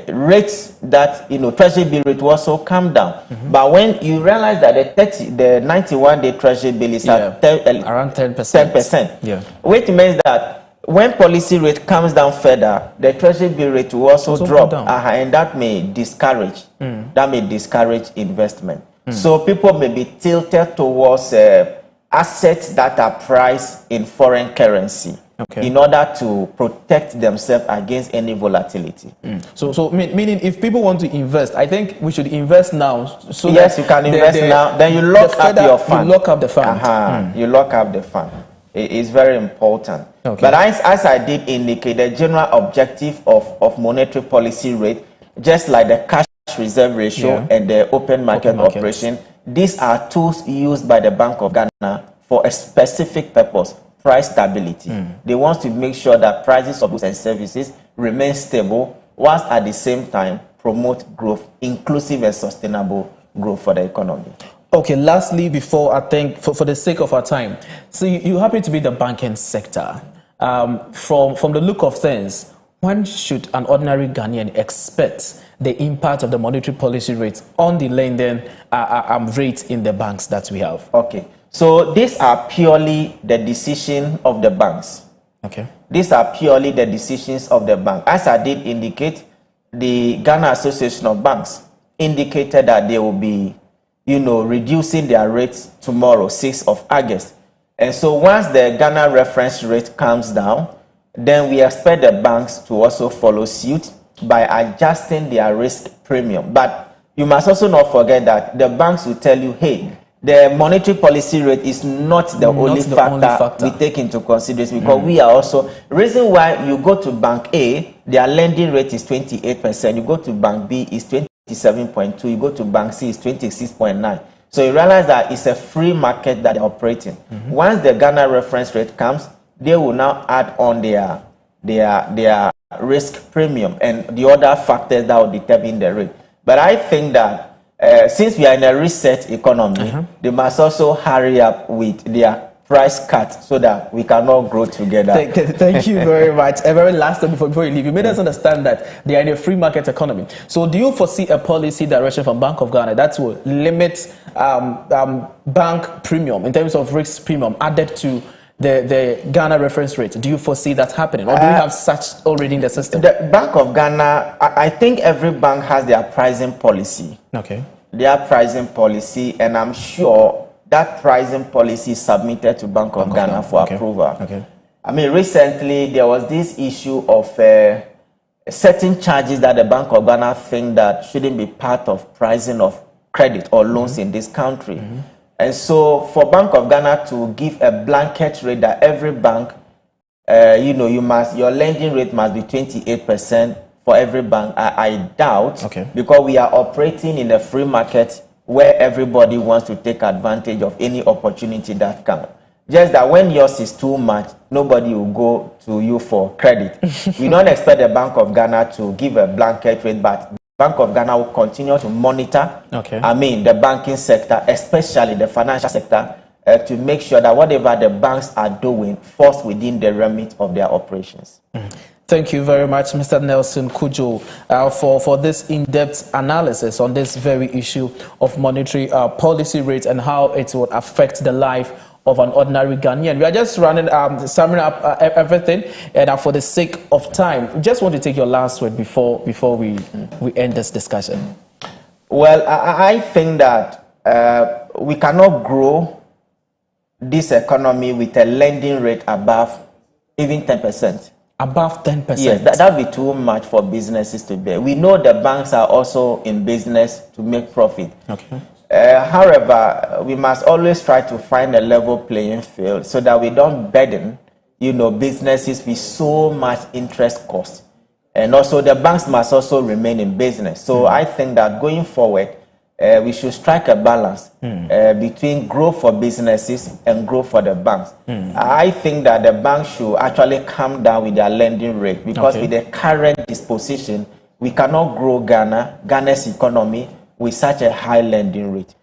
rates that, treasury bill rate will also come down. But when you realize that the 91-day treasury bill is at around 10%, which means that when policy rate comes down further, the treasury bill rate will also drop, and that may discourage investment. So people may be tilted towards assets that are priced in foreign currency in order to protect themselves against any volatility. So meaning if people want to invest, I think we should invest now. So yes, you can invest now. Then you lock up your fund. You lock up the fund. You lock up the fund. It is very important. But as I did indicate, the general objective of monetary policy rate, just like the cash reserve ratio and the open market operation, these are tools used by the Bank of Ghana for a specific purpose: price stability. They want to make sure that prices of goods and services remain stable, whilst at the same time promote growth, inclusive and sustainable growth for the economy. Okay, lastly, before I think, for the sake of our time, so you happen to be the banking sector. From the look of things, when should an ordinary Ghanaian expect the impact of the monetary policy rate on the lending rate in the banks that we have? Okay, so these are purely the decision of the banks. These are purely the decisions of the bank. As I did indicate, the Ghana Association of Banks indicated that they will be reducing their rates tomorrow, 6th of August. And so once the Ghana reference rate comes down, then we expect the banks to also follow suit by adjusting their risk premium. But you must also not forget that the banks will tell you, hey, the monetary policy rate is not the only factor we take into consideration, because we are also, reason why you go to Bank A, their lending rate is 28%, you go to Bank B, is 27.2, you go to Bank C, is 26.9. So you realize that it's a free market that they're operating. Once the Ghana reference rate comes, they will now add on their risk premium and the other factors that will determine the rate. But I think that since we are in a reset economy, they must also hurry up with their price cut so that we can all grow together. Thank you very much. A very last thing before you leave, you made us understand that they are in a free market economy. So do you foresee a policy direction from Bank of Ghana that will limit bank premium in terms of risk premium added to the Ghana reference rate? Do you foresee that happening, or do you have such already in the system? The Bank of Ghana, I think every bank has their pricing policy. Their pricing policy, and I'm sure that pricing policy is submitted to Bank of Ghana for approval. I mean, recently there was this issue of certain charges that the Bank of Ghana think that shouldn't be part of pricing of credit or loans in this country. And so for Bank of Ghana to give a blanket rate that every bank, your lending rate must be 28% for every bank, I doubt, because we are operating in a free market where everybody wants to take advantage of any opportunity that comes. Just that when yours is too much, nobody will go to you for credit. We don't expect the Bank of Ghana to give a blanket rate, but Bank of Ghana will continue to monitor, the banking sector, especially the financial sector, to make sure that whatever the banks are doing falls within the remit of their operations. Thank you very much, Mr. Nelson Kujo, for this in-depth analysis on this very issue of monetary policy rates and how it would affect the life of an ordinary Ghanaian. We are just summing up everything, and for the sake of time, just want to take your last word before we end this discussion. Well, I think that we cannot grow this economy with a lending rate above even 10%. Above 10%? Yes, that would be too much for businesses to bear. We know the banks are also in business to make profit. Okay. However, we must always try to find a level playing field so that we don't burden, businesses with so much interest cost. And also the banks must also remain in business. So I think that going forward, we should strike a balance between growth for businesses and growth for the banks. I think that the banks should actually come down with their lending rate because with the current disposition, we cannot grow Ghana's economy with such a high lending rate.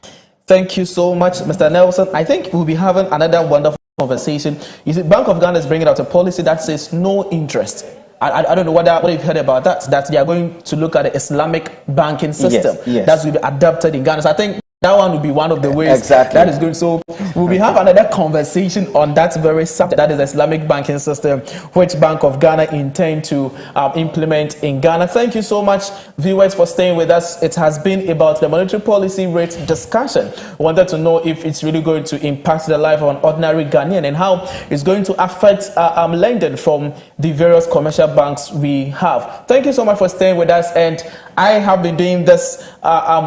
Thank you so much, Mr. Nelson. I think we'll be having another wonderful conversation. You see, Bank of Ghana is bringing out a policy that says no interest. I don't know what you've heard about that they are going to look at the Islamic banking system that's will be adapted in Ghana. So I think that one will be one of the ways that is going. So we'll be have another conversation on that very subject, that is the Islamic banking system, which Bank of Ghana intend to implement in Ghana. Thank you so much, viewers, for staying with us. It has been about the monetary policy rate discussion. Wanted to know if it's really going to impact the life of an ordinary Ghanaian and how it's going to affect lending from the various commercial banks we have. Thank you so much for staying with us, and I have been doing this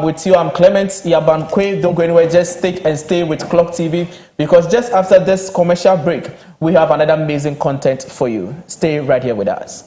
with you. I'm Clement Yabankwe. Don't go anywhere. Just stick and stay with Clock TV, because just after this commercial break, we have another amazing content for you. Stay right here with us.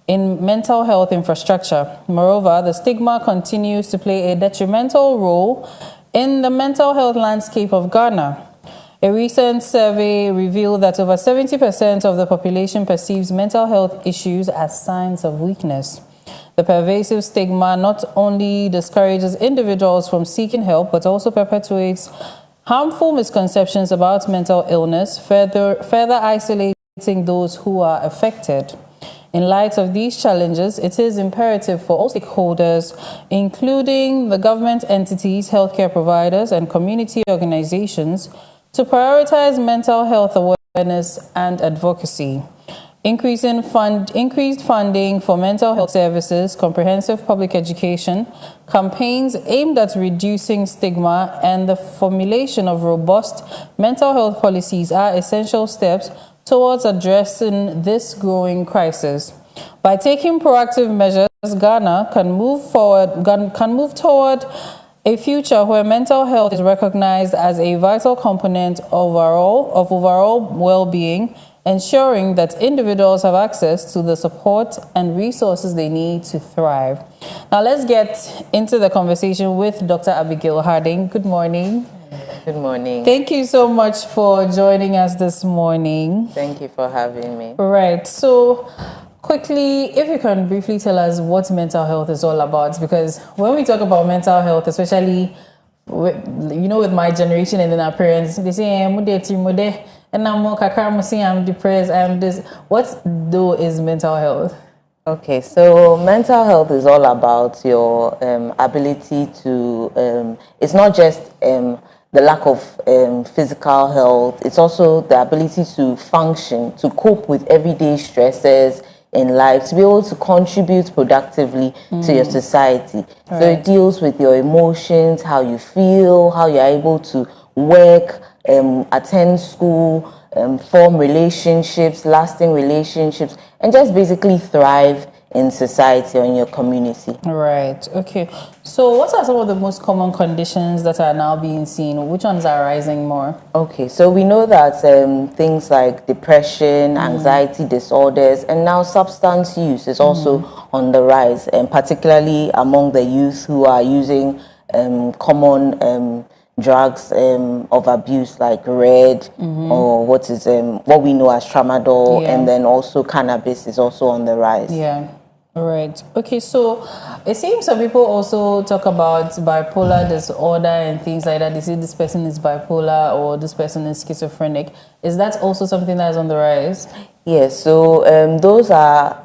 in mental health infrastructure. Moreover, the stigma continues to play a detrimental role in the mental health landscape of Ghana. A recent survey revealed that over 70% of the population perceives mental health issues as signs of weakness. The pervasive stigma not only discourages individuals from seeking help, but also perpetuates harmful misconceptions about mental illness, further isolating those who are affected. In light of these challenges, it is imperative for all stakeholders, including the government entities, healthcare providers, and community organizations, to prioritize mental health awareness and advocacy. Increased funding for mental health services, comprehensive public education, campaigns aimed at reducing stigma, and the formulation of robust mental health policies are essential steps towards addressing this growing crisis. By taking proactive measures, Ghana can move toward a future where mental health is recognized as a vital component of overall well-being, ensuring that individuals have access to the support and resources they need to thrive. Now let's get into the conversation with Dr. Abigail Harding. Good morning. Good morning. Thank you so much for joining us this morning. Thank you for having me. Right. So quickly, if you can briefly tell us what mental health is all about, because when we talk about mental health, especially with my generation and then our parents, they say, and I'm depressed, I'm this. What though is mental health? Okay, so mental health is all about your ability to, it's not just the lack of physical health, it's also the ability to function, to cope with everyday stresses in life, to be able to contribute productively to your society. Right. So it deals with your emotions, how you feel, how you're able to work, attend school, form relationships, lasting relationships, and just basically thrive in society or in your community. Right. Okay. So what are some of the most common conditions that are now being seen? Which ones are rising more? Okay. So we know that things like depression, anxiety disorders, and now substance use is also on the rise, and particularly among the youth who are using common drugs of abuse like red or what we know as tramadol, and then also cannabis is also on the rise. Yeah. Right. Okay, so it seems some people also talk about bipolar disorder and things like that. They say this person is bipolar or this person is schizophrenic. Is that also something that's on the rise? Yes, so those are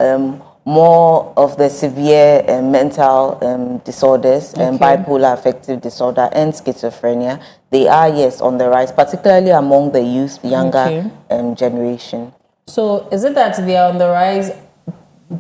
more of the severe mental disorders, bipolar affective disorder and schizophrenia. They are, yes, on the rise, particularly among the youth, younger generation. So is it that they are on the rise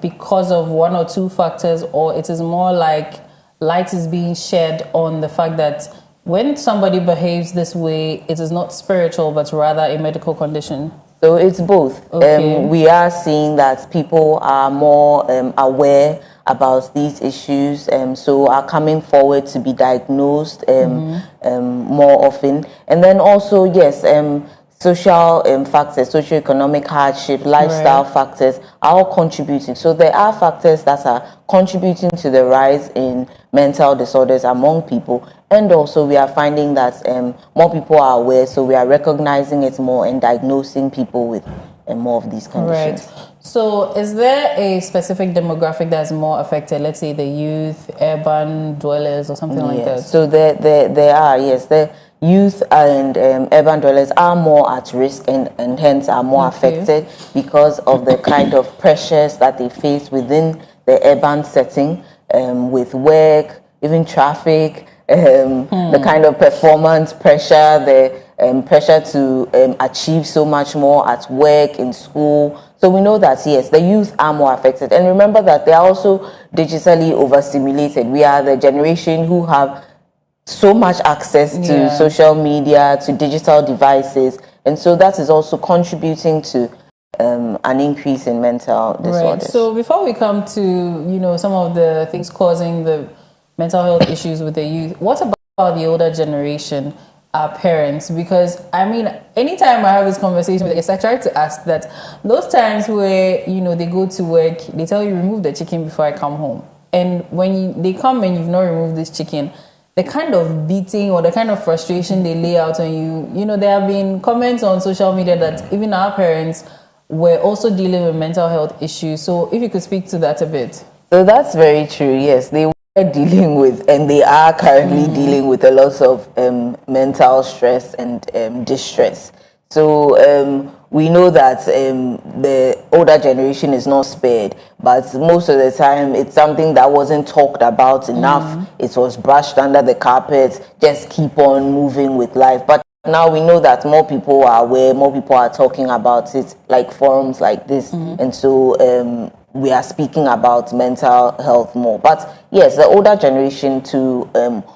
because of one or two factors, or it is more like light is being shed on the fact that when somebody behaves this way, it is not spiritual, but rather a medical condition? So it's both. Okay. We are seeing that people are more aware about these issues, so are coming forward to be diagnosed more often. And then also, yes, social factors, socioeconomic hardship, lifestyle factors are all contributing. So there are factors that are contributing to the rise in mental disorders among people. And also we are finding that more people are aware, so we are recognizing it more and diagnosing people with more of these conditions. Right. So is there a specific demographic that's more affected? Let's say the youth, urban dwellers or something like that? So there are, yes. The youth and urban dwellers are more at risk and hence are more affected because of the kind of pressures that they face within the urban setting, with work, even traffic, the kind of performance pressure, the pressure to achieve so much more at work, in school. So we know that, yes, the youth are more affected. And remember that they are also digitally overstimulated. We are the generation who have so much access to social media, to digital devices. And so that is also contributing to an increase in mental disorders. Right. So before we come to, some of the things causing the mental health issues with the youth, what about the older generation? our parents? Because I mean, anytime I have this conversation with I try to ask that those times where they go to work, they tell you remove the chicken before I come home, and when they come and you've not removed this chicken, the kind of beating or the kind of frustration they lay out on you, there have been comments on social media that even our parents were also dealing with mental health issues. So if you could speak to that a bit. So that's very true. Yes, they were dealing with, and they are currently dealing with a lot of mental stress and distress. So we know that the older generation is not spared, but most of the time it's something that wasn't talked about enough. It was brushed under the carpet, just keep on moving with life. But now we know that more people are aware, more people are talking about it, like forums like this. And so we are speaking about mental health more. But yes, the older generation too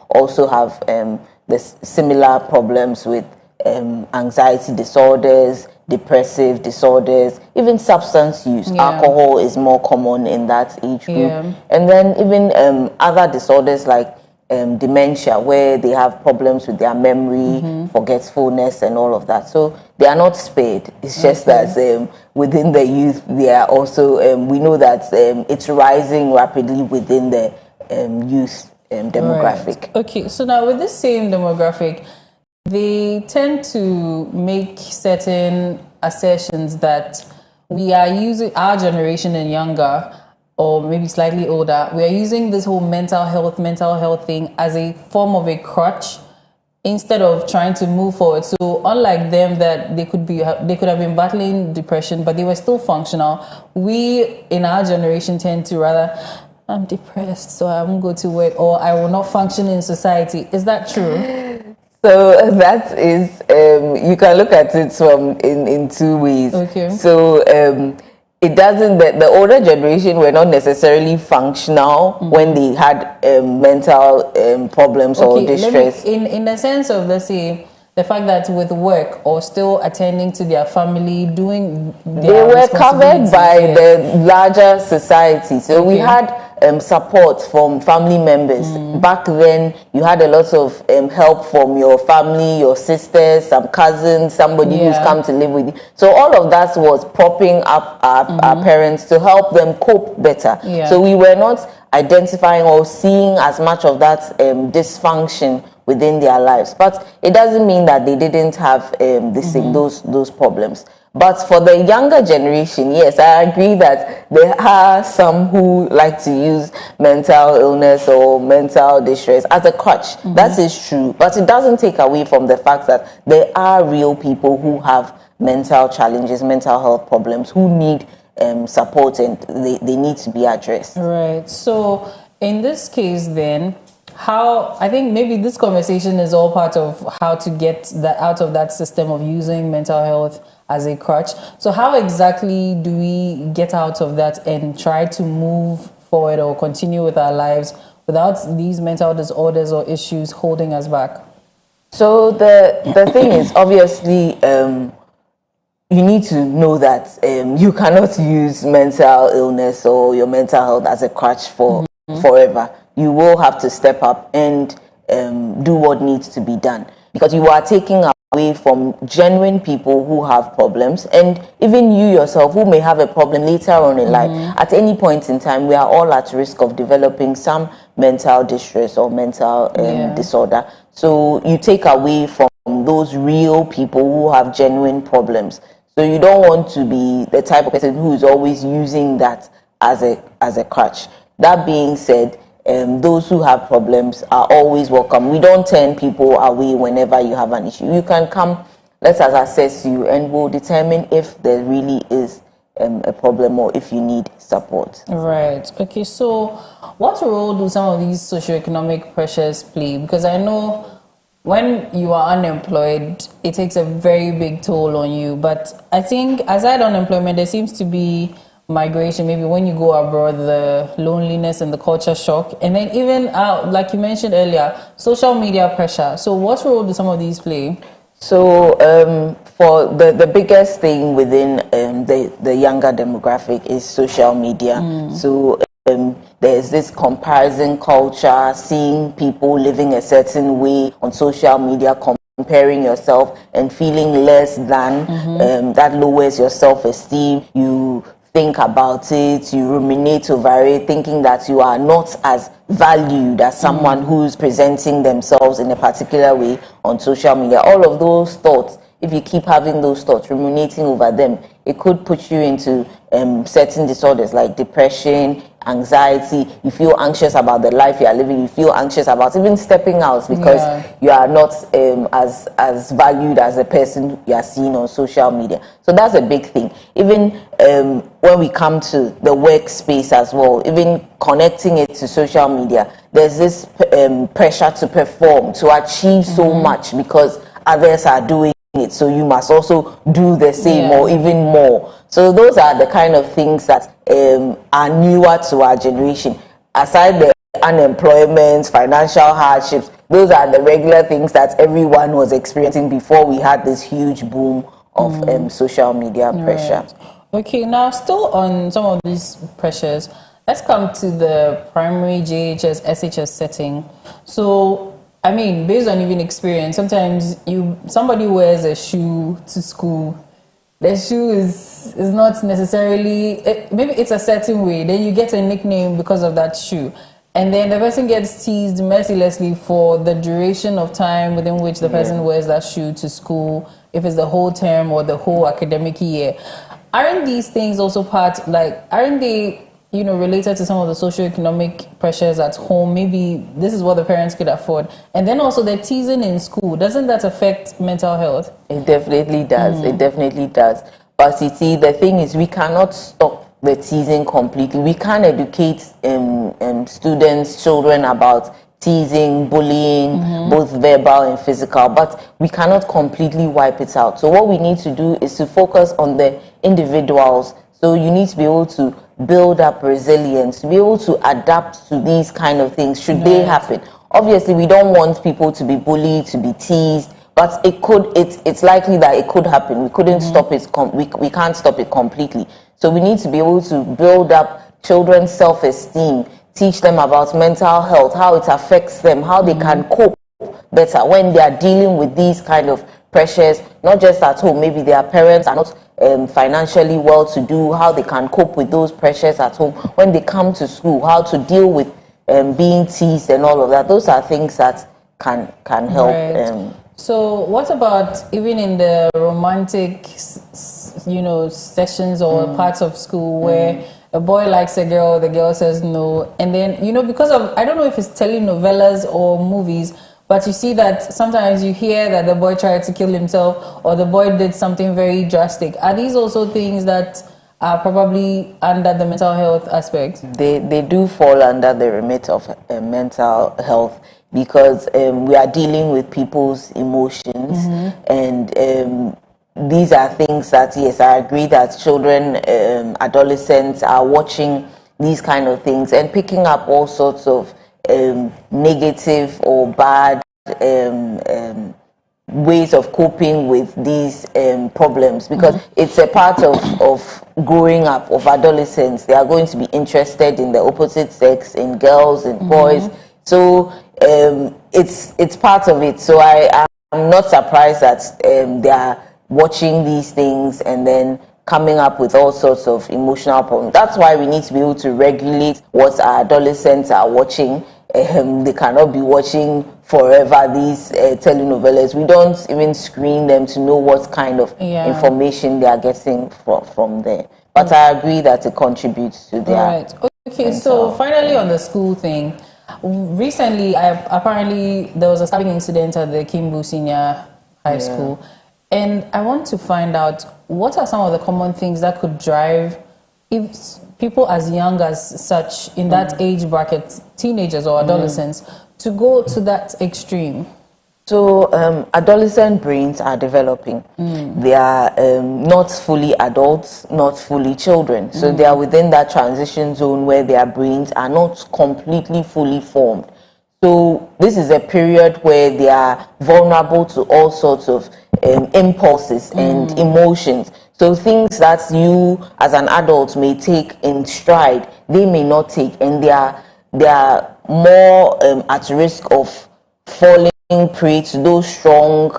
also have the similar problems with anxiety disorders, depressive disorders, even substance use. Alcohol is more common in that age group. And then even other disorders like dementia, where they have problems with their memory, forgetfulness and all of that. So they are not spared. It's just that within the youth, they are also, we know that it's rising rapidly within the youth demographic. Right. Okay, so now with this same demographic, they tend to make certain assertions that we are using, our generation and younger, or maybe slightly older, we are using this whole mental health thing as a form of a crutch instead of trying to move forward. So unlike them, that they could have been battling depression, but they were still functional, we in our generation tend to rather, I'm depressed, so I won't go to work, or I will not function in society. Is that true? So that is, you can look at it from in two ways. Okay. So it doesn't, the older generation were not necessarily functional when they had mental problems or distress. In the sense of, let's say, the fact that with work or still attending to their family, doing they were covered by the larger society. So we had support from family members. Back then, you had a lot of help from your family, your sisters, some cousins, somebody who's come to live with you. So all of that was propping up our parents to help them cope better. So we were not identifying or seeing as much of that dysfunction within their lives, but it doesn't mean that they didn't have those problems. But for the younger generation, yes, I agree that there are some who like to use mental illness or mental distress as a crutch. That is true, but it doesn't take away from the fact that there are real people who have mental challenges, mental health problems, who need support, and they need to be addressed. Right. So in this case then, I think maybe this conversation is all part of how to get that out of that system of using mental health as a crutch. So how exactly do we get out of that and try to move forward or continue with our lives without these mental disorders or issues holding us back? So the thing is, obviously, you need to know that you cannot use mental illness or your mental health as a crutch for forever. You will have to step up and do what needs to be done, because you are taking away from genuine people who have problems, and even you yourself who may have a problem later on in life. At any point in time, we are all at risk of developing some mental distress or mental disorder. So you take away from those real people who have genuine problems. So you don't want to be the type of person who is always using that as a crutch. That being said, those who have problems are always welcome. We don't turn people away whenever you have an issue. You can come, let us assess you, and we'll determine if there really is a problem or if you need support. Right. Okay, so what role do some of these socioeconomic pressures play? Because I know when you are unemployed, it takes a very big toll on you. But I think aside unemployment, there seems to be migration. Maybe when you go abroad, the loneliness and the culture shock, and then even like you mentioned earlier, social media pressure. So what role do some of these play? So for the biggest thing within the younger demographic is social media. So there's this comparison culture, seeing people living a certain way on social media, comparing yourself and feeling less than. That lowers your self-esteem. You think about it, you ruminate over it, thinking that you are not as valued as someone who's presenting themselves in a particular way on social media. All of those thoughts, if you keep having those thoughts, ruminating over them, it could put you into certain disorders like depression, anxiety. You feel anxious about the life you are living. You feel anxious about even stepping out because you are not as valued as the person you are seeing on social media. So that's a big thing. Even when we come to the workspace as well, even connecting it to social media, there's this pressure to perform, to achieve so much because others are doing it, so you must also do the same or even more. So those are the kind of things that are newer to our generation. Aside the unemployment, financial hardships, those are the regular things that everyone was experiencing before we had this huge boom of social media pressure. Okay, now still on some of these pressures, let's come to the primary JHS, SHS setting. So I mean, based on even experience, sometimes somebody wears a shoe to school. The shoe is not necessarily, maybe it's a certain way. Then you get a nickname because of that shoe. And then the person gets teased mercilessly for the duration of time within which the person wears that shoe to school, if it's the whole term or the whole academic year. Aren't these things also aren't they related to some of the socioeconomic pressures at home? Maybe this is what the parents could afford. And then also the teasing in school, doesn't that affect mental health? It definitely does. It definitely does. But you see, the thing is, we cannot stop the teasing completely. We can't educate students, children about teasing, bullying, both verbal and physical, but we cannot completely wipe it out. So what we need to do is to focus on the individuals. So you need to be able to build up resilience, to be able to adapt to these kind of things should they happen. Obviously, we don't want people to be bullied, to be teased, but it's likely that it could happen. We couldn't stop it. We can't stop it completely. So we need to be able to build up children's self-esteem, teach them about mental health, how it affects them, how they can cope better when they are dealing with these kind of pressures, not just at home. Maybe their parents are not financially well-to-do, how they can cope with those pressures at home. When they come to school, how to deal with being teased and all of that. Those are things that can help. Right. So what about even in the romantic, sessions or parts of school where a boy likes a girl, the girl says no, and then, because of, I don't know if it's telenovelas or movies, but you see that sometimes you hear that the boy tried to kill himself or the boy did something very drastic. Are these also things that are probably under the mental health aspect? They do fall under the remit of mental health because we are dealing with people's emotions and these are things that, yes, I agree that children, adolescents are watching these kind of things and picking up all sorts of negative or bad ways of coping with these problems because it's a part of growing up, of adolescents. They are going to be interested in the opposite sex, in girls and boys. So it's part of it. So I'm not surprised that they are watching these things and then coming up with all sorts of emotional problems. That's why we need to be able to regulate what our adolescents are watching. They cannot be watching forever these telenovelas. We don't even screen them to know what kind of information they are getting from there. But I agree that it contributes to their... Right. Okay, so finally on the school thing, recently apparently there was a stabbing incident at the Kimbu Senior High School. And I want to find out what are some of the common things that could drive people as young as such in that age bracket, teenagers or adolescents, to go to that extreme. So adolescent brains are developing. They are not fully adults, not fully children. So they are within that transition zone where their brains are not completely fully formed. So this is a period where they are vulnerable to all sorts of impulses and emotions. So things that you as an adult may take in stride, they may not take, and they are more at risk of falling prey to those strong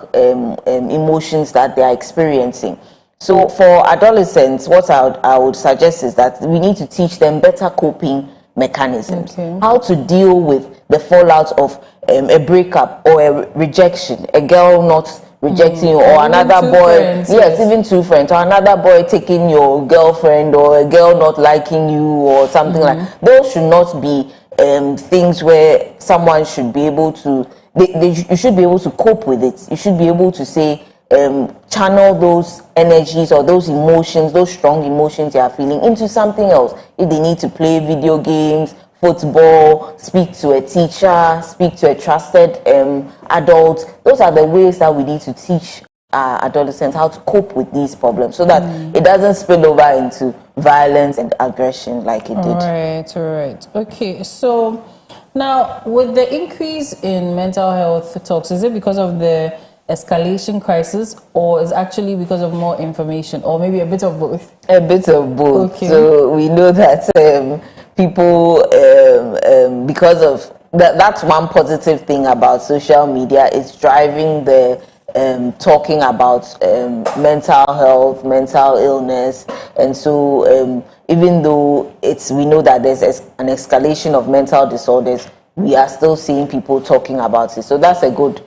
emotions that they are experiencing. So for adolescents, what I would suggest is that we need to teach them better coping mechanisms. How to deal with the fallout of a breakup or a rejection, a girl not rejecting you, or another boy, yes, even two friends, or another boy taking your girlfriend, or a girl not liking you, or something like those should not be things where someone should be able to, you should be able to cope with it. You should be able to say, channel those energies or those emotions, those strong emotions you are feeling, into something else. If they need to play video games, football, speak to a teacher, speak to a trusted adult, those are the ways that we need to teach adolescents how to cope with these problems, so that it doesn't spill over into violence and aggression like it did. All right. Okay, so now with the increase in mental health talks, is it because of the escalation crisis, or is actually because of more information, or maybe a bit of both? A bit of both. Okay. So we know that people, because of that's one positive thing about social media, is driving the talking about mental health, mental illness, and so even though we know that there's an escalation of mental disorders, we are still seeing people talking about it. So that's a good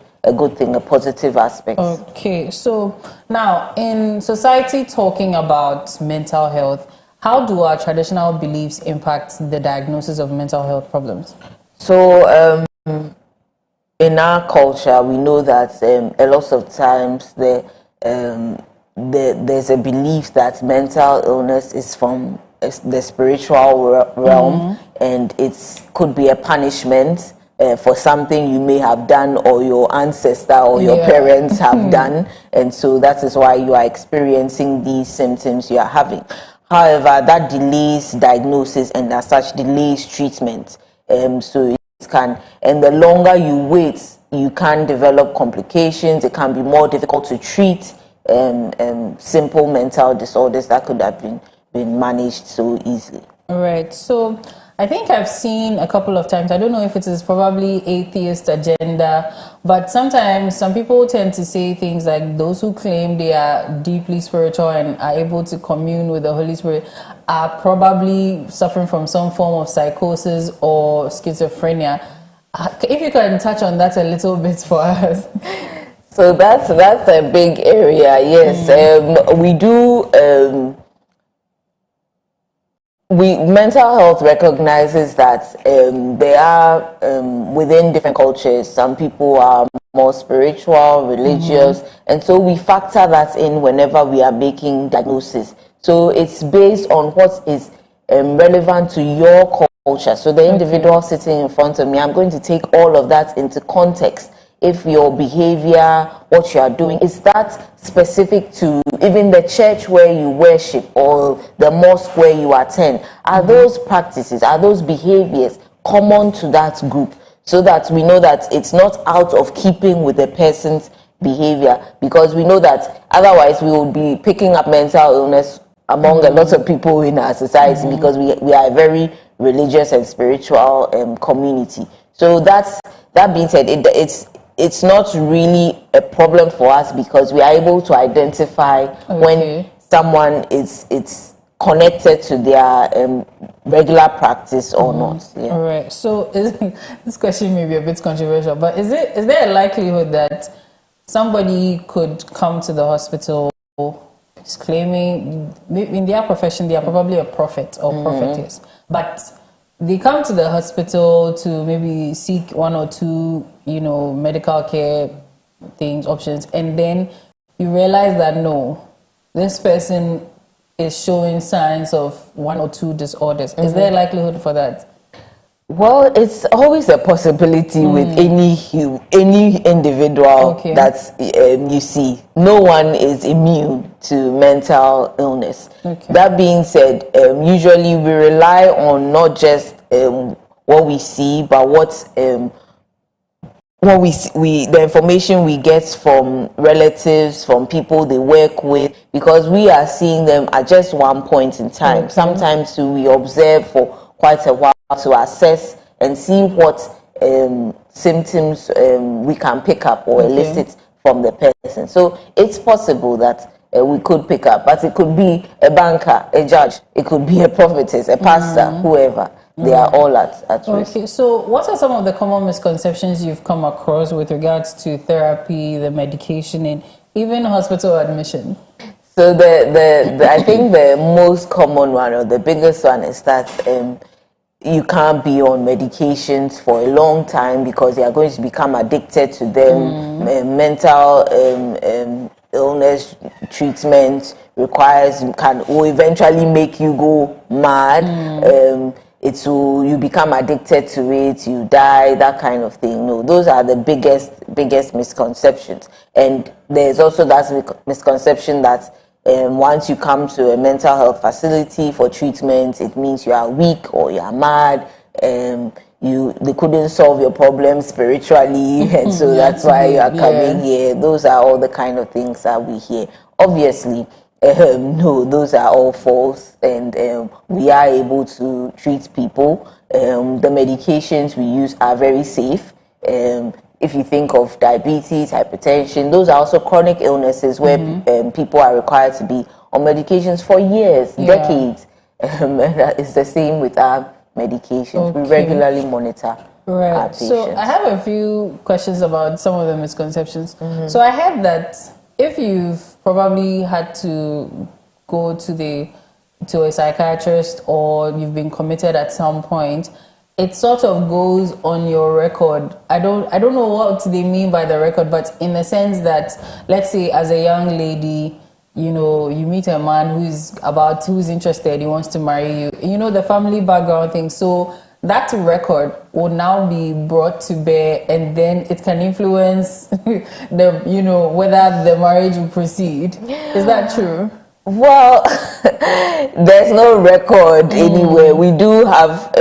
thing, a positive aspect. Okay, so now in society talking about mental health, how do our traditional beliefs impact the diagnosis of mental health problems? So in our culture, we know that a lot of times there's a belief that mental illness is from the spiritual realm, and it could be a punishment for something you may have done, or your ancestor or your parents have done, and so that is why you are experiencing these symptoms you are having. However, that delays diagnosis and as such delays treatment. So it can, and the longer you wait, you can develop complications. It can be more difficult to treat simple mental disorders that could have been managed so easily. All right. So I think I've seen a couple of times, I don't know if it is probably atheist agenda, but sometimes some people tend to say things like those who claim they are deeply spiritual and are able to commune with the Holy Spirit are probably suffering from some form of psychosis or schizophrenia. If you can touch on that a little bit for us. So that's a big area, yes. We do... mental health recognizes that there are within different cultures, some people are more spiritual, religious, and so we factor that in whenever we are making diagnosis. So it's based on what is relevant to your culture. So the individual sitting in front of me, I'm going to take all of that into context. If your behavior, what you are doing, is that specific to even the church where you worship or the mosque where you attend? Are those practices, are those behaviors common to that group? So that we know that it's not out of keeping with the person's behavior, because we know that otherwise we would be picking up mental illness among a lot of people in our society, because we are a very religious and spiritual community. So that being said, it's not really a problem for us, because we are able to identify when someone is connected to their regular practice or not. Yeah. All right. So this question may be a bit controversial, but is there a likelihood that somebody could come to the hospital claiming, in their profession, they are probably a prophet or prophetess, but they come to the hospital to maybe seek one or two, medical care options, and then you realize that no, this person is showing signs of one or two disorders. Is there a likelihood for that? Well, it's always a possibility with any individual that you see. No one is immune to mental illness. That being said, usually we rely on not just what we see, but the information we get from relatives, from people they work with, because we are seeing them at just one point in time. Sometimes we observe for quite a while to assess and see what symptoms we can pick up or elicit from the person. So it's possible that we could pick up, but it could be a banker, a judge, it could be a prophetess, a pastor, whoever. They are all at risk. Okay, so what are some of the common misconceptions you've come across with regards to therapy, the medication, and even hospital admission? So I think the most common one or the biggest one is that you can't be on medications for a long time because you are going to become addicted to them. Mental illness treatment will eventually make you go mad. You become addicted to it, you die, that kind of thing. No, those are the biggest misconceptions. And there's also that misconception that once you come to a mental health facility for treatment, it means you are weak or you are mad. They couldn't solve your problems spiritually, and so that's why you are coming here. Those are all the kind of things that we hear. Obviously, no, those are all false, and we are able to treat people. The medications we use are very safe. If you think of diabetes, hypertension, those are also chronic illnesses where people are required to be on medications for years, decades. And it's the same with our medications. We regularly monitor our patients. So I have a few questions about some of the misconceptions. So I heard that if you've probably had to go to a psychiatrist or you've been committed at some point, it sort of goes on your record. I don't know what they mean by the record, but in the sense that, let's say as a young lady, you meet a man who's interested, he wants to marry you. The family background thing. So that record will now be brought to bear, and then it can influence whether the marriage will proceed. Is that true? Well, there's no record anywhere. We do have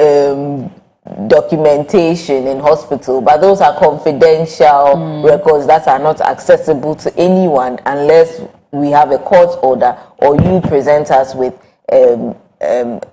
documentation in hospital, but those are confidential records that are not accessible to anyone unless we have a court order or you present us with a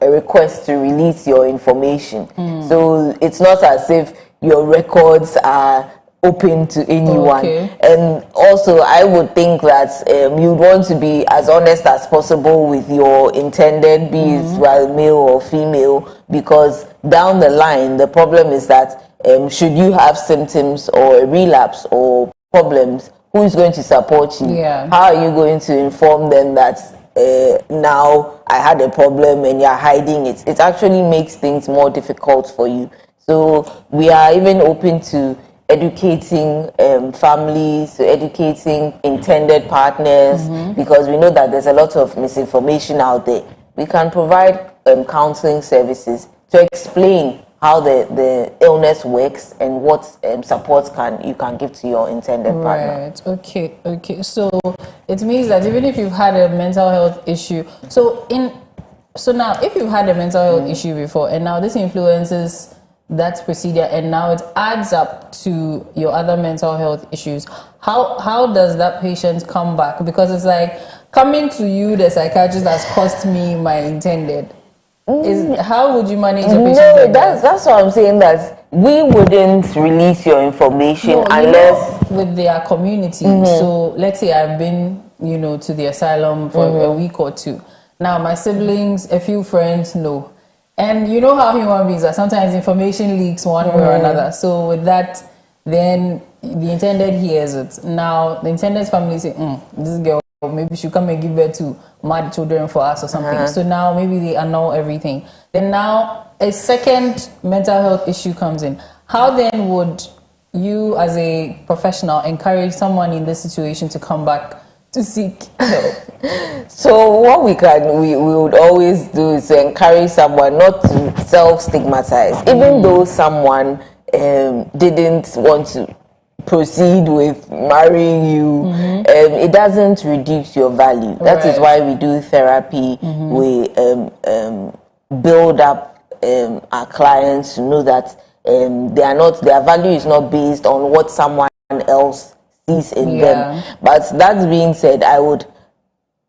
request to release your information. So it's not as if your records are open to anyone. And also I would think that you'd want to be as honest as possible with your intended, be it male or female, because down the line the problem is that should you have symptoms or a relapse or problems, who is going to support you? How are you going to inform them that now I had a problem and you're hiding it? It actually makes things more difficult for you. So we are even open to educating families, educating intended partners, because we know that there's a lot of misinformation out there. We can provide counseling services to explain how the illness works and what support you can give to your intended partner. Right. Okay. So it means that even if you've had a mental health issue, so now if you've had a mental health issue before and now this influences that procedure and now it adds up to your other mental health issues, how does that patient come back? Because it's like coming to you, the psychiatrist has cost me my intended. How would you manage a patient? No, that's what I'm saying, that we wouldn't release your information unless with their community. So let's say I've been, to the asylum for a week or two. Now my siblings, a few friends know. And you know how human beings are, sometimes information leaks one way or another. So with that, then the intended hears it. Now the intended family say, this girl, maybe she'll come and give birth to mad children for us or something. So now maybe they annul everything. Then now a second mental health issue comes in. How then would you as a professional encourage someone in this situation to come back to seek help? So what we would always do is to encourage someone not to self-stigmatize. Even though someone didn't want to proceed with marrying you, it doesn't reduce your value. That is why we do therapy. We build up our clients to know that their value is not based on what someone else sees in them. But that being said, I would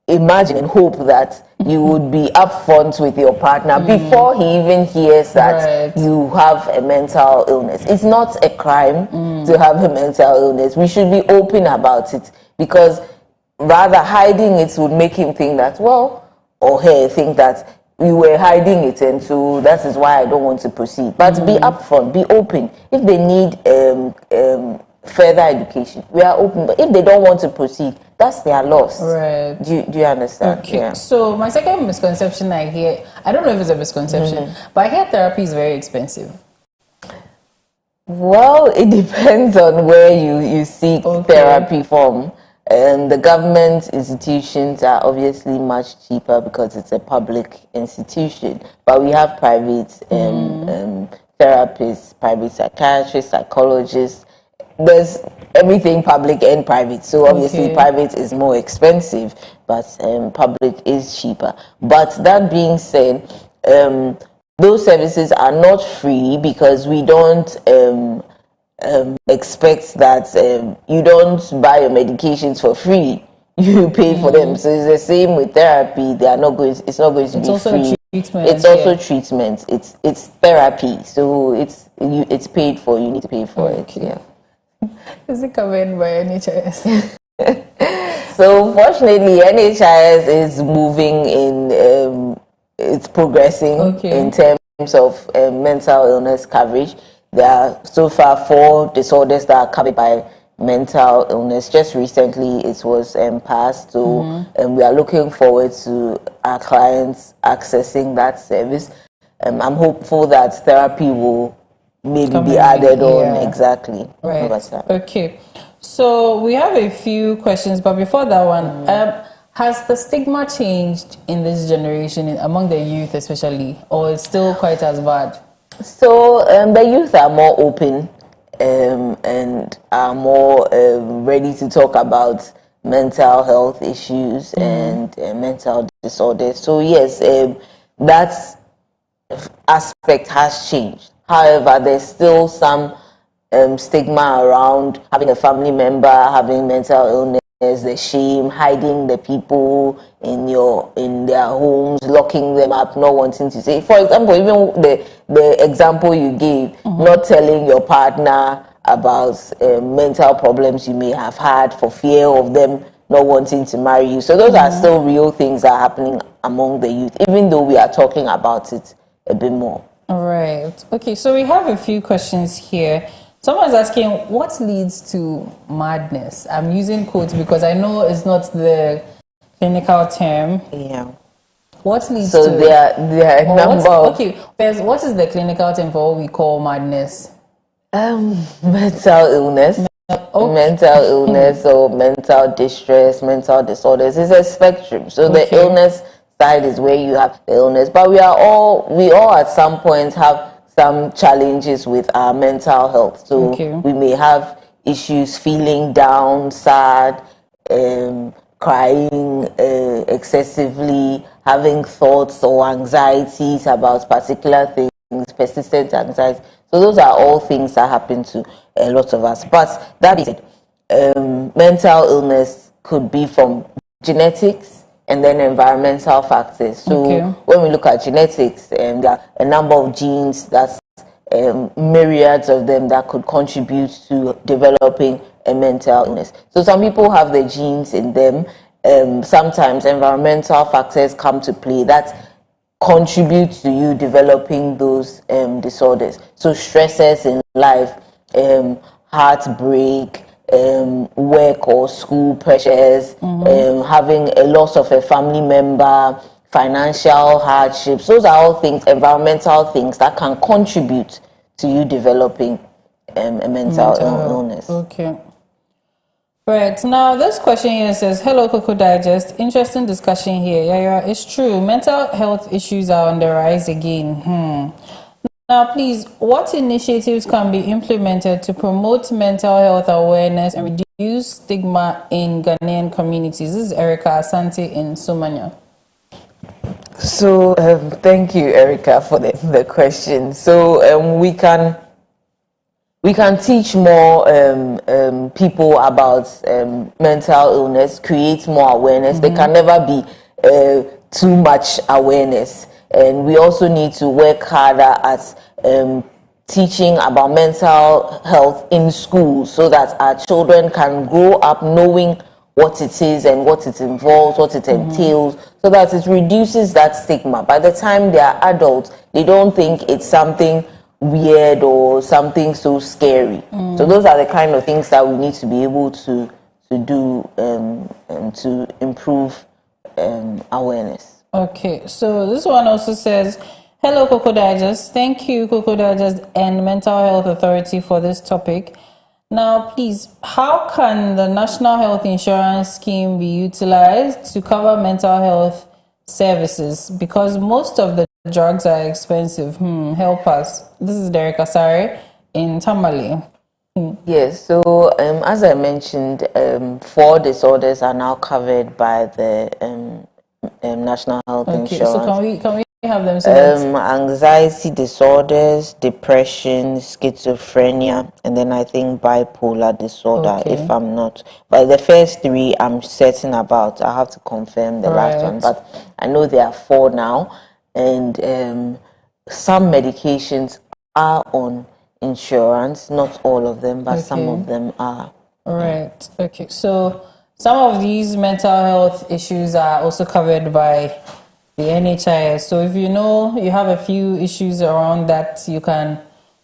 imagine and hope that you would be upfront with your partner before he even hears that you have a mental illness. It's not a crime to have a mental illness. We should be open about it, because rather hiding it would make him think that, well, or her think that we were hiding it, and so that is why I don't want to proceed. But be upfront, be open. If they need further education, we are open. But if they don't want to proceed, that's their loss. Right. Do you understand? Okay. Yeah. So my second misconception I hear, I don't know if it's a misconception, but I hear therapy is very expensive. Well, it depends on where you seek therapy from. The government institutions are obviously much cheaper because it's a public institution. But we have private therapists, private psychiatrists, psychologists. There's everything public and private. So obviously private is more expensive, but public is cheaper. But that being said, those services are not free, because we don't expect that you don't buy your medications for free. You pay for them. So it's the same with therapy. They are not going. It's not going to be free. It's also treatment. It's therapy. So it's paid for. You need to pay for it. Yeah. Is it covered by NHIS? So fortunately, NHIS is moving in. It's progressing in terms of mental illness coverage. There are so far 4 disorders that are covered by mental illness. Just recently it was passed, so we are looking forward to our clients accessing that service. I'm hopeful that therapy will maybe be added on. Exactly. Right. Okay. So we have a few questions, but before that one, has the stigma changed in this generation, among the youth especially, or it's still quite as bad? So the youth are more open and are more ready to talk about mental health issues and mental disorders. So yes, that aspect has changed. However, there's still some stigma around having a family member having mental illness. The shame, hiding the people in their homes, locking them up, not wanting to say. For example, even the example you gave, not telling your partner about mental problems you may have had for fear of them not wanting to marry you. So those are still real things that are happening among the youth, even though we are talking about it a bit more. All right. Okay, so we have a few questions here. Someone's asking, what leads to madness? I'm using quotes because I know it's not the clinical term. Yeah. What leads to... So there are a number of... Okay, what is the clinical term for what we call madness? Mental illness. Mental illness or mental distress, mental disorders. It's a spectrum. So the illness side is where you have the illness. But we all at some point have some challenges with our mental health. So we may have issues feeling down, sad, crying excessively, having thoughts or anxieties about particular things, persistent anxiety. So those are all things that happen to a lot of us. But that is it. Mental illness could be from genetics and then environmental factors. So when we look at genetics, there are a number of genes, that's myriads of them that could contribute to developing a mental illness. So some people have the genes in them. Sometimes environmental factors come to play that contribute to you developing those disorders. So stresses in life, heartbreak, work or school pressures, having a loss of a family member, financial hardships. Those are all things, environmental things that can contribute to you developing a mental illness. Okay. Right. Now, this question here says, hello, Koko Digest. Interesting discussion here. Yeah, it's true. Mental health issues are on the rise again. Now, please, what initiatives can be implemented to promote mental health awareness and reduce stigma in Ghanaian communities? This is Erica Asante in Somania. So, thank you, Erica, for the question. So, we can we can teach more people about mental illness, create more awareness. There can never be too much awareness. And we also need to work harder at teaching about mental health in schools so that our children can grow up knowing what it is and what it involves, what it entails, so that it reduces that stigma. By the time they are adults, they don't think it's something weird or something so scary. So those are the kind of things that we need to be able to do to improve awareness. Okay, so this one also says, hello, Koko Digest. Thank you, Koko Digest and Mental Health Authority for this topic. Now, please, how can the National Health Insurance Scheme be utilized to cover mental health services? Because most of the drugs are expensive. Help us. This is Derek Asare in Tamale. Yes, so as I mentioned, 4 disorders are now covered by the National Health Insurance. So can we have them? So anxiety disorders, depression, schizophrenia, and then I think bipolar disorder, if I'm not. But the first 3 I'm certain about. I have to confirm the last one, but I know there are 4 now. And some medications are on insurance, not all of them, but some of them are. Right. Okay. So some of these mental health issues are also covered by the NHIS. So if you know you have a few issues around that, you can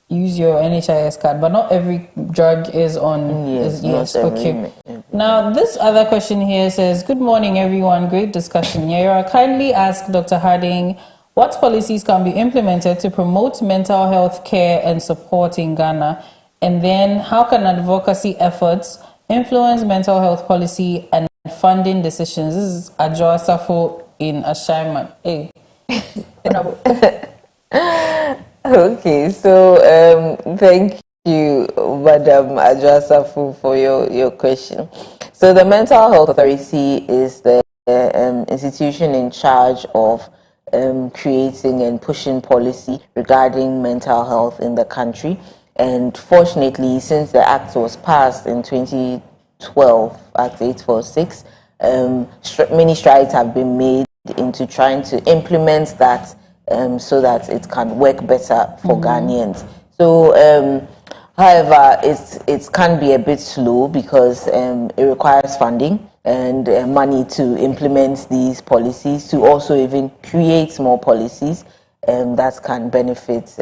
use your NHIS card, but not every drug is on. Yes. Okay. Now, this other question here says, good morning, everyone. Great discussion. Yara, kindly ask Dr. Harding what policies can be implemented to promote mental health care and support in Ghana? And then how can advocacy efforts influence mental health policy and funding decisions? This is Adjoa Safo in Ashaiman. Hey. Okay, so thank you, Madam Adjoa Safo, for your question. So the Mental Health Authority is the institution in charge of creating and pushing policy regarding mental health in the country. And fortunately, since the Act was passed in 2012, Act 846, many strides have been made into trying to implement that so that it can work better for Ghanaians. So, however, it can be a bit slow because it requires funding and money to implement these policies, to also even create more policies that can benefit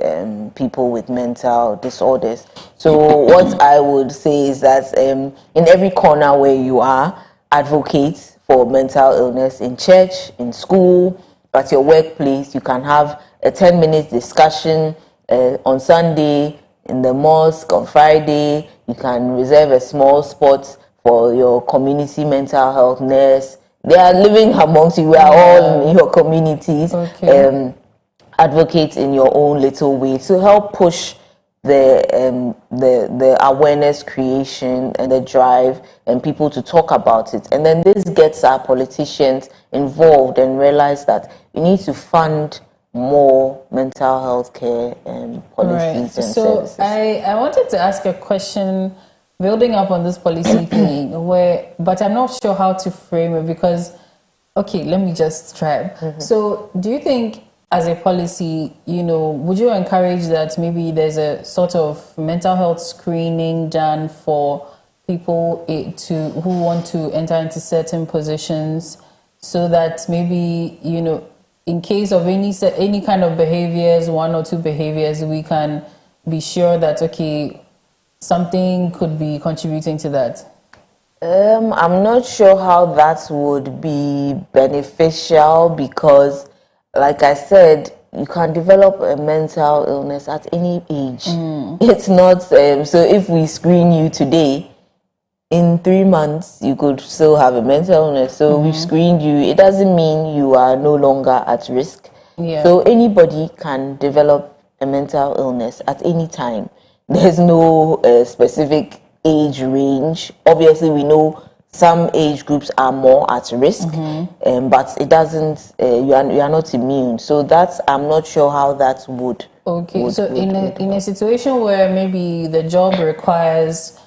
people with mental disorders. So what I would say is that in every corner where you are, advocate for mental illness in church, in school, at your workplace. You can have a 10-minute discussion on Sunday, in the mosque on Friday. You can reserve a small spot for your community mental health nurse. They are living amongst you. We are all in your communities. Advocate in your own little way to help push the awareness creation and the drive and people to talk about it. And then this gets our politicians involved and realize that you need to fund more mental health care and policies and services. So I wanted to ask a question building up on this policy thing, but I'm not sure how to frame it because, okay, let me just try. So do you think as a policy, would you encourage that maybe there's a sort of mental health screening done for people who want to enter into certain positions so that maybe, in case of any kind of behaviors, 1 or 2 behaviors, we can be sure that, okay, something could be contributing to that? I'm not sure how that would be beneficial because, like I said, you can develop a mental illness at any age. It's not, so if we screen you today, in 3 months, you could still have a mental illness. So we've screened you. It doesn't mean you are no longer at risk. So anybody can develop a mental illness at any time. There's no specific age range. Obviously, we know some age groups are more at risk, but it doesn't. You are not immune. So that's, I'm not sure how that would. Okay, so in a situation where maybe the job requires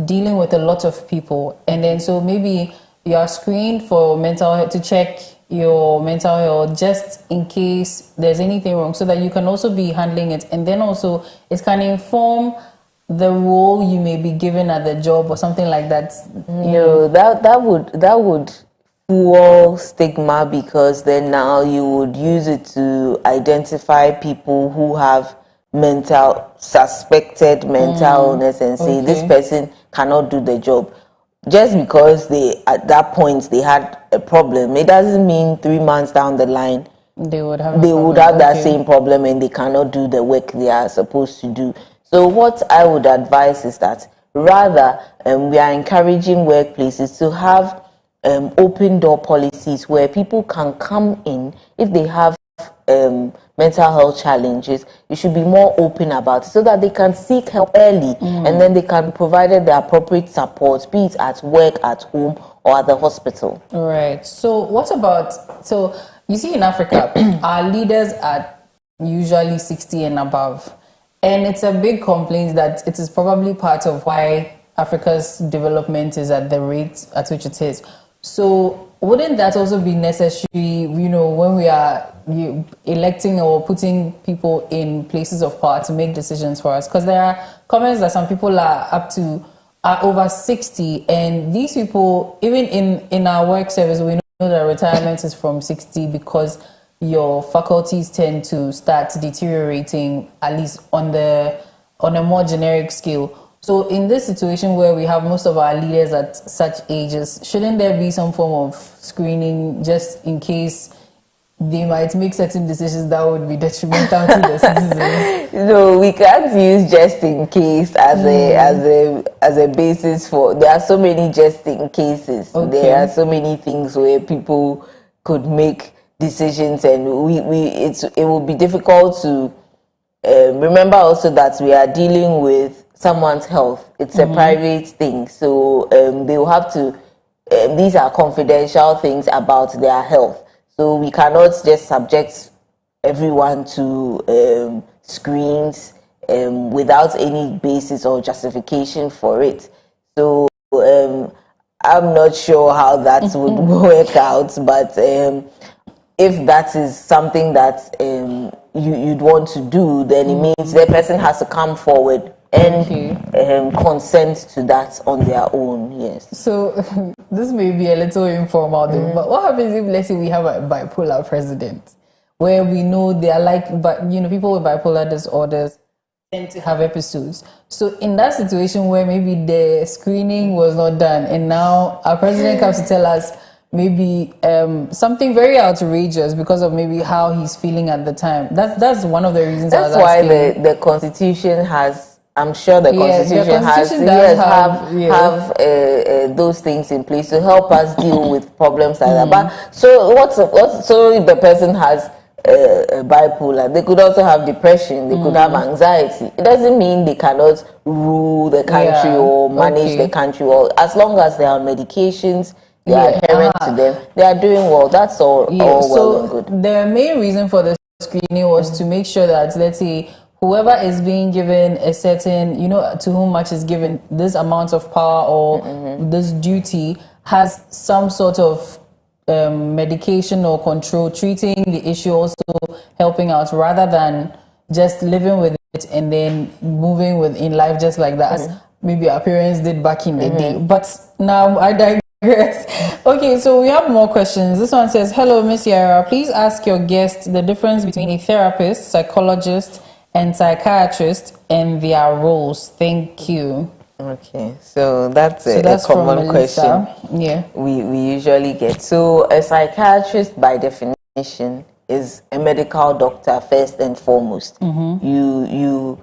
dealing with a lot of people, and then so maybe you are screened for mental health, to check your mental health just in case there's anything wrong, so that you can also be handling it, and then also it can inform the role you may be given at the job or something like that. No, that would fuel stigma, because then now you would use it to identify people who have suspected mental illness and say this person cannot do the job. Just because they at that point they had a problem, it doesn't mean 3 months down the line they would have that same problem and they cannot do the work they are supposed to do. So what I would advise is that rather we are encouraging workplaces to have open door policies where people can come in if they have mental health challenges. You should be more open about it so that they can seek help early, and then they can be provided the appropriate support, be it at work, at home, or at the hospital. Right. So what about, so you see in Africa, our leaders are usually 60 and above. And it's a big complaint that it is probably part of why Africa's development is at the rate at which it is. So wouldn't that also be necessary, when we are electing or putting people in places of power to make decisions for us? Because there are comments that some people are over 60, and these people, even in our work service, we know that retirement is from 60 because your faculties tend to start deteriorating, at least on a more generic scale. So in this situation where we have most of our leaders at such ages, shouldn't there be some form of screening just in case they might make certain decisions that would be detrimental to the citizens? No, we can't use just in case as a basis for. There are so many just in cases. Okay. There are so many things where people could make decisions, and it will be difficult to remember also that we are dealing with someone's health. It's a private thing, so they will have to. These are confidential things about their health, so we cannot just subject everyone to screens without any basis or justification for it. So I'm not sure how that would work out, but if that is something that you'd want to do, then it means the person has to come forward and consent to that on their own. Yes. So this may be a little informal, though, but what happens if, let's say, we have a bipolar president, where we know they are people with bipolar disorders tend to have episodes. So in that situation where maybe the screening was not done, and now our president comes to tell us maybe something very outrageous because of maybe how he's feeling at the time. That's one of the reasons. That's why the Constitution has. I'm sure the Constitution have those things in place to help us deal with problems like that. But so if the person has bipolar, they could also have depression, they could have anxiety. It doesn't mean they cannot rule the country or manage the country, or as long as they are on medications, they are adherent to them, they are doing well. That's all well and good. The main reason for the screening was to make sure that, let's say, whoever is being given a certain, to whom much is given, this amount of power or this duty, has some sort of medication or control, treating the issue, also helping out, rather than just living with it and then moving in life just like that, as maybe our parents did back in the day. But now I digress. Okay, so we have more questions. This one says, hello, Miss Yara, please ask your guest the difference between a therapist, psychologist, and psychiatrist and their roles. Thank you. Okay, so that's a common question. Yeah, we usually get. So a psychiatrist, by definition, is a medical doctor first and foremost. You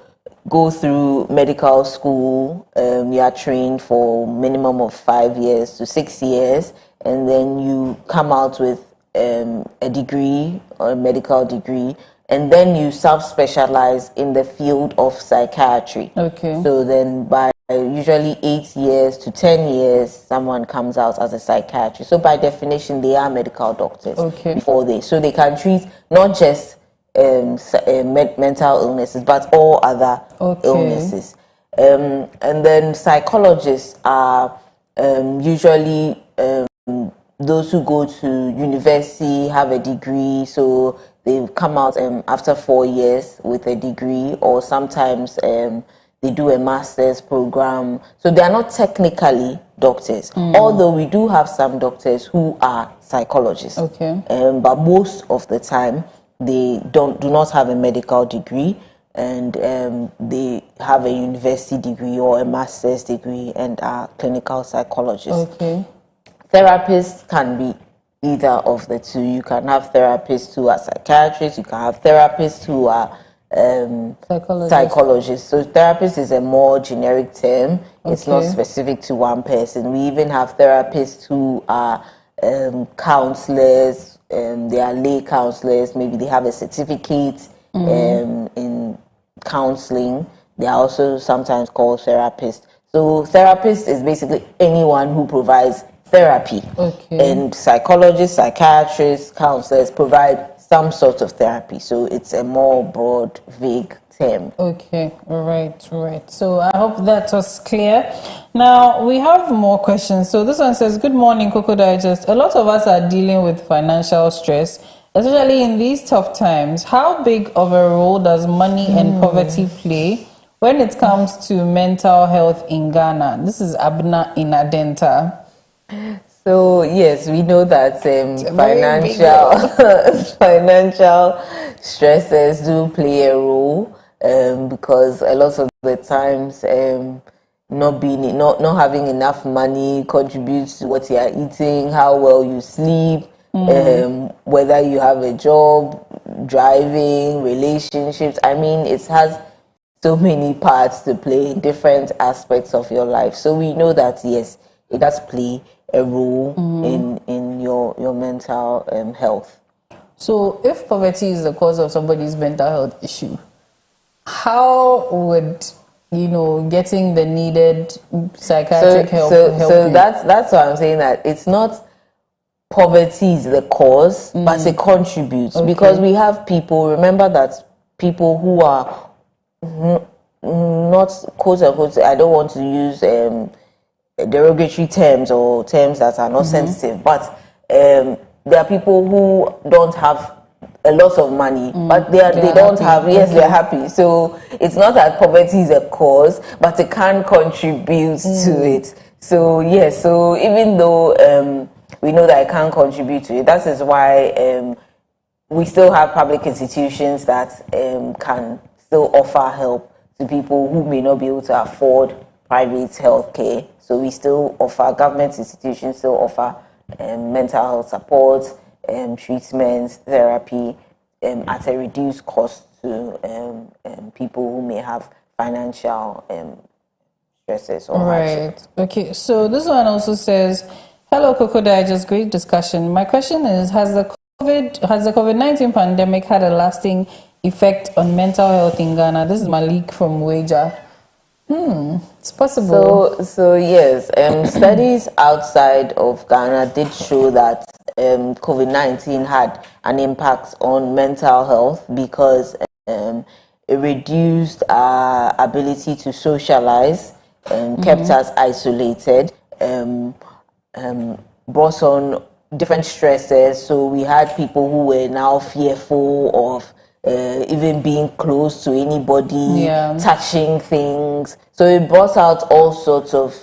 go through medical school. You are trained for minimum of 5 years to 6 years, and then you come out with a degree or a medical degree. And then you subspecialize in the field of psychiatry. Okay. So then by usually 8 years to 10 years, someone comes out as a psychiatrist. So by definition, they are medical doctors before so they can treat not just mental illnesses, but all other illnesses. And then psychologists are usually those who go to university, have a degree, so they come out after 4 years with a degree, or sometimes they do a master's program. So they are not technically doctors, although we do have some doctors who are psychologists. But most of the time, they do not have a medical degree, and they have a university degree or a master's degree and are clinical psychologists. Therapists can be either of the two. You can have therapists who are psychiatrists, you can have therapists who are psychologists. So therapist is a more generic term. It's not specific to one person. We even have therapists who are counselors, they are lay counselors, maybe they have a certificate in counseling. They are also sometimes called therapists. So therapist is basically anyone who provides therapy. And psychologists, psychiatrists, counselors provide some sort of therapy. So it's a more broad, vague term. Right. So I hope that was clear. Now we have more questions. So this one says, good morning, Koko Digest. A lot of us are dealing with financial stress, especially in these tough times. How big of a role does money and poverty play when it comes to mental health in Ghana? This is Abna in Adenta. So yes, we know that financial stresses do play a role, because a lot of the times not having enough money contributes to what you are eating, how well you sleep, whether you have a job, driving, relationships. I mean, it has so many parts to play in different aspects of your life. So we know that yes, it does play a role in your mental health. So if poverty is the cause of somebody's mental health issue, how would getting the needed psychiatric help help so you? that's why I'm saying that it's not poverty is the cause, but it contributes, because we have people, remember that people who are not quote unquote, I don't want to use derogatory terms or terms that are not sensitive, but there are people who don't have a lot of money, but they don't have, they're happy. So it's not that poverty is a cause, but it can contribute to it. So yes, so even though we know that it can contribute to it, that is why we still have public institutions that can still offer help to people who may not be able to afford private health care. So we still offer, government institutions still offer mental health support, treatments, therapy at a reduced cost to people who may have financial stresses or hardships. Okay, so this one also says, hello Koko Digest, great discussion. My question is, has the COVID-19 pandemic had a lasting effect on mental health in Ghana? This is Malik from Wager. It's possible. So yes, studies outside of Ghana did show that COVID-19 had an impact on mental health, because it reduced our ability to socialize and kept us isolated, brought on different stresses. So we had people who were now fearful of even being close to anybody, touching things. So it brought out all sorts of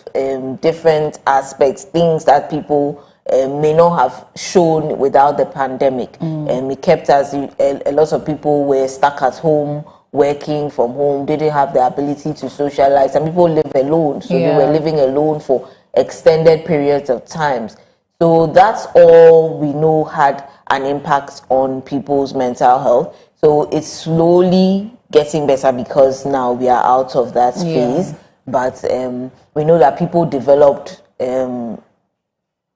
different aspects, things that people may not have shown without the pandemic. It kept us, a lot of people were stuck at home, working from home, didn't have the ability to socialize. Some people live alone, so they were living alone for extended periods of times. So that's all we know had an impact on people's mental health. So it's slowly getting better, because now we are out of that phase. But we know that people developed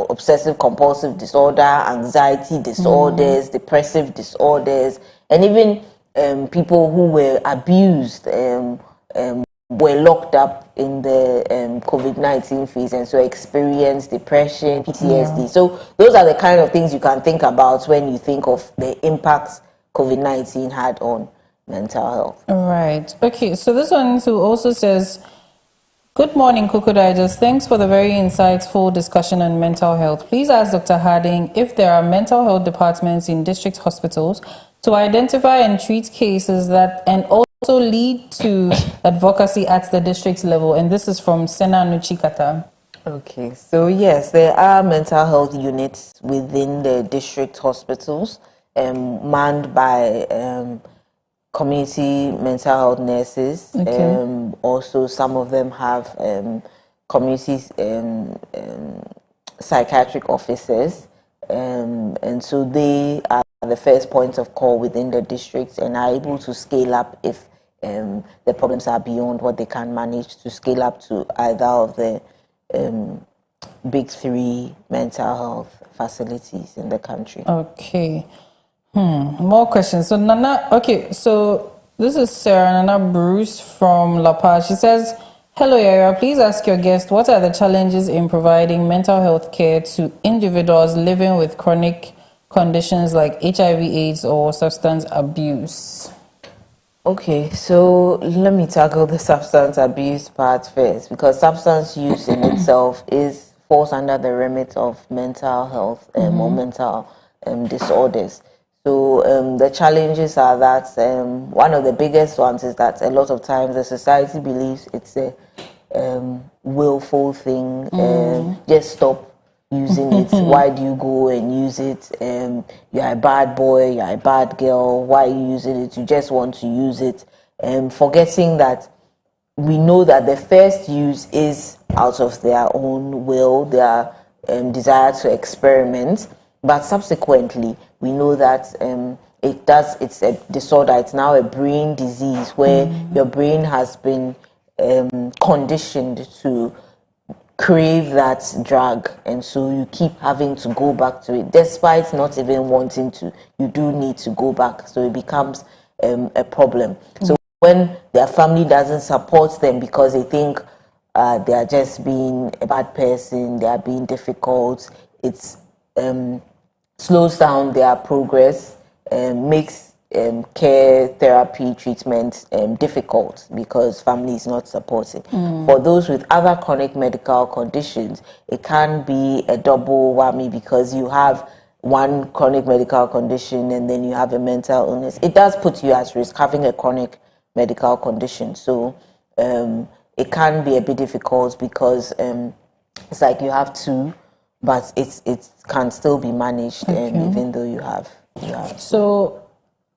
obsessive compulsive disorder, anxiety disorders, depressive disorders, and even people who were abused were locked up in the COVID-19 phase and so experienced depression, PTSD. Yeah. So those are the kind of things you can think about when you think of the impacts COVID-19 had on mental health. Right. Okay, so this one too also says, good morning, Koko Digest. Thanks for the very insightful discussion on mental health. Please ask Dr. Harding if there are mental health departments in district hospitals to identify and treat cases that and also lead to advocacy at the district level. And this is from Sena Nuchikata. Okay, so yes, there are mental health units within the district hospitals, manned by community mental health nurses. Okay. Also, some of them have community psychiatric officers, and so they are the first points of call within the districts and are able to scale up if the problems are beyond what they can manage, to scale up to either of the big 3 mental health facilities in the country. Okay. More questions. So Nana, okay, so this is Sarah Nana Bruce from La Paz. She says, hello Yaya, please ask your guest what are the challenges in providing mental health care to individuals living with chronic conditions like HIV, AIDS or substance abuse? Okay, so let me tackle the substance abuse part first, because substance use in itself falls under the remit of mental health or mental disorders. So the challenges are that one of the biggest ones is that a lot of times the society believes it's a willful thing. Just stop using it. Why do you go and use it? You're a bad boy, you're a bad girl. Why are you using it? You just want to use it. Forgetting that we know that the first use is out of their own will, their desire to experiment. But subsequently, we know that it's a disorder. It's now a brain disease where your brain has been conditioned to crave that drug, and so you keep having to go back to it despite not even wanting to. You do need to go back, so it becomes a problem. So when their family doesn't support them because they think they are just being a bad person, they are being difficult, it's slows down their progress, makes care, therapy, treatment difficult because family is not supporting. For those with other chronic medical conditions, it can be a double whammy because you have one chronic medical condition and then you have a mental illness. It does put you at risk having a chronic medical condition. So it can be a bit difficult because it's like you have two, but it can still be managed even though you have. So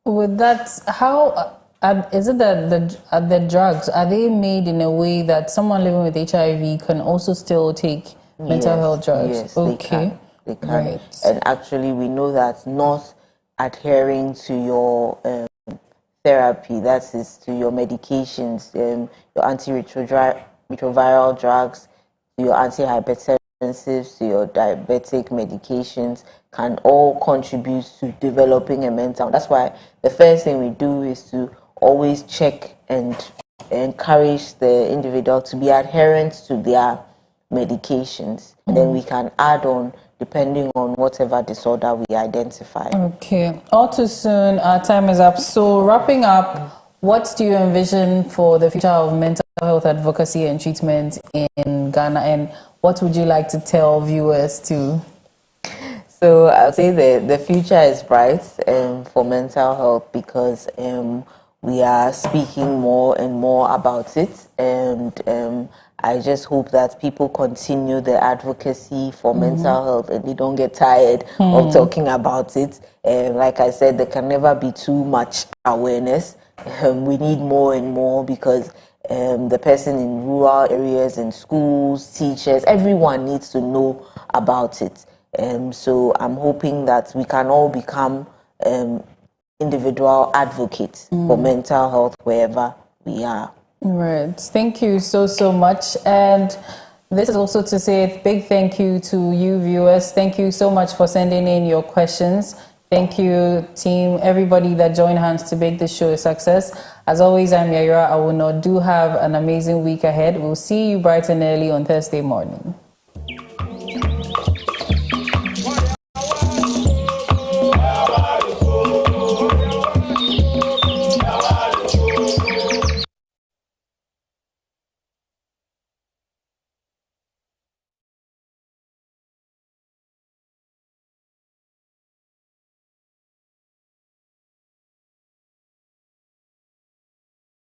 with that, how is it that the drugs, are they made in a way that someone living with HIV can also still take mental health drugs? Yes, okay. They can. Right. And actually we know that not adhering to your therapy, that is to your medications, your antiretroviral drugs, your antihypertensives, to your diabetic medications, can all contribute to developing a mental. That's why the first thing we do is to always check and encourage the individual to be adherent to their medications. Then we can add on depending on whatever disorder we identify. Okay, all too soon, our time is up. So wrapping up, what do you envision for the future of mental health advocacy and treatment in Ghana, and what would you like to tell viewers too? So I'll say the future is bright for mental health because we are speaking more and more about it, and I just hope that people continue the advocacy for mental health and they don't get tired of talking about it. Like I said, there can never be too much awareness. We need more and more because the person in rural areas, in schools, teachers, everyone needs to know about it. So I'm hoping that we can all become individual advocates for mental health wherever we are. Right. Thank you so much. And this is also to say a big thank you to you viewers. Thank you so much for sending in your questions. Thank you, team, everybody that joined hands to make this show a success. As always, I'm Yaira. I will not do have an amazing week ahead. We'll see you bright and early on Thursday morning.